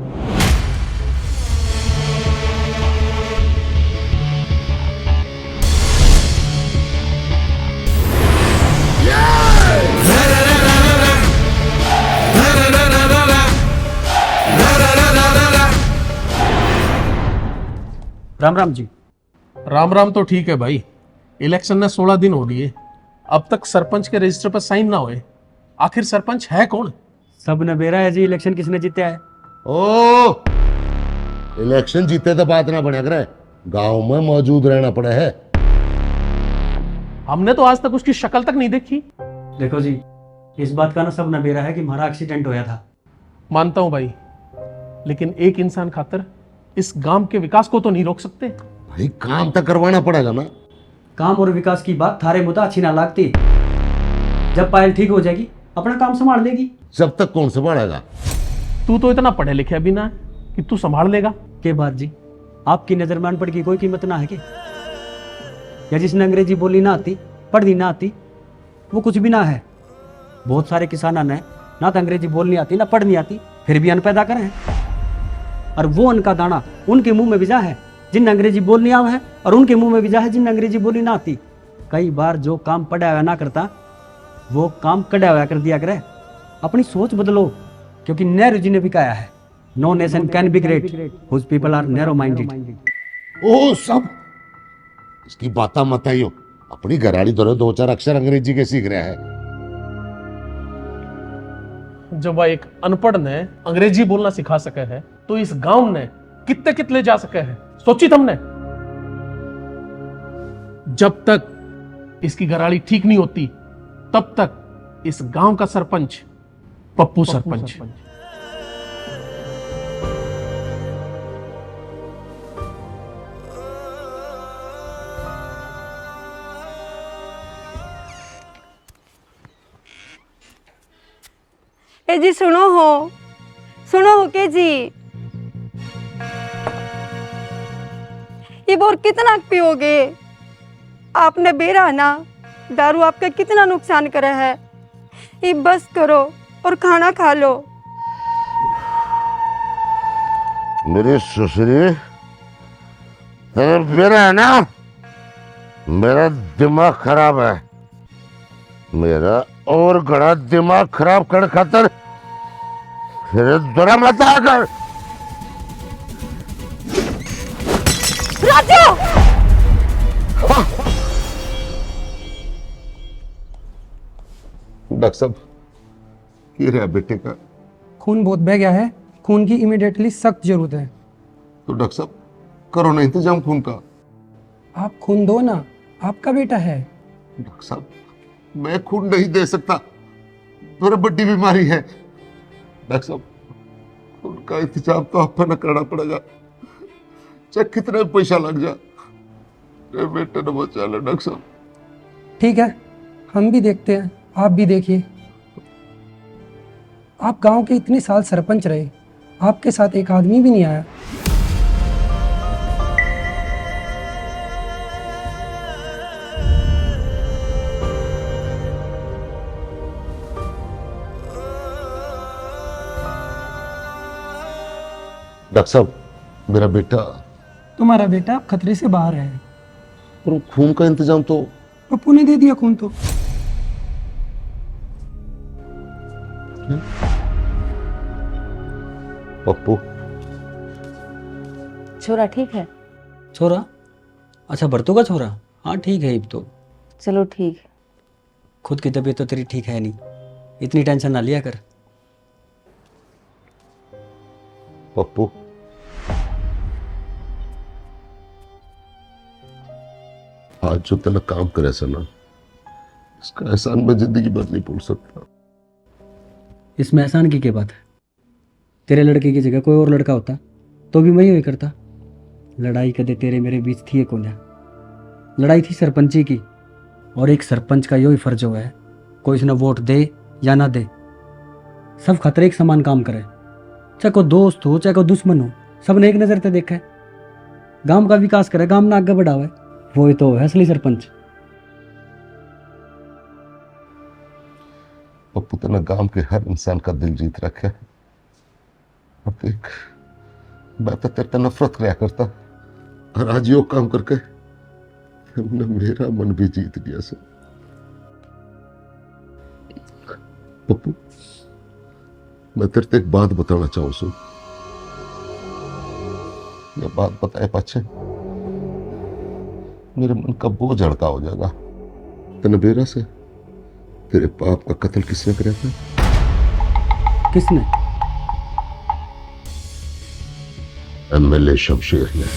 राम राम जी। राम राम तो ठीक है भाई, इलेक्शन ने 16 दिन हो लिए, अब तक सरपंच के रजिस्टर पर साइन ना हुए। आखिर सरपंच है कौन? सब नबेरा है जी, इलेक्शन किसने जीता है? ओ, इलेक्शन जीते तो बात ना बने, करे गांव में मौजूद रहना पड़ा है। हमने तो आज तक उसकी शक्ल तक नहीं देखी। देखो जी, इस बात का ना सब नबेरा है कि हमारा एक्सीडेंट होया था। मानता हूं भाई, लेकिन एक इंसान खातर इस गांव के विकास को तो नहीं रोक सकते। भाई काम तो करवाना पड़ेगा ना। काम और विकास की बात थारे मुद्दा अच्छी ना लगती। जब पायल ठीक हो जाएगी अपना काम संभाल लेगी। जब तक कौन संभालेगा? तू तो इतना पढ़े लिखे भी ना है कि तू संभाल लेगा। के बात जी, आपकी नजर में अनपढ़ की कोई कीमत ना है कि? या जिसने अंग्रेजी बोली ना आती, पढ़नी ना आती, वो कुछ भी ना है। बहुत सारे किसाना ने ना तो अंग्रेजी बोलनी आती ना पढ़नी आती, फिर भी अन्न पैदा करें, और वो अन्न का दाना उनके मुंह में भी जा है जिन अंग्रेजी बोलनी आवा है, और उनके मुंह में भी जा है जिन अंग्रेजी बोली ना आती। कई बार जो काम पढ़ा हुआ ना करता, वो काम कड़ा हुआ कर दिया करे। अपनी सोच बदलो, क्योंकि नेहरू जी ने भी कहा है, no nation can be great whose people are narrow minded. ओ सब इसकी बातें मत आइयो, अपनी घराड़ी तो 2-4 अक्षर अंग्रेजी के सीख रहा है। जब वह एक अनपढ़ ने अंग्रेजी बोलना सिखा सके है, तो इस गांव ने कितने कितने जा सके है, सोची तुमने? जब तक इसकी घराड़ी ठीक नहीं होती, तब तक इस गांव का सरपंच पप्पू सरपंच। ए जी सुनो हो के जी, ये बोर कितना पियोगे? आपने बेरा ना, दारू आपका कितना नुकसान करा है। ये बस करो और खाना खा लो। मेरे ससुरे, मेरा है ना, मेरा दिमाग खराब है, मेरा और गड़ा दिमाग खराब कर खातर फिर दोरा मत आकर। राजू! डॉक्टर साहब, क्या रहा बेटे का? खून बहुत बह गया है, खून की इमीडिएटली सख्त जरूरत है। तो डॉक्टर साहब करो ना इंतजाम खून का। आप खून दो ना, आपका बेटा है। डॉक्टर साहब मैं खून नहीं दे सकता, मेरा बड़ी बीमारी है। डॉक्टर साहब खून का इंतजाम तो आप पर करना पड़ेगा, चाहे कितना पैसा लग जाए, मेरे बेटे ने बचा लो। डॉक्टर साहब ठीक है, हम भी देखते हैं, आप भी देखिए। आप गांव के इतने साल सरपंच रहे, आपके साथ एक आदमी भी नहीं आया। डॉक्टर साहब, मेरा बेटा तुम्हारा बेटा खतरे से बाहर है। पर खून का इंतजाम तो पप्पू ने दे दिया खून तो। पप्पू छोरा ठीक है? छोरा? अच्छा, भरतू का छोरा? हाँ ठीक है। अब तो चलो ठीक। खुद की तबीयत तो तेरी ठीक है नहीं, इतनी टेंशन ना लिया कर। पप्पू, आज जो तने काम करे ना, इसका एहसान मैं जिंदगी भर नहीं भूल सकता। इसमें एहसान की क्या बात है? तेरे लड़के की जगह कोई और लड़का होता तो भी मैं ही करता। लड़ाई कदे तेरे मेरे बीच थी कौन? लड़ाई थी सरपंची की, और एक सरपंच का यही फर्ज हुआ है, कोई इसने वोट दे या ना दे, सब खतरे एक समान काम करे। चाहे कोई दोस्त हो चाहे कोई दुश्मन हो, सब ने एक नज़र से देखा है। गांव का विकास करे, गांव ने आगे बढ़ावे, वो ही तो है असली सरपंच। पप्पू तने गांव के हर इंसान का दिल जीत रखा है। अब देख, मैं तो तेरे से नफरत किया करता, और आज यो काम करके तुमने मेरा मन भी जीत लिया सर। पप्पू, मैं तेरे से एक बात बताना चाहूँ सु। ये बात बताए पाछे मेरे मन का बोझ हल्का हो जाएगा। तने बेरा से तेरे बाप का कत्ल किसने कराया था? किसने? एमएलए शमशेर ने।